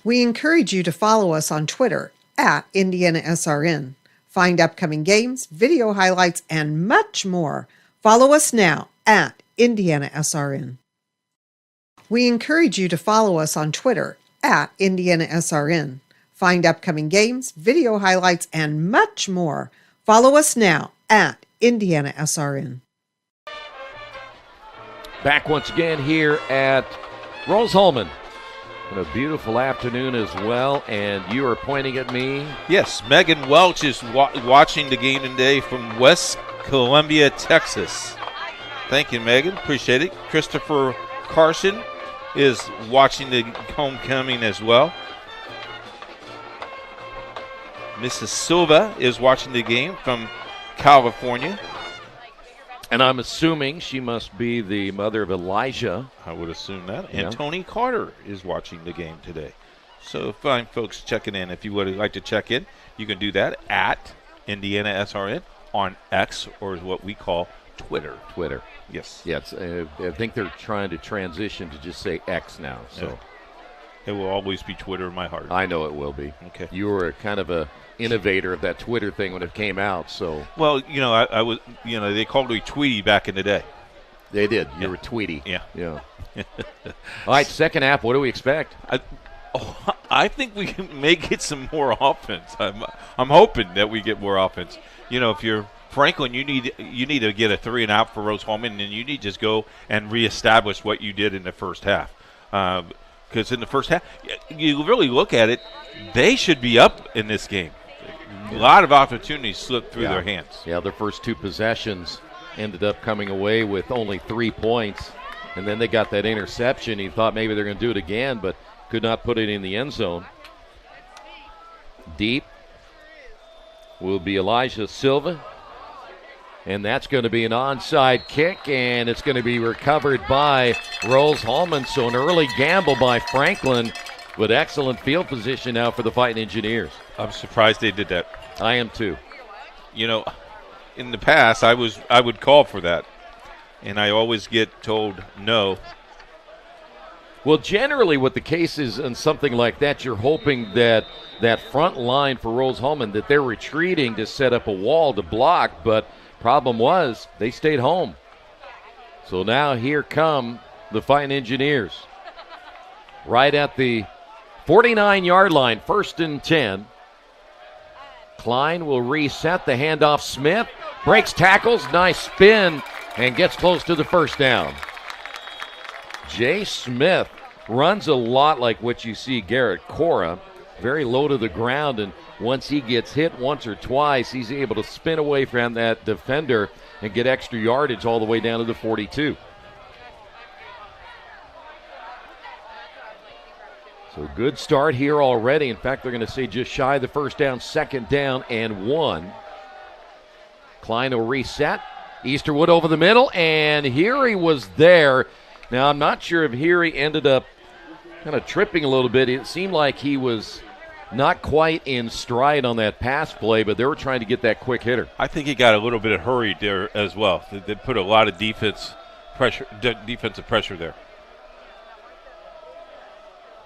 We encourage you to follow us on Twitter at IndianaSRN. Find upcoming games, video highlights, and much more. Follow us now at IndianaSRN. We encourage you to follow us on Twitter at IndianaSRN. Find upcoming games, video highlights, and much more. Follow us now at IndianaSRN. Back once again here at Rose-Hulman. And a beautiful afternoon as well, and you are pointing at me. Yes, Megan Welch is watching the game today from West Columbia, Texas. Thank you, Megan. Appreciate it. Christopher Carson is watching the homecoming as well. Mrs. Silva is watching the game from California. And I'm assuming she must be the mother of Elijah. I would assume that. Yeah. And Tony Carter is watching the game today. So fine folks checking in. If you would like to check in, you can do that at IndianaSRN on X, or what we call Twitter. Twitter. Yes. Yes. I think they're trying to transition to just say X now. So It will always be Twitter in my heart. I know it will be. Okay. You were kind of a innovator of that Twitter thing when it came out. So well, I was. They called me Tweety back in the day. They did. You were Tweety. Yeah. Yeah. All right. Second half. What do we expect? I think we may get some more offense. I'm hoping that we get more offense. If you're Franklin, you need to get a 3 and out for Rose-Hulman, and you need to just go and reestablish what you did in the first half. Because in the first half, you really look at it, they should be up in this game. A lot of opportunities slipped through their hands. Yeah, their first 2 possessions ended up coming away with only 3 points. And then they got that interception. He thought maybe they're going to do it again, but could not put it in the end zone. Deep will be Elijah Silva. And that's going to be an onside kick, and it's going to be recovered by Rose-Hulman. So an early gamble by Franklin, with excellent field position now for the Fighting Engineers. I'm surprised they did that. I am too. In the past, I would call for that, and I always get told no. Well, generally what the case is in something like that, you're hoping that that front line for Rose-Hulman, that they're retreating to set up a wall to block, but problem was they stayed home. So now here come the Fighting Engineers. Right at the 49-yard line, 1st and 10. Klein will reset the handoff. Smith breaks tackles, nice spin, and gets close to the first down. Jay Smith runs a lot like what you see Garrett Cora, very low to the ground, and once he gets hit once or twice, he's able to spin away from that defender and get extra yardage all the way down to the 42. So good start here already. In fact, they're going to say just shy of the first down, 2nd down and 1. Klein will reset. Easterwood over the middle, and Heary was there. Now, I'm not sure if Heary ended up kind of tripping a little bit. It seemed like he was not quite in stride on that pass play, but they were trying to get that quick hitter. I think he got a little bit hurried there as well. They put a lot of defensive pressure there.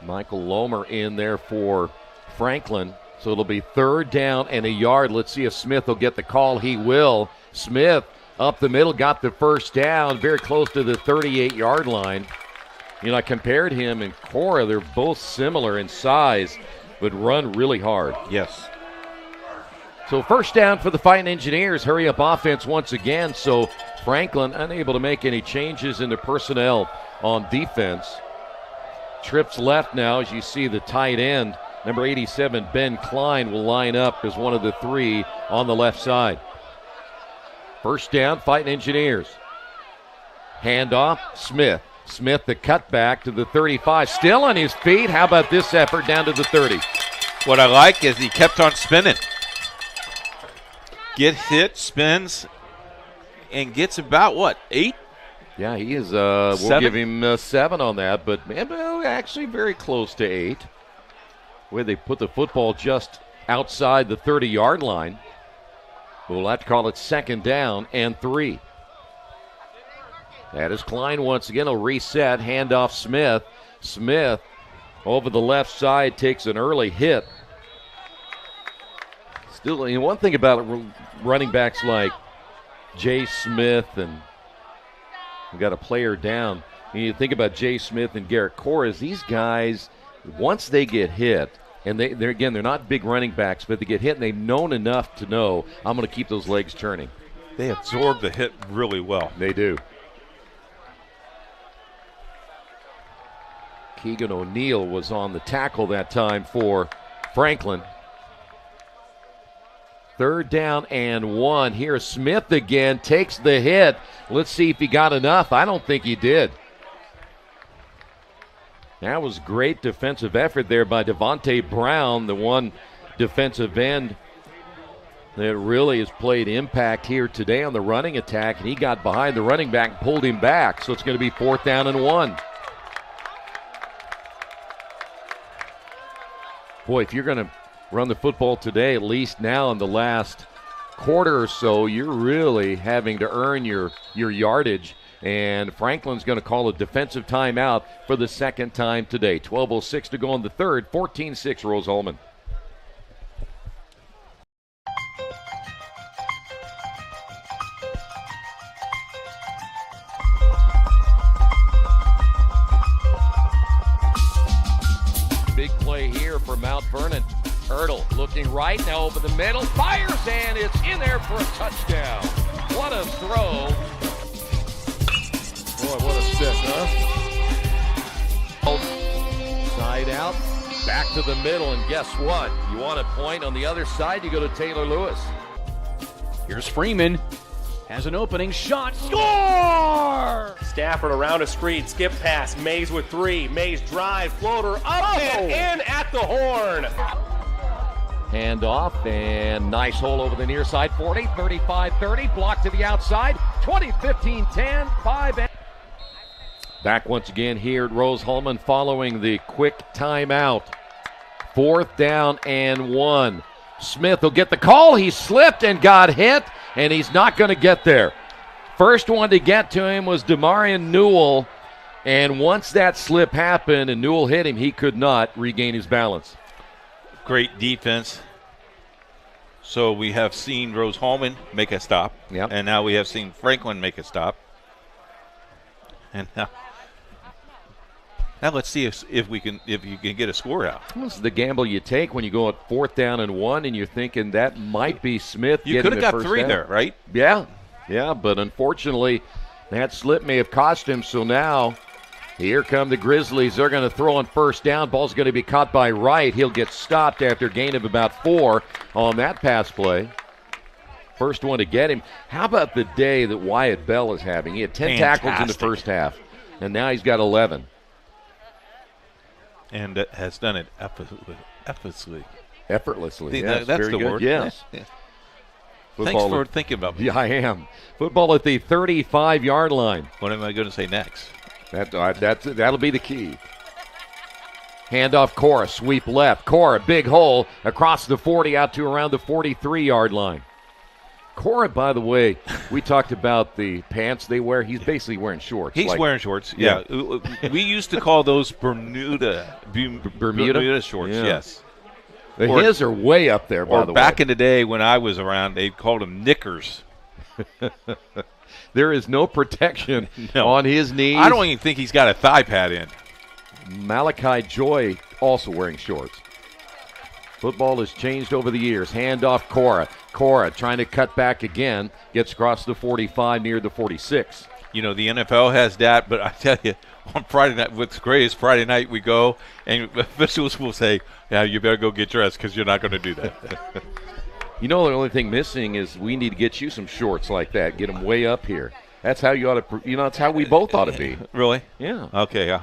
Michael Lomer in there for Franklin. So it'll be 3rd down and a yard. Let's see if Smith will get the call. He will. Smith up the middle, got the first down, very close to the 38-yard line. I compared him and Cora. They're both similar in size, but run really hard. Yes. So 1st down for the Fighting Engineers. Hurry up offense once again. So Franklin unable to make any changes in the personnel on defense. Trips left now as you see the tight end. Number 87, Ben Klein, will line up as one of the 3 on the left side. 1st down, Fighting Engineers. Handoff, Smith. Smith, the cutback to the 35. Still on his feet. How about this effort down to the 30? What I like is he kept on spinning. Gets hit, spins, and gets about, 8? Yeah, he is. We'll give him 7 on that, but actually very close to 8. Where they put the football just outside the 30-yard line. We'll have to call it 2nd down and 3. That is Klein once again. He'll reset. Handoff Smith. Smith over the left side takes an early hit. Still, one thing about running backs like Jay Smith, and we got a player down. You think about Jay Smith and Garrett Cora, these guys, once they get hit, and they're not big running backs, but they get hit and they've known enough to know, I'm going to keep those legs turning. They absorb the hit really well. They do. Keegan O'Neill was on the tackle that time for Franklin. 3rd down and 1. Here's Smith again, takes the hit. Let's see if he got enough. I don't think he did. That was great defensive effort there by Devontae Brown, the one defensive end that really has played impact here today on the running attack, and he got behind the running back and pulled him back, so it's going to be 4th down and 1. Boy, if you're going to run the football today, at least now in the last quarter or so, you're really having to earn your yardage, and Franklin's going to call a defensive timeout for the 2nd time today. 12:06 to go in the 3rd, 14-6 Rose-Hulman. Big play here for Mount Vernon. Hurdle looking right, now over the middle, fires, and it's in there for a touchdown. What a throw. Boy, what a stick, huh? Side out, back to the middle, and guess what? You want a point on the other side, you go to Taylor Lewis. Here's Freeman. Has an opening shot. Score! Stafford around a screen, skip pass. Mays with 3. Mays drive, floater up and in at the horn. Hand off, and nice hole over the near side. 40, 35, 30. Block to the outside. 20, 15, 10, 5. Back once again here at Rose-Hulman following the quick timeout. 4th down and 1. Smith will get the call. He slipped and got hit, and he's not going to get there. First one to get to him was Demarion Newell, and once that slip happened and Newell hit him, he could not regain his balance. Great defense. So we have seen Rose-Hulman make a stop, and now we have seen Franklin make a stop. And now let's see if you can get a score out. This is the gamble you take when you go at 4th down and 1, and you're thinking that might be Smith. You could have got 3 there, right? Yeah, but unfortunately that slip may have cost him. So now here come the Grizzlies. They're going to throw on 1st down. Ball's going to be caught by Wright. He'll get stopped after a gain of about 4 on that pass play. First one to get him. How about the day that Wyatt Bell is having? He had 10 tackles in the first half, and now he's got 11. And has done it effortlessly. Effortlessly, yes, that's very the good. Word. Yes. Yeah. Thanks for thinking about me. Yeah, I am. Football at the 35-yard line. What am I going to say next? That'll be the key. Handoff Cora, sweep left. Cora, big hole across the 40 out to around the 43-yard line. Cora, by the way, we talked about the pants they wear. He's basically wearing shorts. He's wearing shorts, yeah. We used to call those Bermuda shorts, yes. His are way up there, by the way. Back in the day when I was around, they called them knickers. There is no protection on his knees. I don't even think he's got a thigh pad in. Malachi Joy also wearing shorts. Football has changed over the years. Handoff Cora. Cora trying to cut back again. Gets across the 45 near the 46. You know, the NFL has that, but I tell you, on Friday night, what's great is Friday night we go, and officials will say, yeah, you better go get dressed because you're not going to do that. You know, the only thing missing is we need to get you some shorts like that. Get them way up here. That's how you ought to, that's how we both ought to be. Really? Yeah. Okay,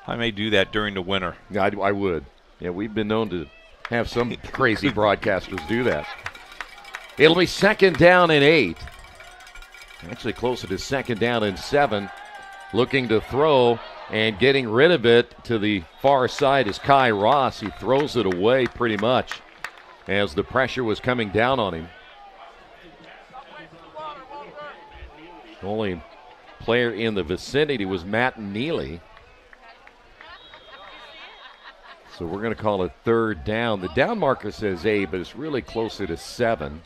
I may do that during the winter. I would. Yeah, we've been known to have some crazy broadcasters do that. It'll be 2nd down and 8. Actually closer to 2nd down and 7. Looking to throw and getting rid of it to the far side is Kai Ross. He throws it away pretty much as the pressure was coming down on him. The only player in the vicinity was Matt Neely. So we're going to call it 3rd down. The down marker says 8, but it's really closer to 7.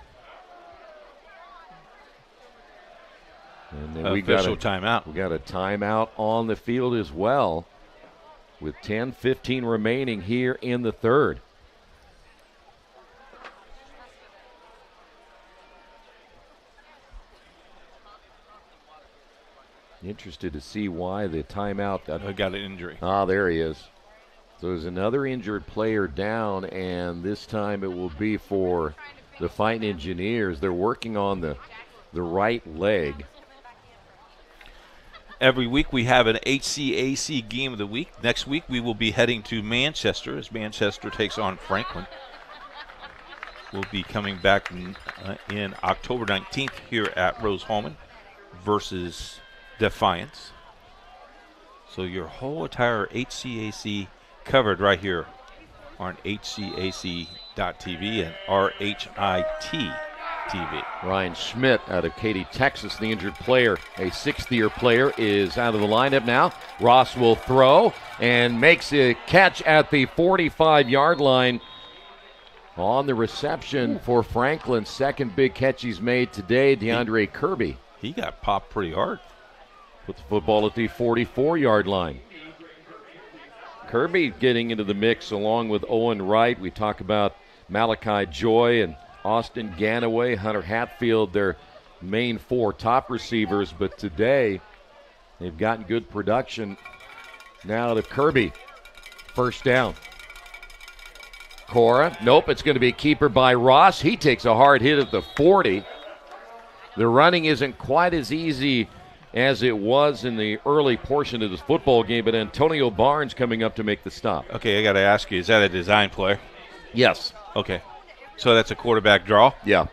And then we got a timeout. We got a timeout on the field as well with 10:15 remaining here in the 3rd. Interested to see why the timeout. I got an injury. There he is. So there's another injured player down, and this time it will be for the Fighting Engineers. They're working on the right leg. Every week we have an HCAC game of the week. Next week we will be heading to Manchester as Manchester takes on Franklin. We'll be coming back in October 19th here at Rose-Hulman versus Defiance. So your whole entire HCAC covered right here on HCAC.tv and RHIT TV. Ryan Schmidt out of Katy, Texas, the injured player, a sixth-year player, is out of the lineup now. Ross will throw and makes a catch at the 45-yard line on the reception for Franklin. Second big catch he's made today, DeAndre Kirby. He got popped pretty hard. Put the football at the 44-yard line. Kirby getting into the mix along with Owen Wright. We talk about Malachi Joy and Austin Ganaway, Hunter Hatfield, their main four top receivers. But today, they've gotten good production. Now to Kirby. First down. Cora. Nope, it's going to be a keeper by Ross. He takes a hard hit at the 40. The running isn't quite as easy as it was in the early portion of this football game, but Antonio Barnes coming up to make the stop. Okay, I got to ask you, is that a design play? Yes. Okay. So that's a quarterback draw? Yeah.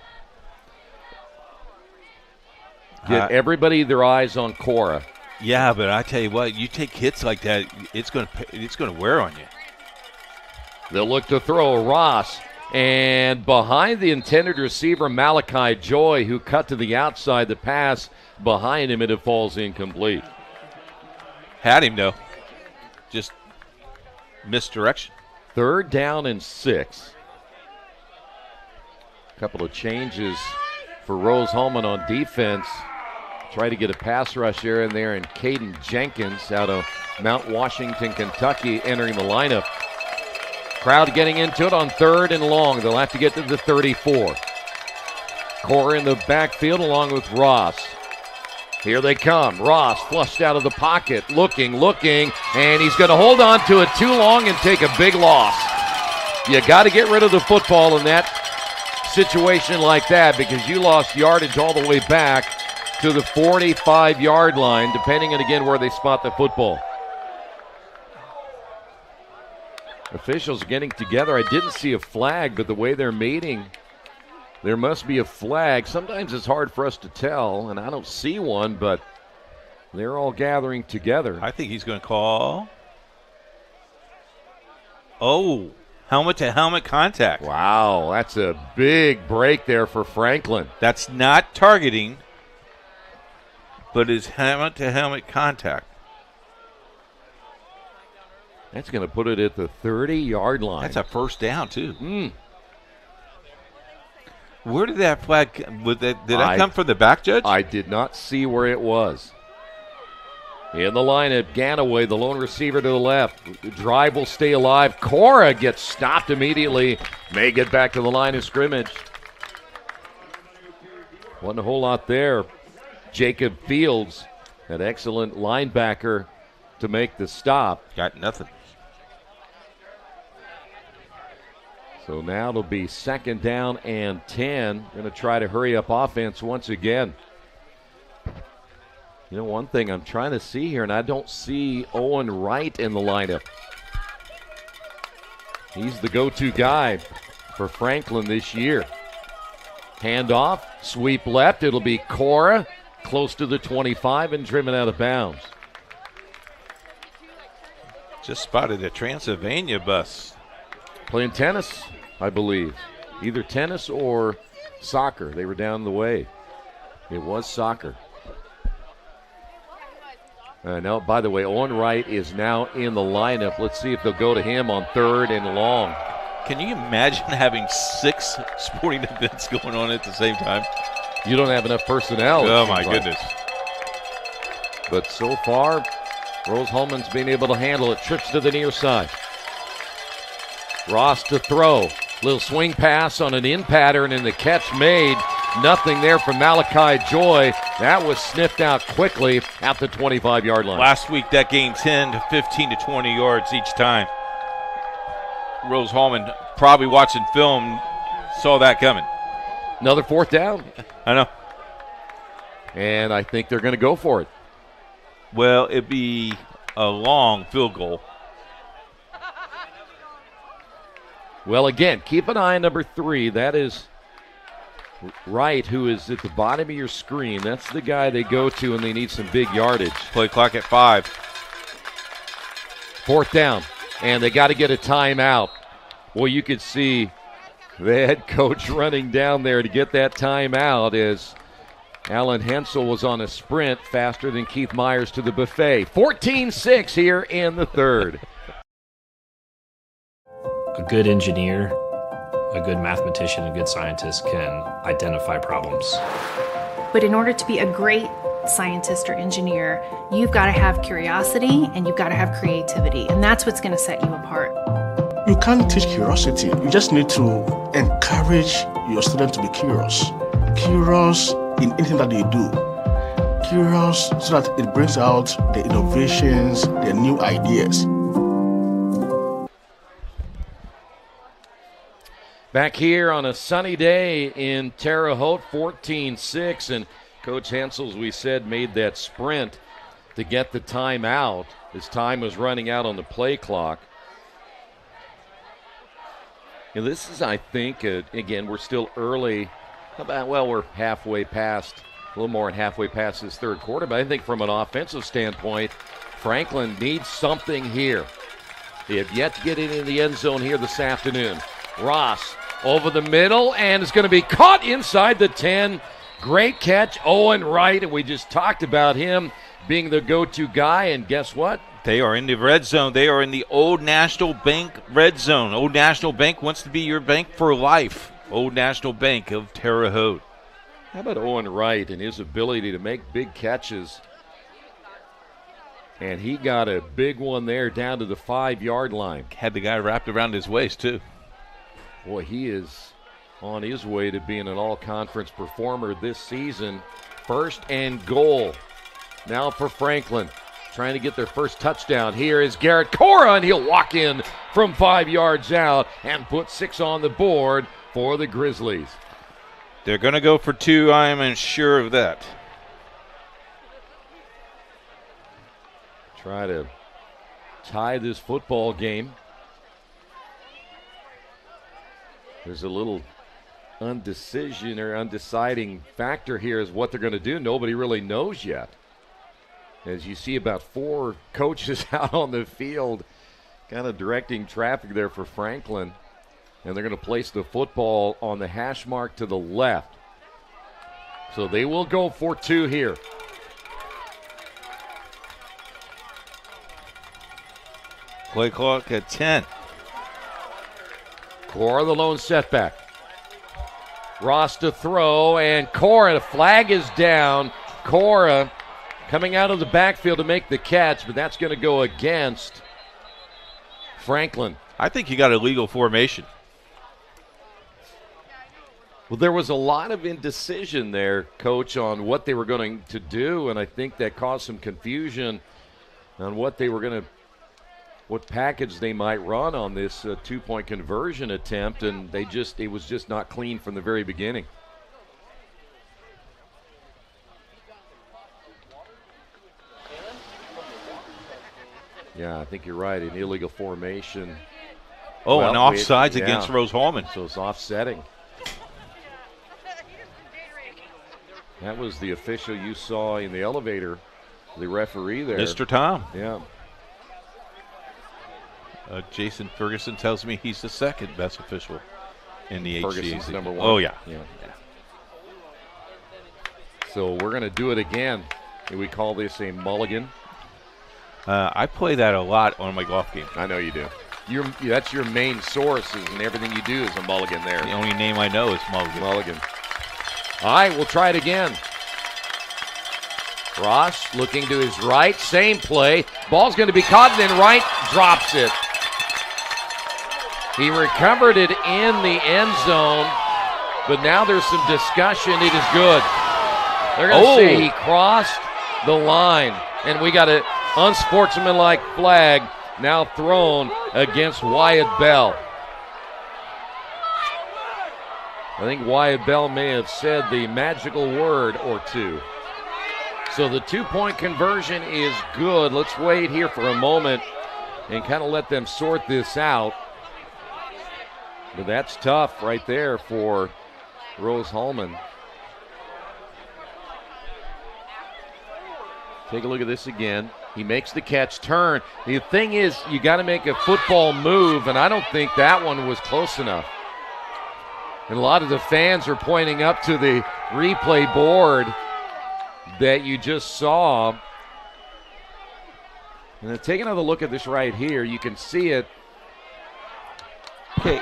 Get everybody their eyes on Cora. Yeah, but I tell you what, you take hits like that, it's going to wear on you. They'll look to throw Ross. And behind the intended receiver, Malachi Joy, who cut to the outside, the pass behind him, and it falls incomplete. Had him, though. Just misdirection. Third down and 6. A couple of changes for Rose-Hulman on defense. Try to get a pass rush here and there, and Caden Jenkins out of Mount Washington, Kentucky, entering the lineup. Crowd getting into it on 3rd and long. They'll have to get to the 34. Cora in the backfield along with Ross. Here they come. Ross flushed out of the pocket, looking, and he's going to hold on to it too long and take a big loss. You got to get rid of the football in that situation like that because you lost yardage all the way back to the 45-yard line, depending on, again, where they spot the football. Officials getting together. I didn't see a flag, but the way they're meeting, there must be a flag. Sometimes it's hard for us to tell, and I don't see one, but they're all gathering together. I think he's going to call. Oh, helmet-to-helmet contact. Wow, that's a big break there for Franklin. That's not targeting, but it's helmet-to-helmet contact. That's going to put it at the 30-yard line. That's a first down, too. Where did that flag come? Did that come from the back, Judge? I did not see where it was. In the lineup, Ganaway, the lone receiver to the left. The drive will stay alive. Cora gets stopped immediately. May get back to the line of scrimmage. Wasn't a whole lot there. Jacob Fields, an excellent linebacker to make the stop. Got nothing. So now it'll be 2nd down and 10. Going to try to hurry up offense once again. You know, one thing I'm trying to see here, and I don't see Owen Wright in the lineup. He's the go-to guy for Franklin this year. Handoff, sweep left. It'll be Cora, close to the 25 and driven out of bounds. Just spotted a Transylvania bus. Playing tennis, I believe. Either tennis or soccer. They were down the way. It was soccer. Now, by the way, Owen Wright is now in the lineup. Let's see if they'll go to him on 3rd and long. Can you imagine having 6 sporting events going on at the same time? You don't have enough personnel. Oh, my goodness. But so far, Rose-Hulman's been able to handle it. Trips to the near side. Ross to throw. Little swing pass on an in pattern, and the catch made Nothing there from Malachi Joy. That was sniffed out quickly at the 25-yard line. Last week, that gained 10 to 15 to 20 yards each time. Rose-Hulman, probably watching film, saw that coming. Another fourth down. I know. And I think they're going to go for it. Well, it'd be a long field goal. Well, again, keep an eye on number 3. That is Wright, who is at the bottom of your screen. That's the guy they go to when they need some big yardage. Play clock at 5. Fourth down, and they got to get a timeout. Well, you could see the head coach running down there to get that timeout as Alan Hensel was on a sprint faster than Keith Myers to the buffet. 14-6 here in the third. A good engineer, a good mathematician, a good scientist can identify problems. But in order to be a great scientist or engineer, you've got to have curiosity and you've got to have creativity, and that's what's going to set you apart. You can't teach curiosity. You just need to encourage your students to be curious. Curious in anything that they do. Curious so that it brings out the innovations, the new ideas. Back here on a sunny day in Terre Haute, 14-6, and Coach Hensel, as we said, made that sprint to get the timeout. His time was running out on the play clock. And this is, I think, again, we're still early. We're halfway past, a little more than halfway past this third quarter, but I think from an offensive standpoint, Franklin needs something here. They have yet to get it in the end zone here this afternoon. Ross over the middle, and it's going to be caught inside the 10. Great catch, Owen Wright, and we just talked about him being the go-to guy, and guess what? They are in the red zone. They are in the Old National Bank red zone. Old National Bank wants to be your bank for life. Old National Bank of Terre Haute. How about Owen Wright and his ability to make big catches? And he got a big one there down to the 5-yard line. Had the guy wrapped around his waist, too. Boy, he is on his way to being an all-conference performer this season. First and goal now for Franklin. Trying to get their first touchdown. Here is Garrett Cora, and he'll walk in from 5 yards out and put 6 on the board for the Grizzlies. They're going to go for 2, I am sure of that. Try to tie this football game. There's a little undecision or undeciding factor here is what they're going to do. Nobody really knows yet. As you see about 4 coaches out on the field kind of directing traffic there for Franklin. And they're going to place the football on the hash mark to the left. So they will go for 2 here. Play clock at 10. Cora, the lone setback. Ross to throw, and Cora, the flag is down. Cora coming out of the backfield to make the catch, but that's going to go against Franklin. I think you got a legal formation. Well, there was a lot of indecision there, Coach, on what they were going to do, and I think that caused some confusion on what they were going to, what package they might run on this 2-point conversion attempt, and it was just not clean from the very beginning. Yeah, I think you're right. An illegal formation. Oh, and offsides against Rose-Hulman. So it's offsetting. That was the official you saw in the elevator, the referee there. Mr. Tom. Yeah. Jason Ferguson tells me he's the second best official in the Ferguson's HCAC. number 1. Oh, yeah. So we're going to do it again. We call this a mulligan. I play that a lot on my golf game. I know you do. That's your main source, and everything you do is a mulligan there. The only name I know is mulligan. Mulligan. All right, we'll try it again. Ross looking to his right, same play. Ball's going to be caught, and then Wright drops it. He recovered it in the end zone. but now there's some discussion. It is good. They're going to say he crossed the line, and we got an unsportsmanlike flag now thrown against Wyatt Bell. I think Wyatt Bell may have said the magical word or two. So the 2-point conversion is good. Let's wait here for a moment and kind of let them sort this out. But that's tough right there for Rose-Hulman. Take a look at this again. He makes the catch, turn. The thing is, you got to make a football move, and I don't think that one was close enough. And a lot of the fans are pointing up to the replay board that you just saw. And then take another look at this right here. You can see it. Okay.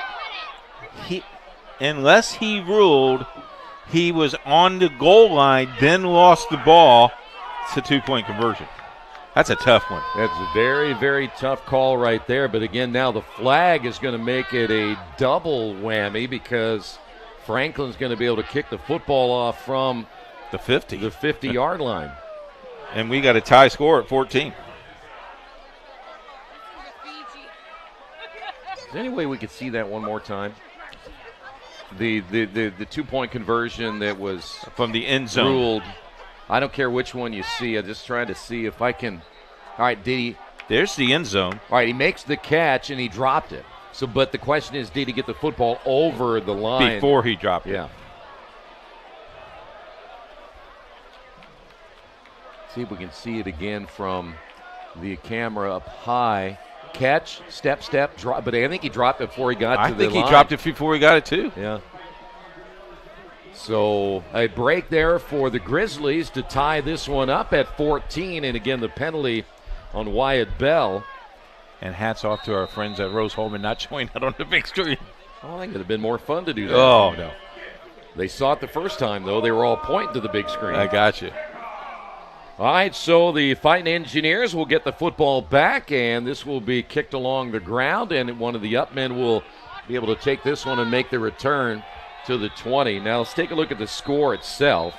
Unless he ruled he was on the goal line, then lost the ball, it's a 2-point conversion. That's a tough one. That's a very, very tough call right there. But again, now the flag is going to make it a double whammy because Franklin's going to be able to kick the football off from the 50. The 50-yard line. And we got a tie score at 14. Is there any way we could see that one more time? The 2-point conversion that was from the end zone ruled. I don't care which one you see. I'm just trying to see if I can. All right, did he? There's the end zone. All right, he makes the catch and he dropped it. So, but the question is, did he get the football over the line before he dropped it? Yeah. See if we can see it again from the camera up high. Catch, step, drop. But I think he dropped it before he got to the line. I think he dropped it before he got it too. Yeah. So a break there for the Grizzlies to tie this one up at 14. And again, the penalty on Wyatt Bell. And hats off to our friends at Rose-Hulman not showing that on the big screen. Oh, I think it would have been more fun to do that. Oh, no. They saw it the first time, though. They were all pointing to the big screen. I got you. All right, so the Fighting Engineers will get the football back, and this will be kicked along the ground, and one of the upmen will be able to take this one and make the return to the 20. Now, let's take a look at the score itself.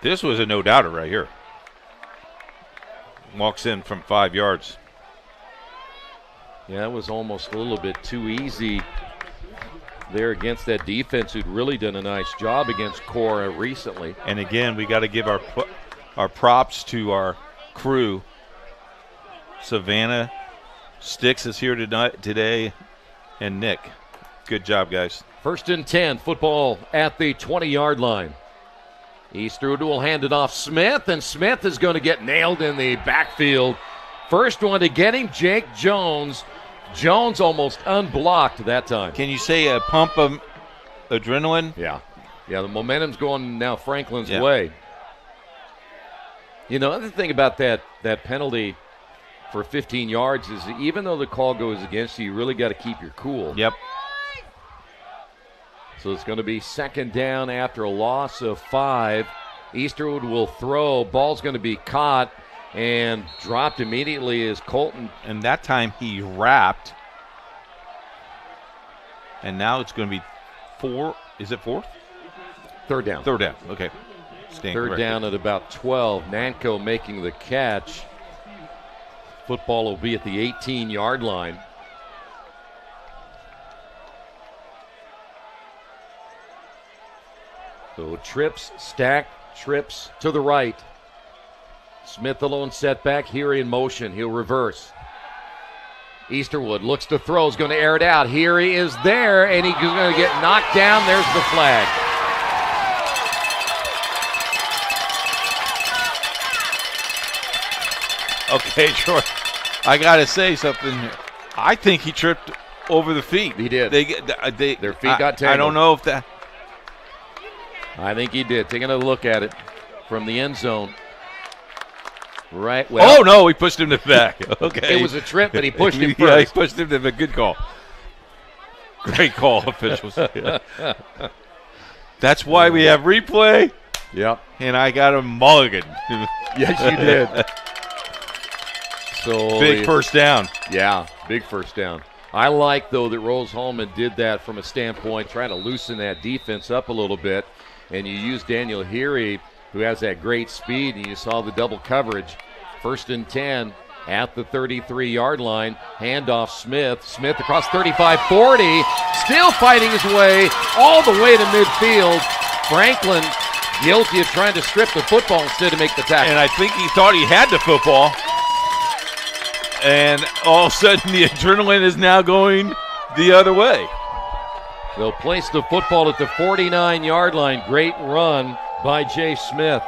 This was a no-doubter right here. Walks in from 5 yards. Yeah, it was almost a little bit too easy there against that defense who'd really done a nice job against Cora recently. And again, we got to give our props to our crew. Savannah Sticks is here today, and Nick. Good job, guys. 1st and 10, football at the 20-yard line. Easterwood will hand it off Smith, and Smith is going to get nailed in the backfield. First one to get him, Jake Jones. Jones almost unblocked that time. Can you say a pump of adrenaline? Yeah. Yeah, the momentum's going now Franklin's way. You know, the other thing about that penalty for 15 yards is that even though the call goes against you, you really got to keep your cool. Yep. So it's going to be 2nd down after a loss of 5. Easterwood will throw. Ball's going to be caught and dropped immediately as Colton. And that time he wrapped. And now it's going to be 4. Is it 4th? 3rd down. 3rd down. Okay. Stand 3rd corrected. down at about 12. Nanko making the catch. Football will be at the 18-yard line. So trips, stack, trips to the right. Smith alone setback. Here in motion. He'll reverse. Easterwood looks to throw. Is going to air it out. Here he is there, and he's going to get knocked down. There's the flag. Okay, Troy. I got to say something here. I think he tripped over the feet. He did. Their feet got tangled. I don't know if that. I think he did. Take another look at it from the end zone. Right. Well, oh, no, he pushed him to the back. Okay. It was a trip, but he pushed him first. Yeah, he pushed him to the good call. Great call, officials. Yeah. That's why we have replay. Yep. And I got a mulligan. Yes, you did. So big first down. Yeah, big first down. I like, though, that Rose-Hulman did that from a standpoint, trying to loosen that defense up a little bit. And you use Daniel Heary, who has that great speed, and you saw the double coverage. 1st and 10 at the 33-yard line. Handoff Smith. Smith across 35-40, still fighting his way all the way to midfield. Franklin guilty of trying to strip the football instead of make the tackle. And I think he thought he had the football. And all of a sudden the adrenaline is now going the other way. They'll place the football at the 49-yard line. Great run by Jay Smith.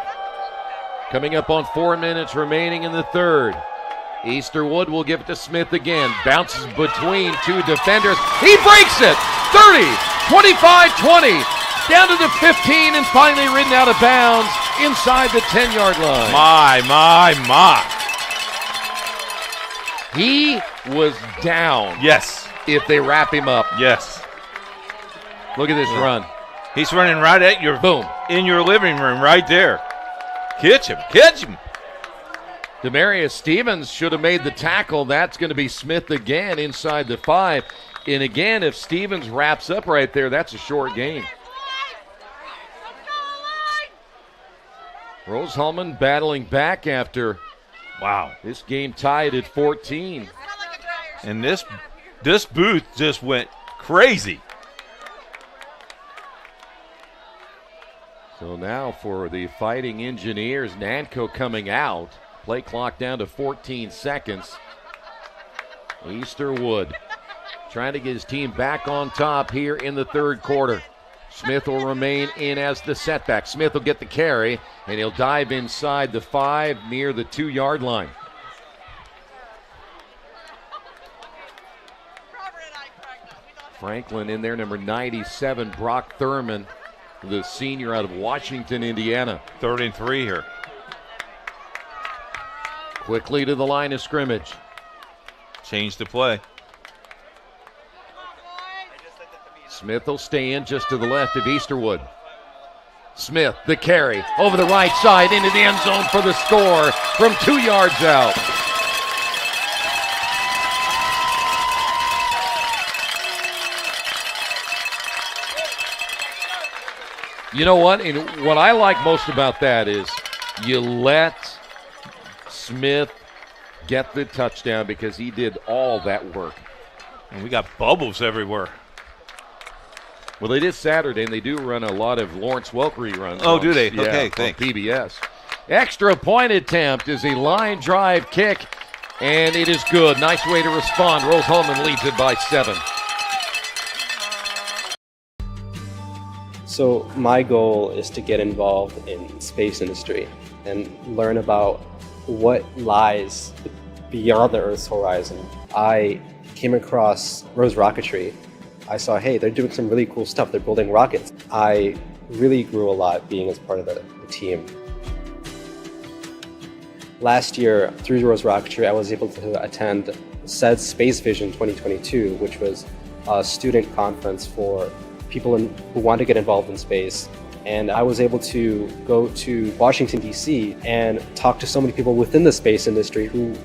Coming up on 4 minutes remaining in the third. Easterwood will give it to Smith again. Bounces between two defenders. He breaks it! 30, 25, 20. Down to the 15 and finally ridden out of bounds inside the 10-yard line. My. He was down. Yes. If they wrap him up. Yes. Look at this run. He's running right at your boom in your living room right there. Catch him. Demarius Stevens should have made the tackle. That's going to be Smith again inside the 5. And again, if Stevens wraps up right there, that's a short game. Rose-Hulman battling back after, this game tied at 14. And this booth just went crazy. So now for the Fighting Engineers, Nanko coming out. Play clock down to 14 seconds. Easterwood trying to get his team back on top here in the third quarter. Smith will remain in as the setback. Smith will get the carry, and he'll dive inside the 5 near the 2-yard line. Franklin in there, number 97, Brock Thurman, the senior out of Washington, Indiana. 3rd and 3 here. Quickly to the line of scrimmage. Change the play. Smith will stay in just to the left of Easterwood. Smith, the carry, over the right side into the end zone for the score from 2 yards out. You know what? And what I like most about that is you let Smith get the touchdown because he did all that work. And we got bubbles everywhere. Well, they did Saturday, and they do run a lot of Lawrence Welk reruns. Oh, do they? Okay, thanks. On PBS. Extra point attempt is a line drive kick, and it is good. Nice way to respond. Rose-Hulman leads it by 7. So my goal is to get involved in space industry and learn about what lies beyond the Earth's horizon. I came across Rose Rocketry. I saw, hey, they're doing some really cool stuff. They're building rockets. I really grew a lot being as part of the team. Last year, through Rose Rocketry, I was able to attend SED Space Vision 2022, which was a student conference for people who want to get involved in space. And I was able to go to Washington, D.C. and talk to so many people within the space industry who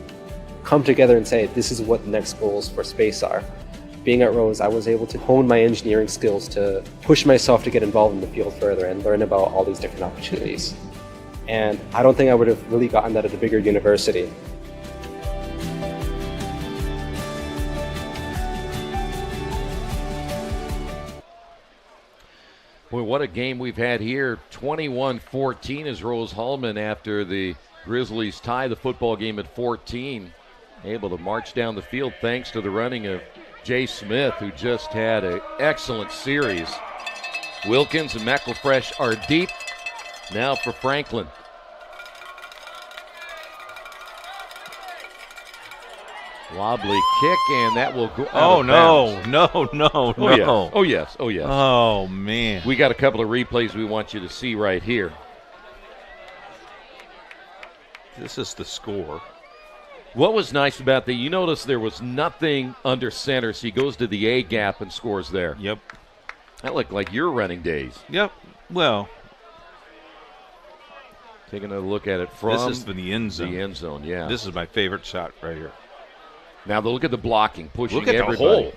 come together and say, this is what the next goals for space are. Being at Rose, I was able to hone my engineering skills to push myself to get involved in the field further and learn about all these different opportunities. And I don't think I would have really gotten that at a bigger university. Boy, what a game we've had here. 21-14 is Rose-Hulman after the Grizzlies tie the football game at 14. Able to march down the field thanks to the running of Jay Smith, who just had an excellent series. Wilkins and McElfresh are deep. Now for Franklin. Wobbly kick, and that will go out of bounds. No. Oh, yes. Oh, man. We got a couple of replays we want you to see right here. This is the score. What was nice about that, you notice there was nothing under center, so he goes to the A gap and scores there. Yep. That looked like your running days. Yep. Well, taking a look at it from this is for the end zone. The end zone, yeah. This is my favorite shot right here. Now look at the blocking, pushing Look at everybody. the hole.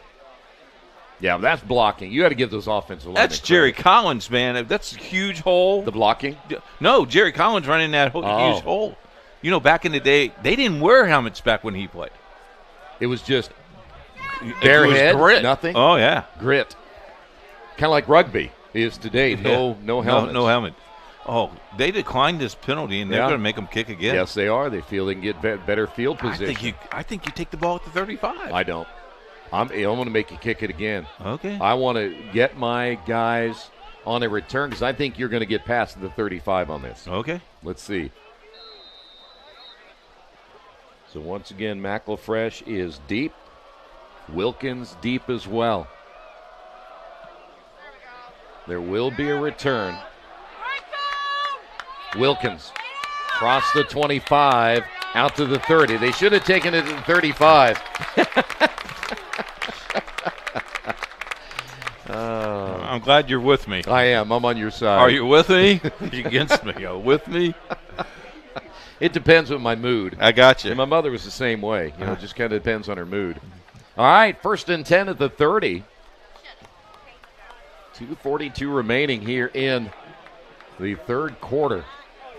Yeah, that's blocking. You got to give those offensive linemen That's Jerry Collins, man. That's a huge hole. The blocking? No, Jerry Collins running that huge hole. You know, back in the day, they didn't wear helmets back when he played. It was just bare head, grit. nothing. Oh, yeah. Grit. Kind of like rugby is today. No helmets. No helmet. Oh, they declined this penalty, and they're going to make them kick again. Yes, they are. They feel they can get better field position. I think you take the ball at the 35. I don't. I'm going to make you kick it again. Okay. I want to get my guys on a return because I think you're going to get past the 35 on this. Okay. Let's see. So once again, McElfresh is deep. Wilkins deep as well. There will be a return. Wilkins across the 25, out to the 30. They should have taken it to the 35. I'm glad you're with me. I am. I'm on your side. Are you with me? Are you against me? Are you with me? It depends on my mood. I got you. And my mother was the same way. You know, it just kind of depends on her mood. All right, 1st and 10 at the 30. 2:42 remaining here in the third quarter.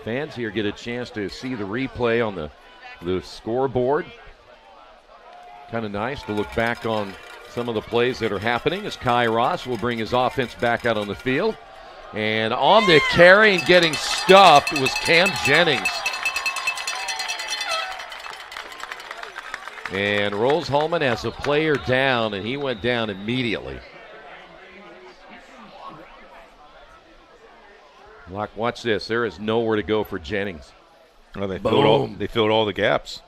Fans here get a chance to see the replay on the scoreboard. Kind of nice to look back on some of the plays that are happening as Kai Ross will bring his offense back out on the field. And on the carry and getting stuffed was Cam Jennings. And Rose-Hulman has a player down, and he went down immediately. Watch this. There is nowhere to go for Jennings. Well, they filled all the gaps.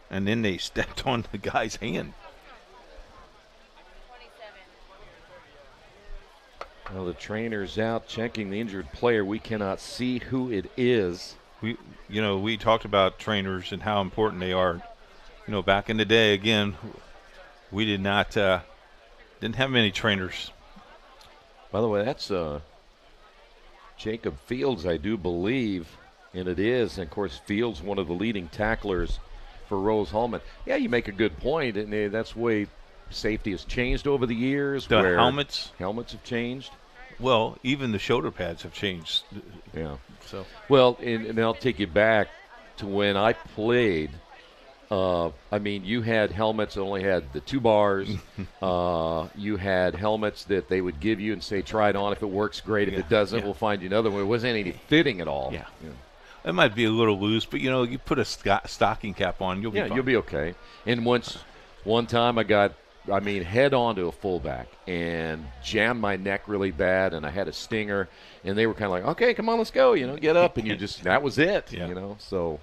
And then they stepped on the guy's hand. Well, the trainer's out checking the injured player. We cannot see who it is. We talked about trainers and how important they are. You know, back in the day, again, we didn't have many trainers. By the way, that's Jacob Fields, I do believe, and it is. And, of course, Fields, one of the leading tacklers for Rose-Hulman. Yeah, you make a good point, and that's the way safety has changed over the years. The where helmets have changed. Well, even the shoulder pads have changed. Yeah. So. Well, and I'll take you back to when I played. You had helmets that only had the 2 bars. You had helmets that they would give you and say, try it on. If it works, great. If it doesn't, we'll find you another one. It wasn't any fitting at all. Yeah. It might be a little loose, but, you put a stocking cap on, you'll be fine. You'll be okay. And one time I got, head on to a fullback and jammed my neck really bad, and I had a stinger, and they were kind of like, okay, come on, let's go, get up, and that was it, so.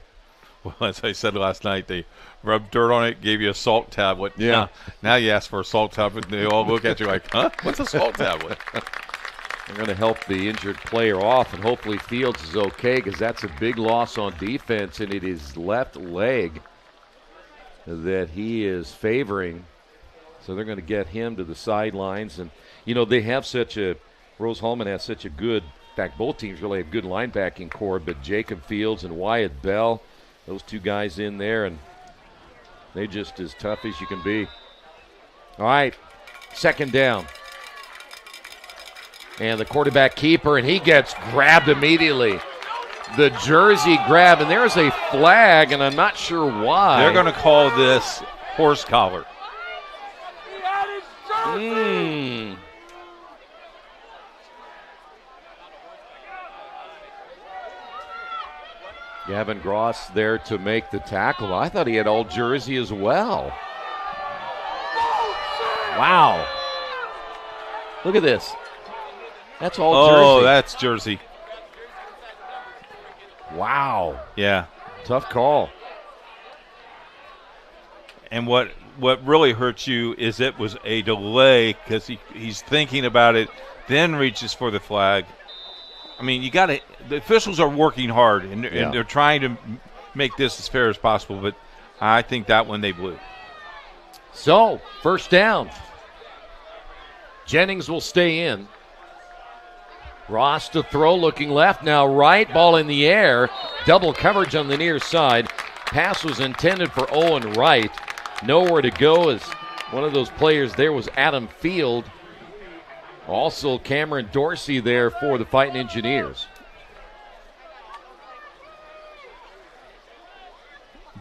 Well, as I said last night, they rubbed dirt on it, gave you a salt tablet. Yeah. Now you ask for a salt tablet, and they all look at you like, huh? What's a salt tablet? They're going to help the injured player off, and hopefully Fields is okay because that's a big loss on defense, and it is left leg that he is favoring. So they're going to get him to the sidelines. And, they have Rose-Hulman has such a good, in fact, both teams really have good linebacking core, but Jacob Fields and Wyatt Bell, those 2 guys in there, and they're just as tough as you can be. All right, 2nd down. And the quarterback keeper, and he gets grabbed immediately. The jersey grab, and there's a flag, and I'm not sure why. They're going to call this horse collar. Gavin Gross there to make the tackle. I thought he had all jersey as well. Wow. Look at this. That's all jersey. Oh, that's jersey. Wow. Yeah. Tough call. And what really hurts you is it was a delay because he's thinking about it, then reaches for the flag. The officials are working hard, and they're trying to make this as fair as possible, but I think that one they blew. So, 1st down. Jennings will stay in. Ross to throw, looking left, now right, ball in the air. Double coverage on the near side. pass was intended for Owen Wright. Nowhere to go as one of those players there was Adam Field. Also Cameron Dorsey there for the Fighting Engineers.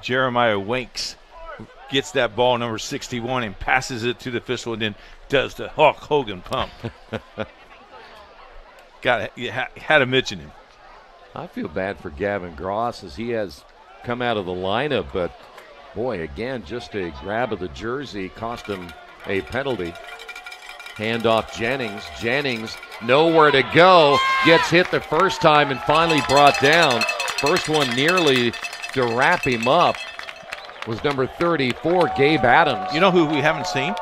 Jeremiah Winks gets that ball, number 61, and passes it to the official and then does the Hulk Hogan pump. Had to mention him. I feel bad for Gavin Gross as he has come out of the lineup, but boy, again, just a grab of the jersey cost him a penalty. Handoff Jennings. Jennings, nowhere to go. Gets hit the first time and finally brought down. First one nearly to wrap him up was number 34, Gabe Adams. You know who we haven't seen?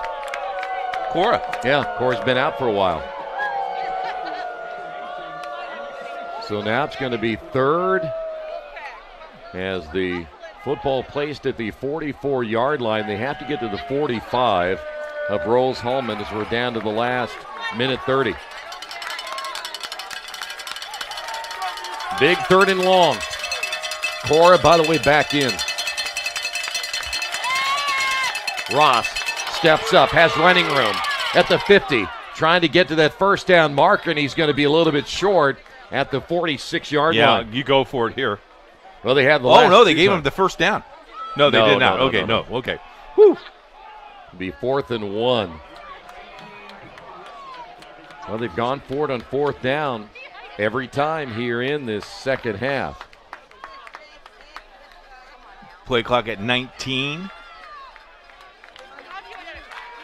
Cora. Yeah, Cora's been out for a while. So now it's going to be third as the football placed at the 44-yard line. They have to get to the 45 of Rose-Hulman as we're down to the last minute 30. Big third and long. Cora, by the way, back in. Ross steps up, has running room at the 50, trying to get to that first down marker, and he's going to be a little bit short at the 46-yard line. Yeah, you go for it here. Well, they had the last. Oh, no, they gave him the first down. No, they did not. Okay, no. Okay. Whew. Be 4th and 1. Well, they've gone for it on 4th down every time here in this second half. Play clock at 19.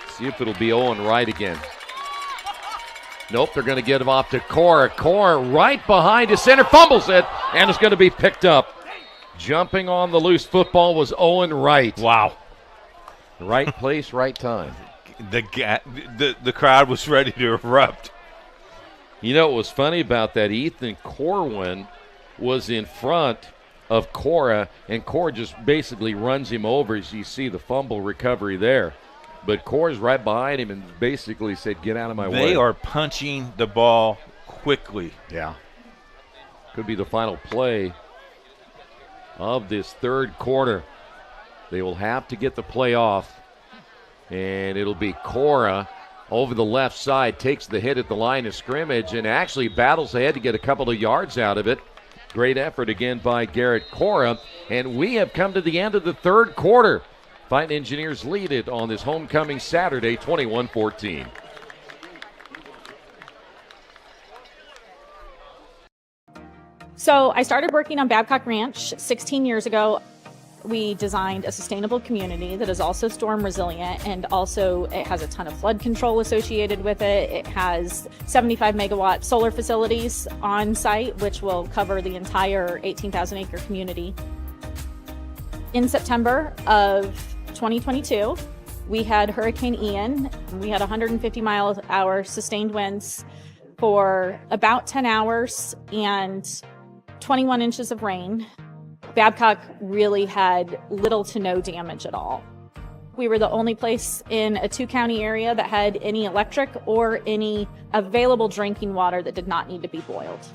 See if it'll be Owen Wright again. Nope, they're going to get him off to Cora. Cora right behind his center, fumbles it, and it's going to be picked up. Jumping on the loose football was Owen Wright. Wow. Right place, right time. The crowd was ready to erupt. You know what was funny about that? Ethan Corwin was in front of Cora, and Cora just basically runs him over as you see the fumble recovery there. But Cora's right behind him and basically said, get out of my way. They are punching the ball quickly. Yeah. Could be the final play of this third quarter. They will have to get the play off, and it'll be Cora over the left side, takes the hit at the line of scrimmage and actually battles ahead to get a couple of yards out of it. Great effort again by Garrett Cora, and we have come to the end of the third quarter. Fighting Engineers lead it on this homecoming Saturday, 21-14. So I started working on Babcock Ranch 16 years ago. We designed a sustainable community that is also storm resilient, and also it has a ton of flood control associated with it. It has 75 megawatt solar facilities on site, which will cover the entire 18,000 acre community. In September of 2022, we had Hurricane Ian. We had 150 mile an hour sustained winds for about 10 hours and 21 inches of rain. Babcock really had little to no damage at all. We were the only place in a 2-county area that had any electric or any available drinking water that did not need to be boiled.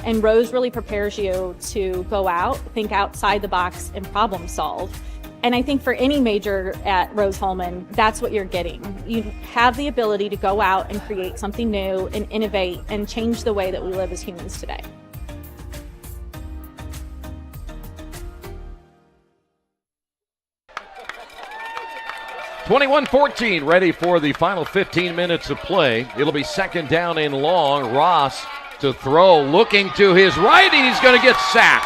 And Rose really prepares you to go out, think outside the box, and problem solve. And I think for any major at Rose-Hulman, that's what you're getting. You have the ability to go out and create something new and innovate and change the way that we live as humans today. (21-14), ready for the final 15 minutes of play. It'll be second down and long. Ross to throw, looking to his right, and he's going to get sacked.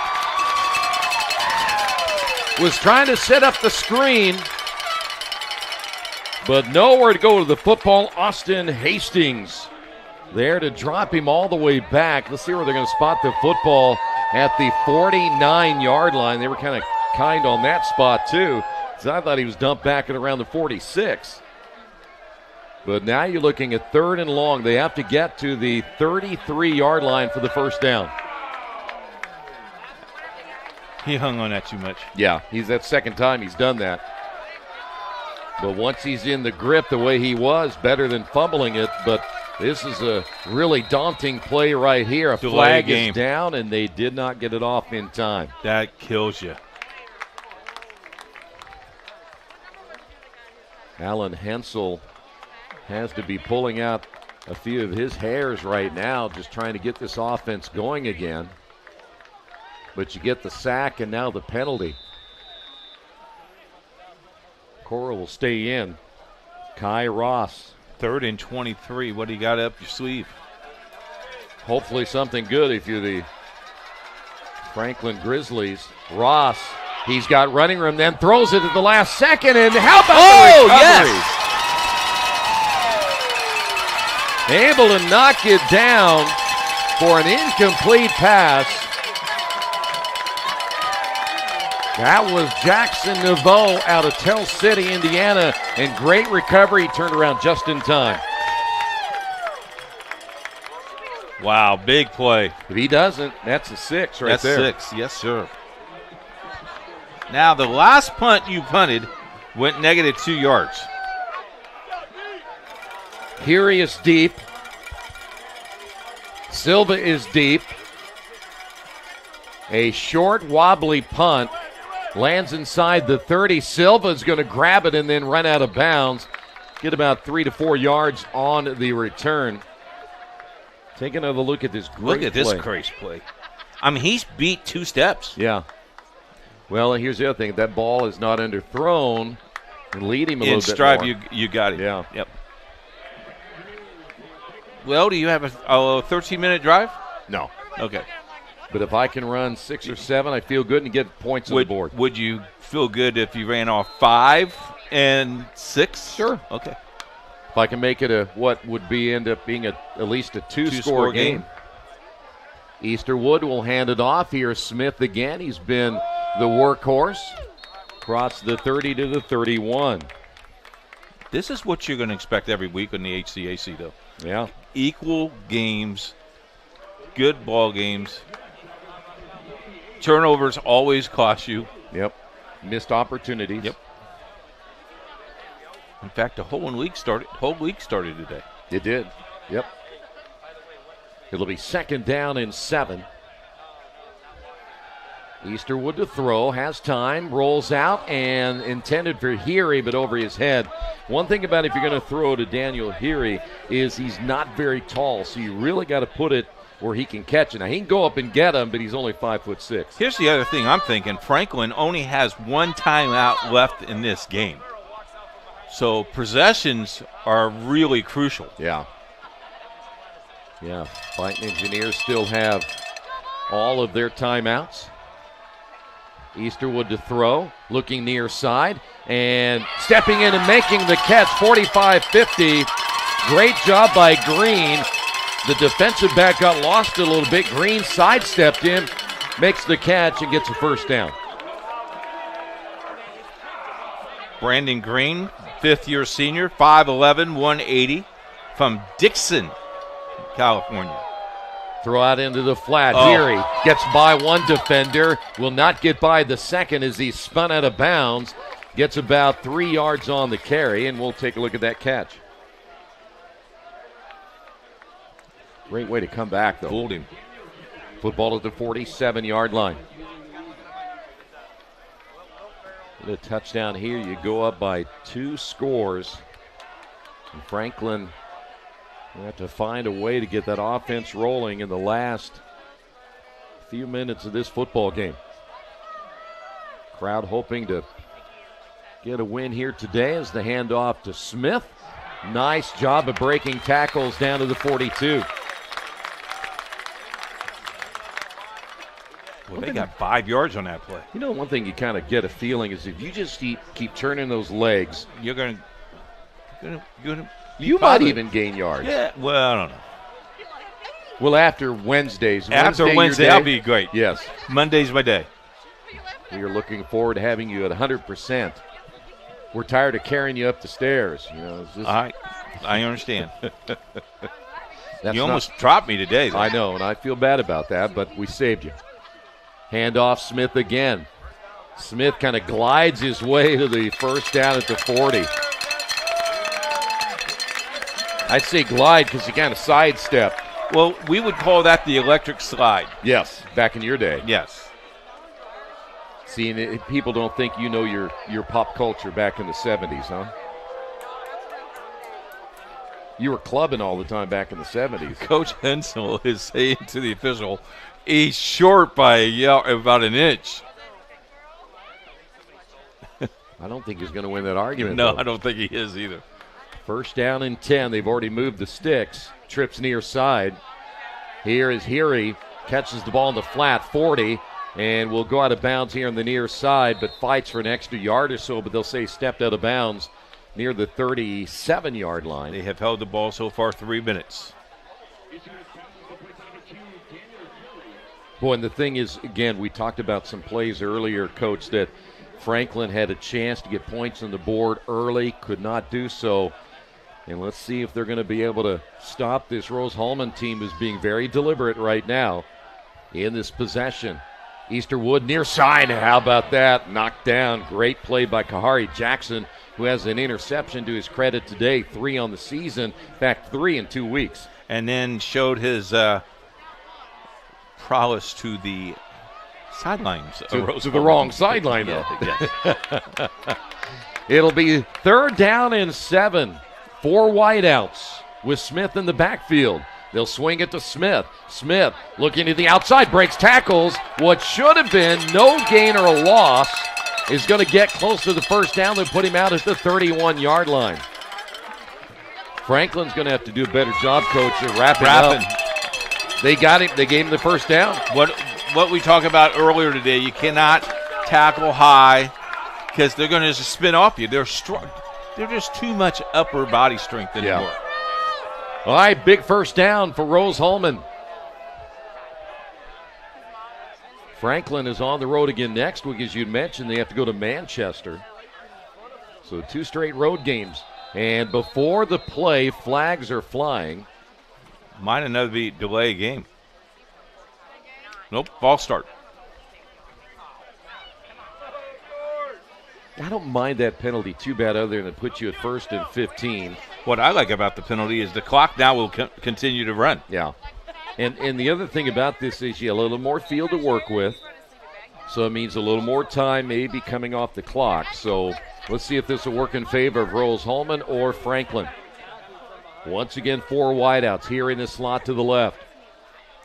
Was trying to set up the screen, but nowhere to go to the football. Austin Hastings there to drop him all the way back. Let's see where they're going to spot the football at the 49-yard line. They were kind on that spot too. So I thought he was dumped back at around the 46. But now you're looking at third and long. They have to get to the 33-yard line for the first down. He hung on that too much. Yeah, that second time he's done that. But once he's in the grip the way he was, better than fumbling it. But this is a really daunting play right here. A flag is down, and they did not get it off in time. That kills you. Alan Hensel has to be pulling out a few of his hairs right now, just trying to get this offense going again. But you get the sack and now the penalty. Cora will stay in. Kai Ross. 3rd and 23. What do you got up your sleeve? Hopefully something good if you're the Franklin Grizzlies. Ross, he's got running room, then throws it at the last second, and how about the recovery? Yes! Able to knock it down for an incomplete pass. That was Jackson Naveau out of Tell City, Indiana, and great recovery, turned around just in time. Wow, big play. If he doesn't, that's a 6 right that's there. That's 6, yes, sir. Now, the last punt you punted went negative 2 yards. Here is deep. Silva is deep. A short, wobbly punt. Lands inside the 30. Silva's going to grab it and then run out of bounds. Get about 3 to 4 yards on the return. Take another look at this great Look at play. this crazy play. I mean, he's beat 2 steps. Yeah. Well, and here's the other thing. That ball is not underthrown. Lead him a little bit stride, more. you got it. Yeah. Yep. Well, do you have a 13-minute drive? No. Okay. But if I can run 6 or 7, I feel good and get points on the board. Would you feel good if you ran off 5 and 6? Sure. Okay. If I can make it what would end up being at least a two-score game. Easterwood will hand it off. Here's Smith again. He's been the workhorse. Across the 30 to the 31. This is what you're going to expect every week in the HCAC, though. Yeah. Equal games, good ball games. Turnovers always cost you. Yep. Missed opportunities. Yep. In fact, the whole league started today. It did. Yep. It'll be 2nd down and 7. Easterwood to throw, has time, rolls out, and intended for Heary, but over his head. One thing about if you're going to throw to Daniel Heary is he's not very tall, so you really got to put it where he can catch it. Now, he can go up and get him, but he's only 5'6". Here's the other thing I'm thinking. Franklin only has 1 timeout left in this game. So possessions are really crucial. Yeah. Yeah. Fighting Engineers still have all of their timeouts. Easterwood to throw, looking near side, and stepping in and making the catch, 45-50. Great job by Green. The defensive back got lost a little bit. Green sidestepped him, makes the catch, and gets a 1st down. Brandon Green, 5th-year senior, 5'11", 180, from Dixon, California. Throw out into the flat. Heary gets by one defender, will not get by the second as he's spun out of bounds. Gets about 3 yards on the carry, and we'll take a look at that catch. Great way to come back, though. Fooled him. Football at the 47-yard line. Get a touchdown here. You go up by 2 scores. And Franklin will have to find a way to get that offense rolling in the last few minutes of this football game. Crowd hoping to get a win here today as the handoff to Smith. Nice job of breaking tackles down to the 42. Well, they got 5 yards on that play. You know, one thing you kind of get a feeling is if you just keep turning those legs, you're going to you might even gain yards. Yeah, well, I don't know. Well, after Wednesdays. After Wednesday, that'll be great. Yes. Monday's my day. We are looking forward to having you at 100%. We're tired of carrying you up the stairs. You know, I understand. You almost dropped me today, though. I know, and I feel bad about that, but we saved you. Handoff Smith again. Smith kind of glides his way to the 1st down at the 40. I say glide because he kind of sidestepped. Well, we would call that the electric slide. Yes, back in your day. Yes. See, people don't think you know your pop culture back in the 70s, huh? You were clubbing all the time back in the 70s. Coach Hensel is saying to the official, he's short by about an inch. I don't think he's going to win that argument. No, though. I don't think he is either. First down and 10. They've already moved the sticks. Trips near side. Here is Heary. Catches the ball in the flat, 40, and will go out of bounds here on the near side, but fights for an extra yard or so, but they'll say stepped out of bounds near the 37-yard line. They have held the ball so far 3 minutes. Boy, and the thing is, again, we talked about some plays earlier, Coach, that Franklin had a chance to get points on the board early, could not do so. And let's see if they're going to be able to stop this Rose-Hulman team who's being very deliberate right now in this possession. Easterwood near side. How about that? Knocked down. Great play by Kahari Jackson, who has an interception to his credit today. 3 on the season. In fact, 3 in 2 weeks. And then showed his prowess to the sidelines. To the wrong sideline, though. Yeah. It'll be 3rd down and 7. 4 wideouts with Smith in the backfield. They'll swing it to Smith. Smith looking to the outside, breaks tackles. What should have been no gain or a loss is going to get close to the first down. They'll put him out at the 31-yard line. Franklin's going to have to do a better job, Coach, at wrapping up. They got him. They gave him the first down. What we talked about earlier today, you cannot tackle high because they're going to just spin off you. They're strong. They're just too much upper body strength anymore. Yeah. All right, big first down for Rose-Hulman. Franklin is on the road again next week, as you mentioned. They have to go to Manchester. So 2 straight road games. And before the play, flags are flying. Might another be delay game. Nope, false start. I don't mind that penalty too bad other than it puts you at 1st and 15. What I like about the penalty is the clock now will continue to run. Yeah. And the other thing about this is you have a little more field to work with. So it means a little more time maybe coming off the clock. So let's see if this will work in favor of Rose-Hulman or Franklin. Once again, 4 wideouts here in the slot to the left.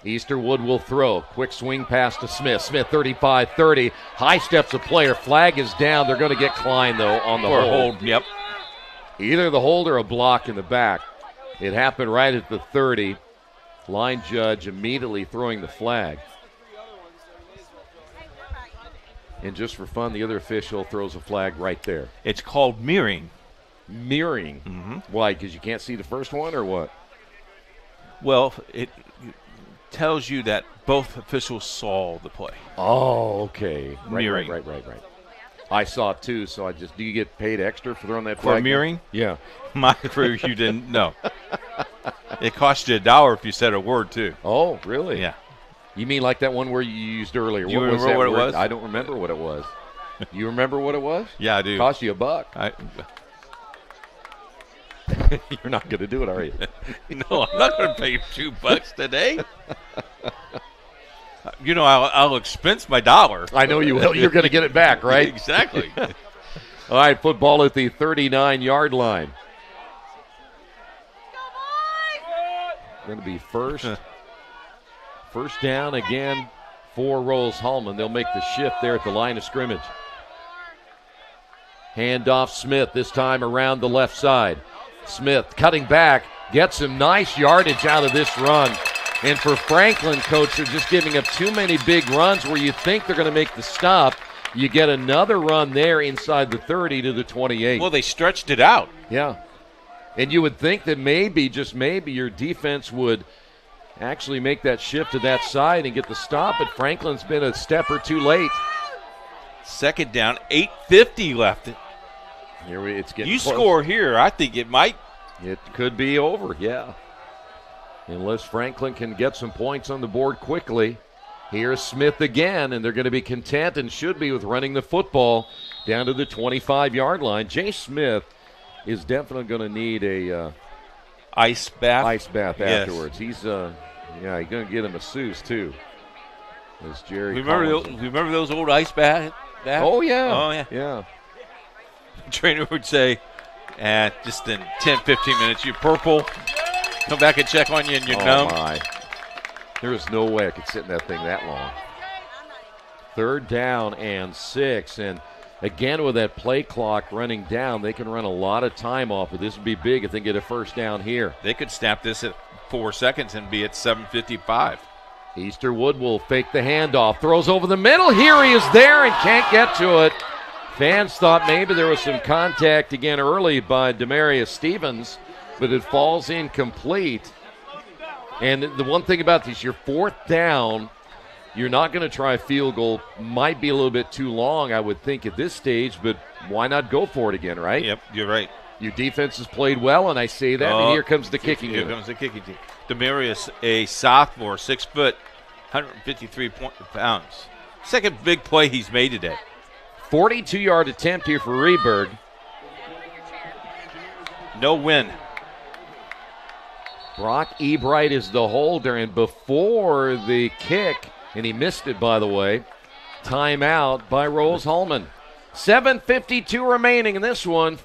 Easterwood will throw. Quick swing pass to Smith. Smith 35-30. High steps a player. Flag is down. They're going to get Klein, though, on the hold. Yep. Either the hold or a block in the back. It happened right at the 30. Line judge immediately throwing the flag. And just for fun, the other official throws a flag right there. It's called mirroring. Mirroring? Mm-hmm. Why? Because you can't see the first one or what? Well, it tells you that both officials saw the play. Oh, okay. Mirroring. Right. I saw it too, so do you get paid extra for throwing that flag? For mirroring? Yeah. My crew, you didn't know. It cost you $1 if you said a word too. Oh, really? Yeah. You mean like that one where you used earlier? You remember what it was? I don't remember what it was. You remember what it was? Yeah, I do. It cost you $1. You're not going to do it, are you? No, I'm not going to pay you $2 today. You know, I'll expense my $1. I know you will. You're going to get it back, right? Exactly. All right, football at the 39-yard line. Going to be first down again for Rose-Hulman. They'll make the shift there at the line of scrimmage. Handoff Smith, this time around the left side. Smith cutting back, gets some nice yardage out of this run. And for Franklin, Coach, they're just giving up too many big runs where you think they're going to make the stop. You get another run there inside the 30 to the 28. Well, they stretched it out. Yeah. And you would think that maybe, just maybe, your defense would actually make that shift to that side and get the stop, but Franklin's been a step or two late. Second down, 8:50 left. It's getting close. Score here, I think it might. It could be over, yeah. Unless Franklin can get some points on the board quickly. Here's Smith again, and they're going to be content and should be with running the football down to the 25-yard line. Jay Smith is definitely going to need a ice bath. Yes. Afterwards. He's going to get him a masseuse too. As Jerry remember those old ice baths? Oh yeah. Yeah. The trainer would say, And just in 10, 15 minutes, you're purple. Come back and check on you and you're numb. My. There is no way I could sit in that thing that long. 3rd down and 6. And again, with that play clock running down, they can run a lot of time off of this. Would be big if they get a 1st down here. They could snap this at 4 seconds and be at 7:55. Easterwood will fake the handoff. Throws over the middle. Here he is there and can't get to it. Fans thought maybe there was some contact again early by Demarius Stevens, but it falls incomplete. And the one thing about this, your 4th down, you're not going to try a field goal. Might be a little bit too long, I would think, at this stage, but why not go for it again, right? Yep, you're right. Your defense has played well, and I say that, and here comes the kicking Here unit. comes the kicking team. Demarius, a sophomore, 6 foot, 153 pounds. Second big play he's made today. 42-yard attempt here for Rehberg. No win. Brock Ebright is the holder, and before the kick, and he missed it, by the way, timeout by Rose-Hulman. 7:52 remaining in this one.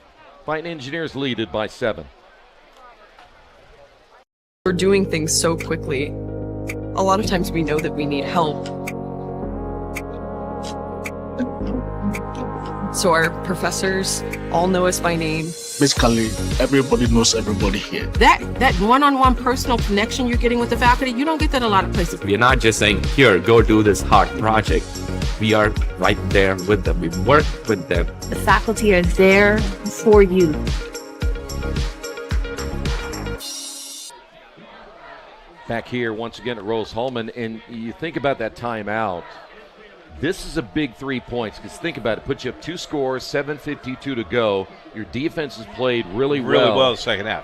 Fighting Engineers lead it by 7. We're doing things so quickly. A lot of times we know that we need help. So our professors all know us by name. Basically, everybody knows everybody here. That one-on-one personal connection you're getting with the faculty, you don't get that a lot of places. We're not just saying, here, go do this hard project. We are right there with them. We work with them. The faculty are there for you. Back here once again at Rose-Hulman, and you think about that timeout. This is a big 3 points, because think about it. Puts you up 2 scores, 7:52 to go. Your defense has played really well. Really well the second half.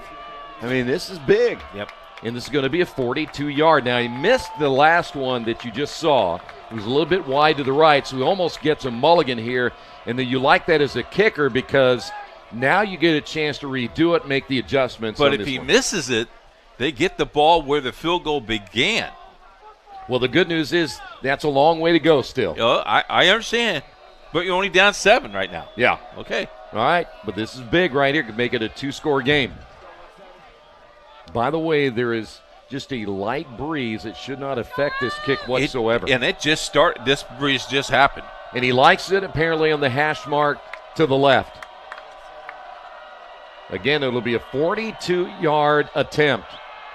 I mean, this is big. Yep. And this is going to be a 42-yard. Now, he missed the last one that you just saw. It was a little bit wide to the right, so he almost gets a mulligan here. And then you like that as a kicker because now you get a chance to redo it, make the adjustments. But if he misses it, they get the ball where the field goal began. Well, the good news is that's a long way to go still. I understand, but you're only down 7 right now. Yeah. Okay. All right, but this is big right here. Could make it a 2-score game. By the way, there is just a light breeze. It should not affect this kick whatsoever. This breeze just happened. And he likes it apparently on the hash mark to the left. Again, it'll be a 42-yard attempt.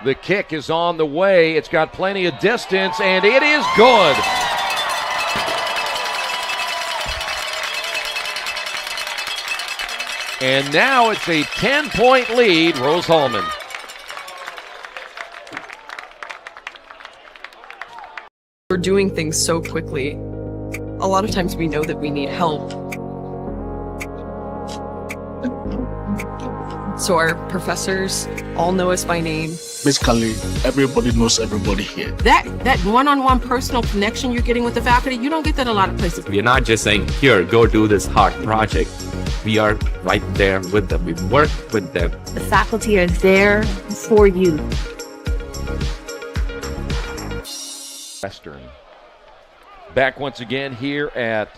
The kick is on the way. It's got plenty of distance, and it is good. And now it's a 10-point lead, Rose-Hulman. We're doing things so quickly. A lot of times we know that we need help. So our professors all know us by name. Basically, everybody knows everybody here. That one-on-one personal connection you're getting with the faculty, you don't get that a lot of places. We're not just saying, here, go do this hard project. We are right there with them. We work with them. The faculty are there for you. Western. Back once again here at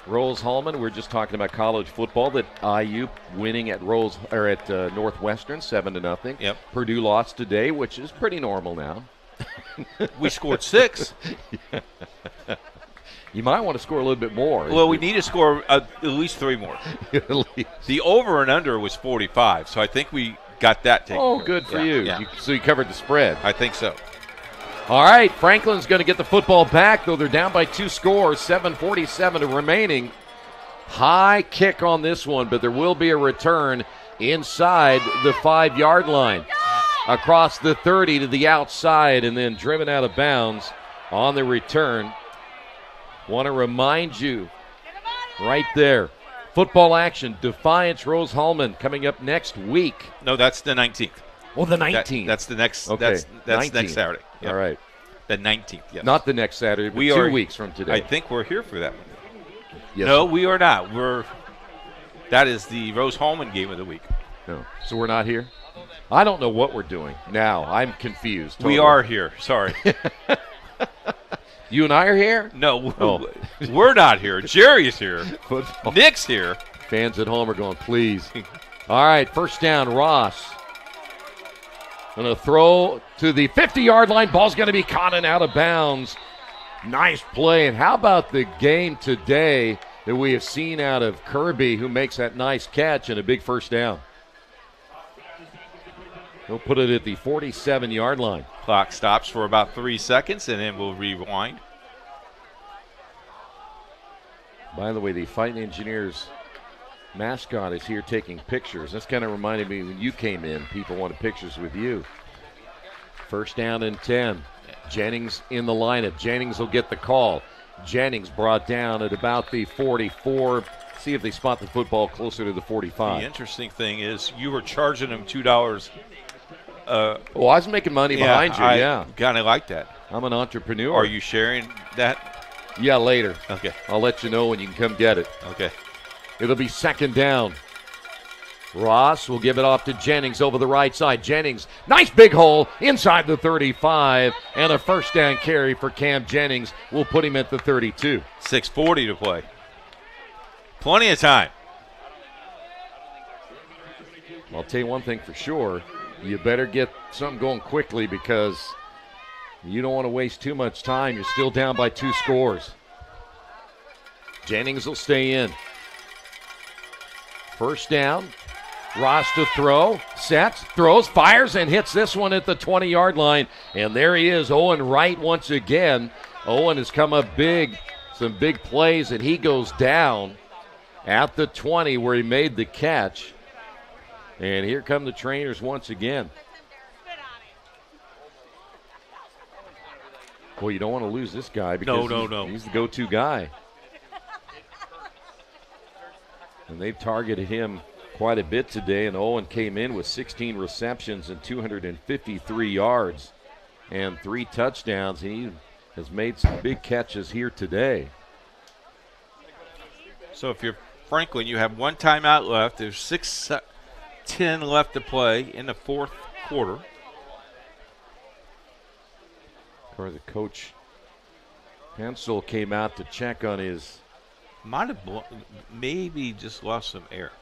Rose-Hulman. We're just talking about college football. That IU winning at Northwestern 7-0. Yep. Purdue lost today, which is pretty normal now. We scored 6. You might want to score a little bit more. Well, we need to score at least 3 more. At least. The over and under was 45, so I think we got that taken. Oh, good for you. Yeah. So you covered the spread. I think so. All right, Franklin's going to get the football back, though they're down by 2 scores, 7:47 remaining. High kick on this one, but there will be a return inside the 5-yard line. Across the 30 to the outside and then driven out of bounds on the return. Want to remind you right there, football action, Defiance Rose-Hulman coming up next week. No, that's the 19th. Oh, the 19th. That's the next. Okay. That's next Saturday. Yep. All right. The 19th. Yes. Not the next Saturday, but 2 weeks from today. I think we're here for that one. Yes. No, we are not. That is the Rose-Hulman game of the week. No. So we're not here? I don't know what we're doing now. I'm confused. Totally. We are here. Sorry. You and I are here? No, we're not here. Jerry's here. Football. Nick's here. Fans at home are going, please. All right, first down, Ross. Going to throw to the 50-yard line. Ball's going to be caught and out of bounds. Nice play. And how about the game today that we have seen out of Kirby, who makes that nice catch and a big first down. He'll put it at the 47-yard line. Clock stops for about 3 seconds, and then we'll rewind. By the way, the Fighting Engineers mascot is here taking pictures. That's kind of reminded me when you came in, people wanted pictures with you. First down and 10. Jennings in the lineup. Jennings will get the call. Jennings brought down at about the 44. See if they spot the football closer to the 45. The interesting thing is you were charging them $2. I was making money behind you, I kind of like that. I'm an entrepreneur. Are you sharing that? Yeah, later. Okay. I'll let you know when you can come get it. Okay. It'll be second down. Ross will give it off to Jennings over the right side. Jennings, nice big hole inside the 35, and a first down carry for Cam Jennings will put him at the 32. 6:40 to play. Plenty of time. I'll tell you one thing for sure. You better get something going quickly because you don't want to waste too much time. You're still down by 2 scores. Jennings will stay in. First down. Ross to throw, sets, throws, fires, and hits this one at the 20-yard line. And there he is, Owen Wright once again. Owen has come up big, some big plays, and he goes down at the 20 where he made the catch. And here come the trainers once again. Well, you don't want to lose this guy because he's the go-to guy. And they've targeted him quite a bit today, and Owen came in with 16 receptions and 253 yards and 3 touchdowns. He has made some big catches here today. So if you're Franklin, you have 1 timeout left. There's 6:10 left to play in the 4th quarter. Or the coach Pencil came out to check on his. Might have maybe just lost some air.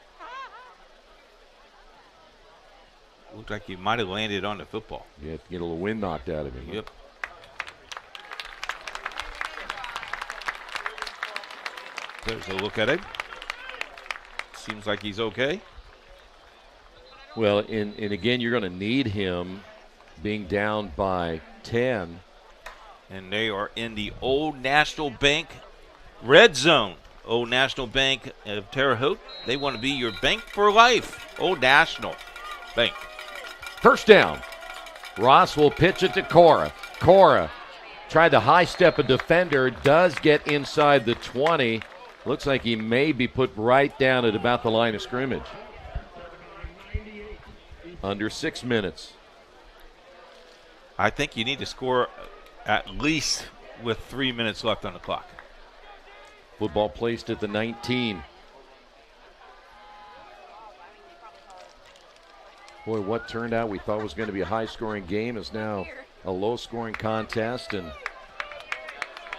Looked like he might have landed on the football. You have to get a little wind knocked out of him. Yep. There's a look at him. Seems like he's okay. Well, and again, you're going to need him being down by 10. And they are in the Old National Bank red zone. Old National Bank of Terre Haute. They want to be your bank for life. Old National Bank. First down. Ross will pitch it to Cora. Cora tried to high step a defender. Does get inside the 20. Looks like he may be put right down at about the line of scrimmage. Under 6 minutes. I think you need to score at least with 3 minutes left on the clock. Football placed at the 19. Boy, what turned out we thought was going to be a high-scoring game is now a low-scoring contest, and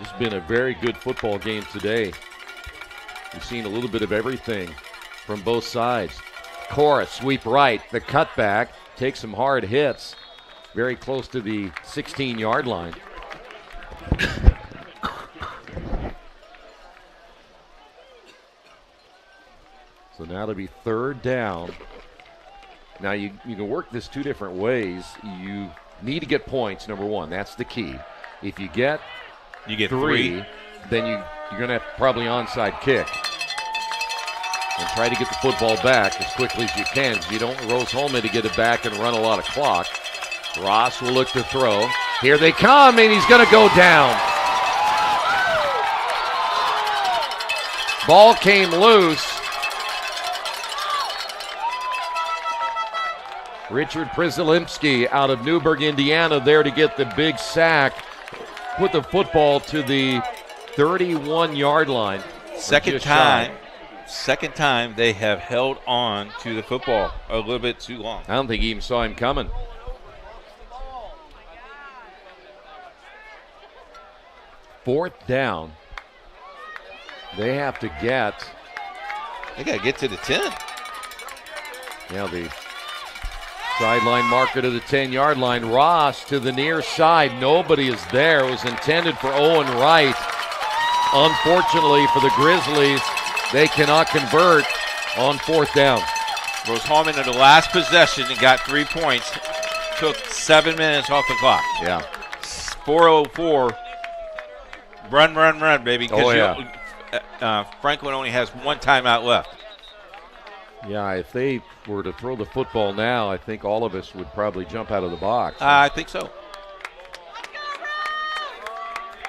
it's been a very good football game today. We've seen a little bit of everything from both sides. Cora, sweep right, the cutback, takes some hard hits, very close to the 16-yard line. So now it'll be third down. Now you can work this 2 different ways. You need to get points, number 1. That's the key. If you get 3, then you're going to have probably onside kick. And try to get the football back as quickly as you can. You don't want Rose-Hulman to get it back and run a lot of clock. Ross will look to throw. Here they come, and he's going to go down. Ball came loose. Richard Przylimski out of Newburgh, Indiana, there to get the big sack. Put the football to the 31-yard line. Second time they have held on to the football a little bit too long. I don't think he even saw him coming. Fourth down. They have to get. They got to get to the 10. Now the sideline marker to the 10-yard line. Ross to the near side. Nobody is there. It was intended for Owen Wright. Unfortunately for the Grizzlies, they cannot convert on 4th down. Rose-Hulman in the last possession and got 3 points. Took 7 minutes off the clock. Yeah. 4:04. Run, baby. Oh, yeah. Franklin only has 1 timeout left. Yeah, if they were to throw the football now, I think all of us would probably jump out of the box. I think so.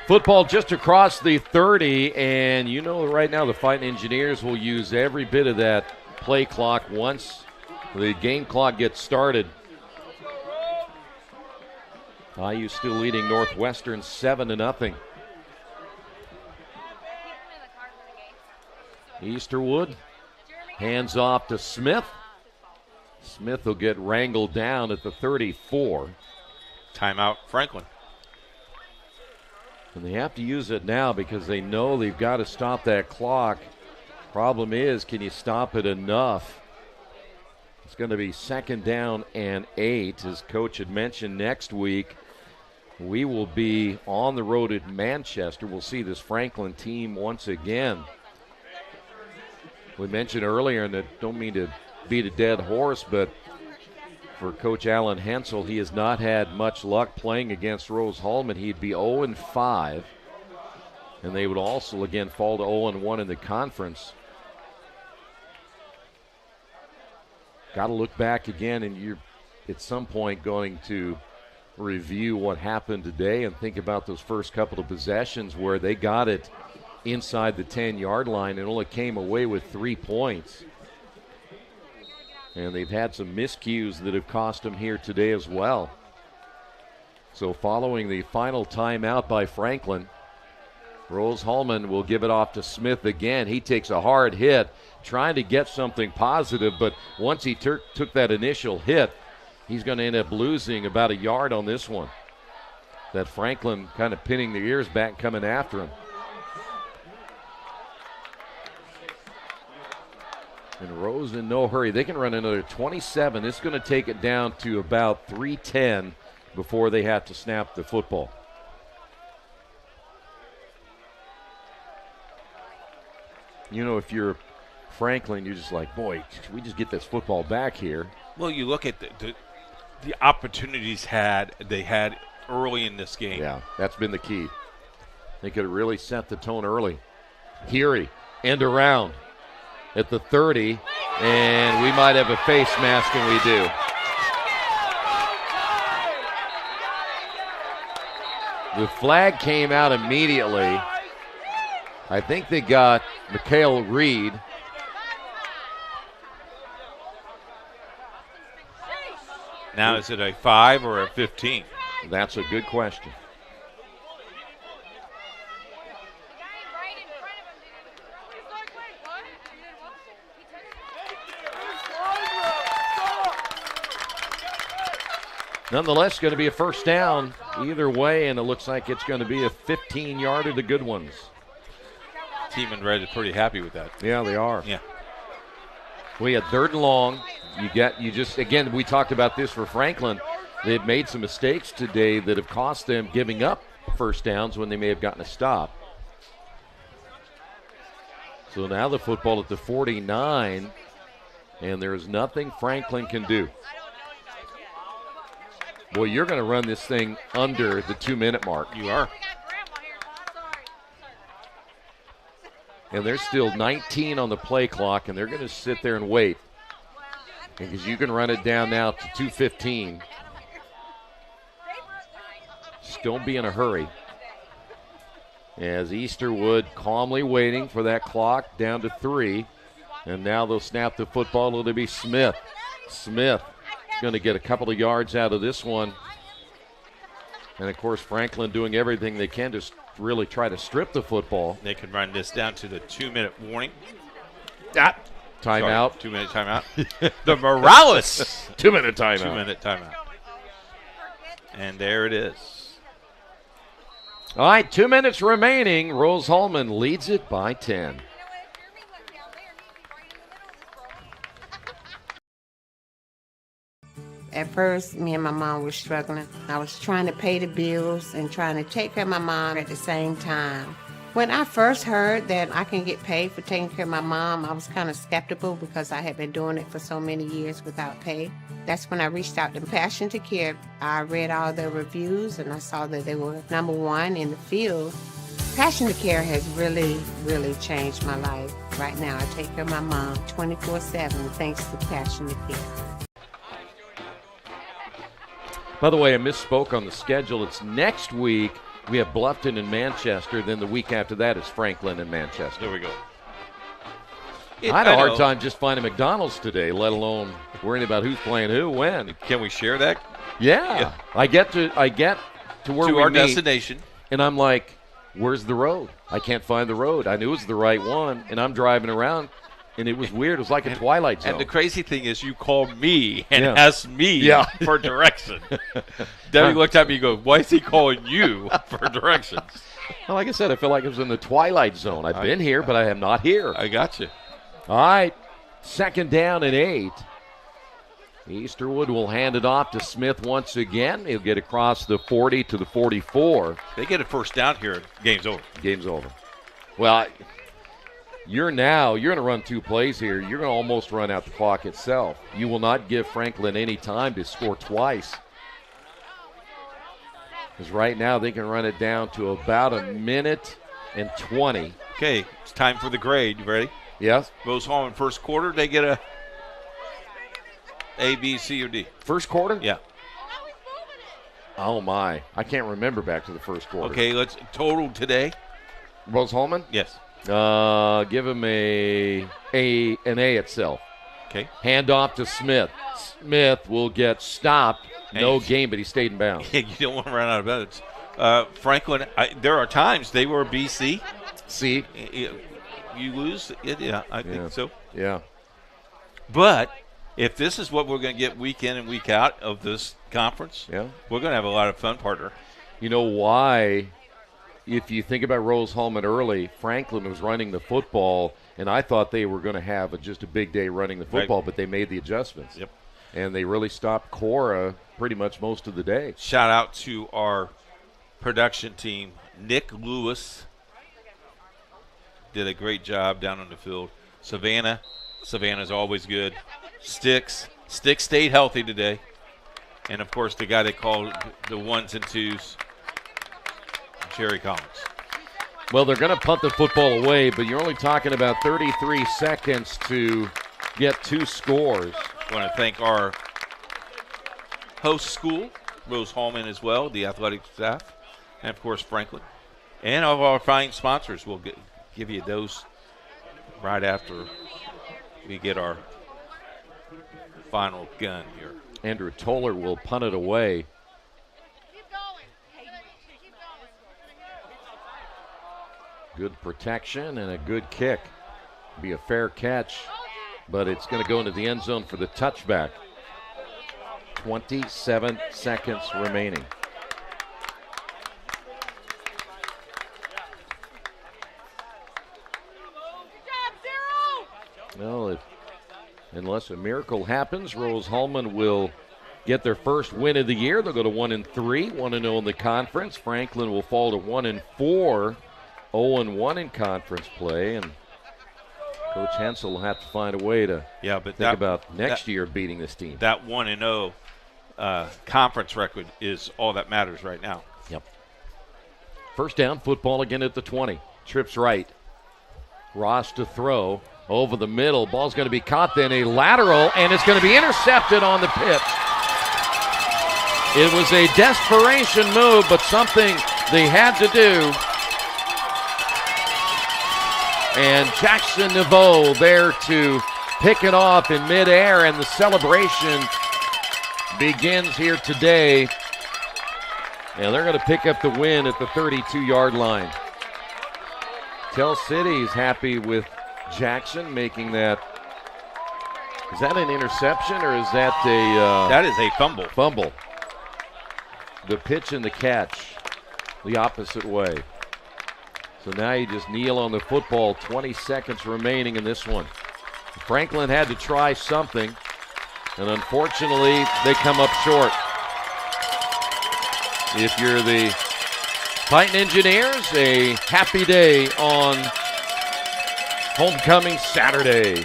Football just across the 30, and you know right now the Fighting Engineers will use every bit of that play clock once the game clock gets started. IU still leading Northwestern 7-0. Easterwood hands off to Smith. Smith will get wrangled down at the 34. Timeout, Franklin. And they have to use it now because they know they've got to stop that clock. Problem is, can you stop it enough? It's going to be 2nd down and 8. As Coach had mentioned, next week we will be on the road at Manchester. We'll see this Franklin team once again. We mentioned earlier, and I don't mean to beat a dead horse, but for Coach Alan Hensel, he has not had much luck playing against Rose-Hulman. He'd be 0-5, and they would also, again, fall to 0-1 in the conference. Got to look back again, and you're at some point going to review what happened today and think about those first couple of possessions where they got it inside the 10-yard line and only came away with 3 points. And they've had some miscues that have cost them here today as well. So following the final timeout by Franklin, Rose-Hulman will give it off to Smith again. He takes a hard hit, trying to get something positive, but once he took that initial hit, he's going to end up losing about a yard on this one. That Franklin kind of pinning their ears back, coming after him. And Rose in no hurry. They can run another 27. It's going to take it down to about 3:10 before they have to snap the football. You know, if you're Franklin, you're just like, boy, can we just get this football back here? Well, you look at the opportunities they had early in this game. Yeah, that's been the key. They could have really set the tone early. Heary, end around at the 30, and we might have a face mask, and we do. The flag came out immediately. I think they got Mikhail Reed. Now is it a 5 or a 15? That's a good question. Nonetheless, going to be a first down either way, and it looks like it's going to be a 15-yarder, the good ones. Team in red is pretty happy with that. Yeah, they are. Yeah. We had 3rd and long. Again, we talked about this for Franklin. They've made some mistakes today that have cost them giving up first downs when they may have gotten a stop. So now the football at the 49, and there's nothing Franklin can do. Boy, you're going to run this thing under the 2-minute mark. You are. And there's still 19 on the play clock, and they're going to sit there and wait. Because you can run it down now to 2:15. Just don't be in a hurry. As Easterwood calmly waiting for that clock down to 3. And now they'll snap the football. It'll be Smith. Smith going to get a couple of yards out of this one. And, of course, Franklin doing everything they can to really try to strip the football. They can run this down to the 2-minute warning. Timeout. 2-minute timeout. The Morales. 2-minute timeout. 2-minute timeout. And there it is. All right, 2 minutes remaining. Rose-Hulman leads it by 10. At first, me and my mom were struggling. I was trying to pay the bills and trying to take care of my mom at the same time. When I first heard that I can get paid for taking care of my mom, I was kind of skeptical because I had been doing it for so many years without pay. That's when I reached out to Passion to Care. I read all the reviews and I saw that they were #1 in the field. Passion to Care has really, really changed my life. Right now, I take care of my mom 24/7 thanks to Passion to Care. By the way, I misspoke on the schedule. It's next week. We have Bluffton and Manchester. Then the week after that is Franklin and Manchester. There we go. I had a hard time just finding McDonald's today, let alone worrying about who's playing who, when. Can we share that? Yeah. I get to where we our meet, destination, and I'm like, where's the road? I can't find the road. I knew it was the right one, and I'm driving around, and it was weird. It was like a Twilight Zone. And the crazy thing is you called me and Yeah. asked me Yeah. for direction. Debbie looked at me and goes, why is he calling you for directions? Well, like I said, I feel like I was in the Twilight Zone. I've been here, but I am not here. I got you. All right, 2nd down and 8. Easterwood will hand it off to Smith once again. He'll get across the 40 to the 44. They get a first down here. Game's over. Game's over. Well, you're going to run 2 plays here. You're going to almost run out the clock itself. You will not give Franklin any time to score twice. Because right now they can run it down to about 1:20. Okay, it's time for the grade. You ready? Yes. Rose-Hulman first quarter, they get A, B, C, or D. First quarter? Yeah. Oh, my. I can't remember back to the first quarter. Okay, let's total today. Rose-Hulman? Yes. Give him an A itself. Okay. Hand off to Smith. Smith will get stopped. No game, but he stayed in bounds. You don't want to run out of bounds. Franklin, there are times they were B, C. C. You lose? Yeah, I think so. Yeah. But if this is what we're going to get week in and week out of this conference, we're going to have a lot of fun, partner. You know why? If you think about Rose-Hulman early, Franklin was running the football, and I thought they were going to have just a big day running the football, but they made the adjustments. Yep. And they really stopped Cora pretty much most of the day. Shout out to our production team. Nick Lewis did a great job down on the field. Savannah's always good. Sticks stayed healthy today. And, of course, the guy they called the 1s and 2s, Jerry Collins. Well, they're going to punt the football away, but you're only talking about 33 seconds to get 2 scores. I want to thank our host school, Rose-Hulman as well, the athletic staff, and, of course, Franklin. And all of our fine sponsors. We'll give you those right after we get our final gun here. Andrew Toller will punt it away. Good protection and a good kick. Be a fair catch, but it's going to go into the end zone for the touchback. 27 seconds remaining. Well, unless a miracle happens, Rose-Hulman will get their first win of the year. They'll go to 1-3, 1-0 in the conference. Franklin will fall to 1-4, 0-1 in conference play, and Coach Hensel will have to find a way to think about next year beating this team. That 1-0 conference record is all that matters right now. Yep. First down, football again at the 20. Trips right. Ross to throw. Over the middle. Ball's going to be caught, then a lateral, and it's going to be intercepted on the pitch. It was a desperation move, but something they had to do. And Jackson Naveau there to pick it off in midair, and the celebration begins here today. And they're going to pick up the win at the 32-yard line. Tell City's happy with Jackson making that. Is that an interception or is that a... that is a fumble. Fumble. The pitch and the catch the opposite way. So now you just kneel on the football. 20 seconds remaining in this one. Franklin had to try something. And unfortunately, they come up short. If you're the Titan Engineers, a happy day on homecoming Saturday.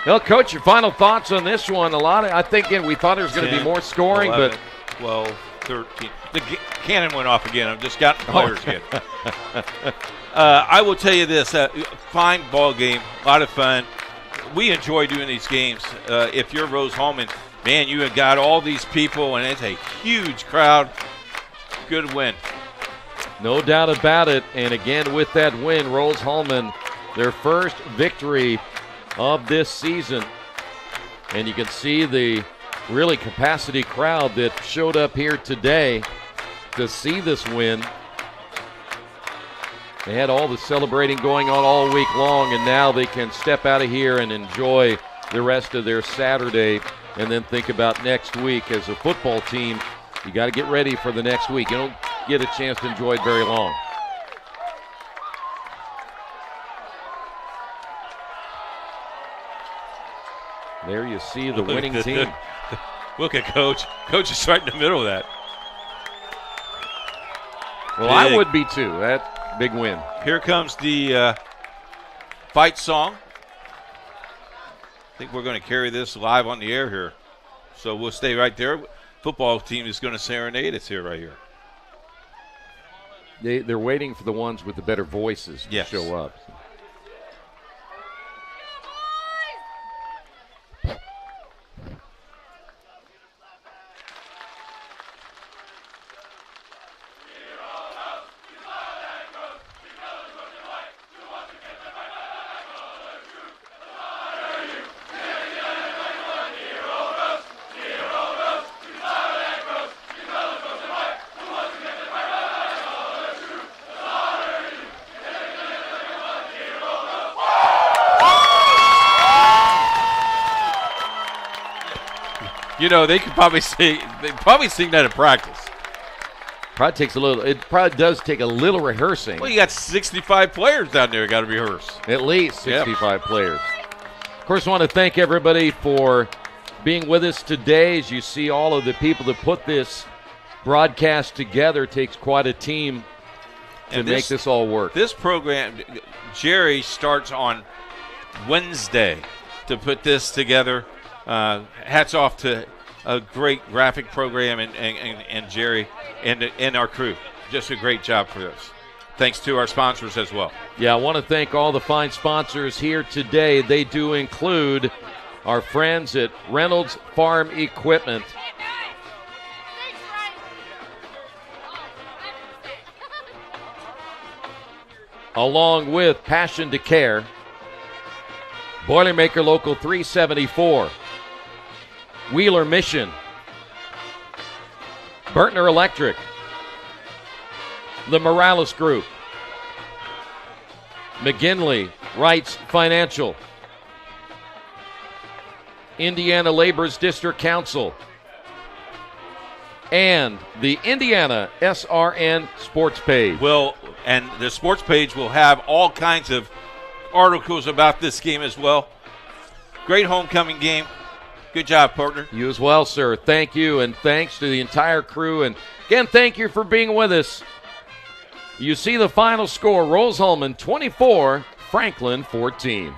Well, Coach, your final thoughts on this one? I think we thought there was going to be more scoring, 11, but 12, 13. The cannon went off again. I've just gotten players again. I will tell you this: fine ball game, a lot of fun. We enjoy doing these games. If you're Rose-Hulman, man, you have got all these people, and it's a huge crowd. Good win. No doubt about it. And again, with that win, Rose-Hulman, their first victory of this season. And you can see the really capacity crowd that showed up here today to see this win. They had all the celebrating going on all week long, and now they can step out of here and enjoy the rest of their Saturday and then think about next week. As a football team, you got to get ready for the next week. You don't get a chance to enjoy it very long. There you see the winning team. Look at Coach. Coach is right in the middle of that. Well, I would be too. That big win. Here comes the fight song. I think we're going to carry this live on the air here. So we'll stay right there. Football team is going to serenade us here right here. They're waiting for the ones with the better voices to show up. You know, they could probably sing that in practice. It probably does take a little rehearsing. Well, you got 65 players down there got to rehearse. At least 65 players. Of course, I want to thank everybody for being with us today. As you see, all of the people that put this broadcast together, takes quite a team to make this all work. This program, Jerry starts on Wednesday to put this together. Hats off to a great graphic program and Jerry and our crew. Just a great job for this. Thanks to our sponsors as well. Yeah, I want to thank all the fine sponsors here today. They do include our friends at Reynolds Farm Equipment. Along with Passion to Care, Boilermaker Local 374, Wheeler Mission, Burtner Electric, the Morales Group, McGinley Wrights Financial, Indiana Laborers District Council, and the Indiana SRN sports page. Well, and the sports page will have all kinds of articles about this game as well. Great homecoming game. Good job, partner. You as well, sir. Thank you, and thanks to the entire crew. And again, thank you for being with us. You see the final score, Rose-Hulman 24, Franklin 14.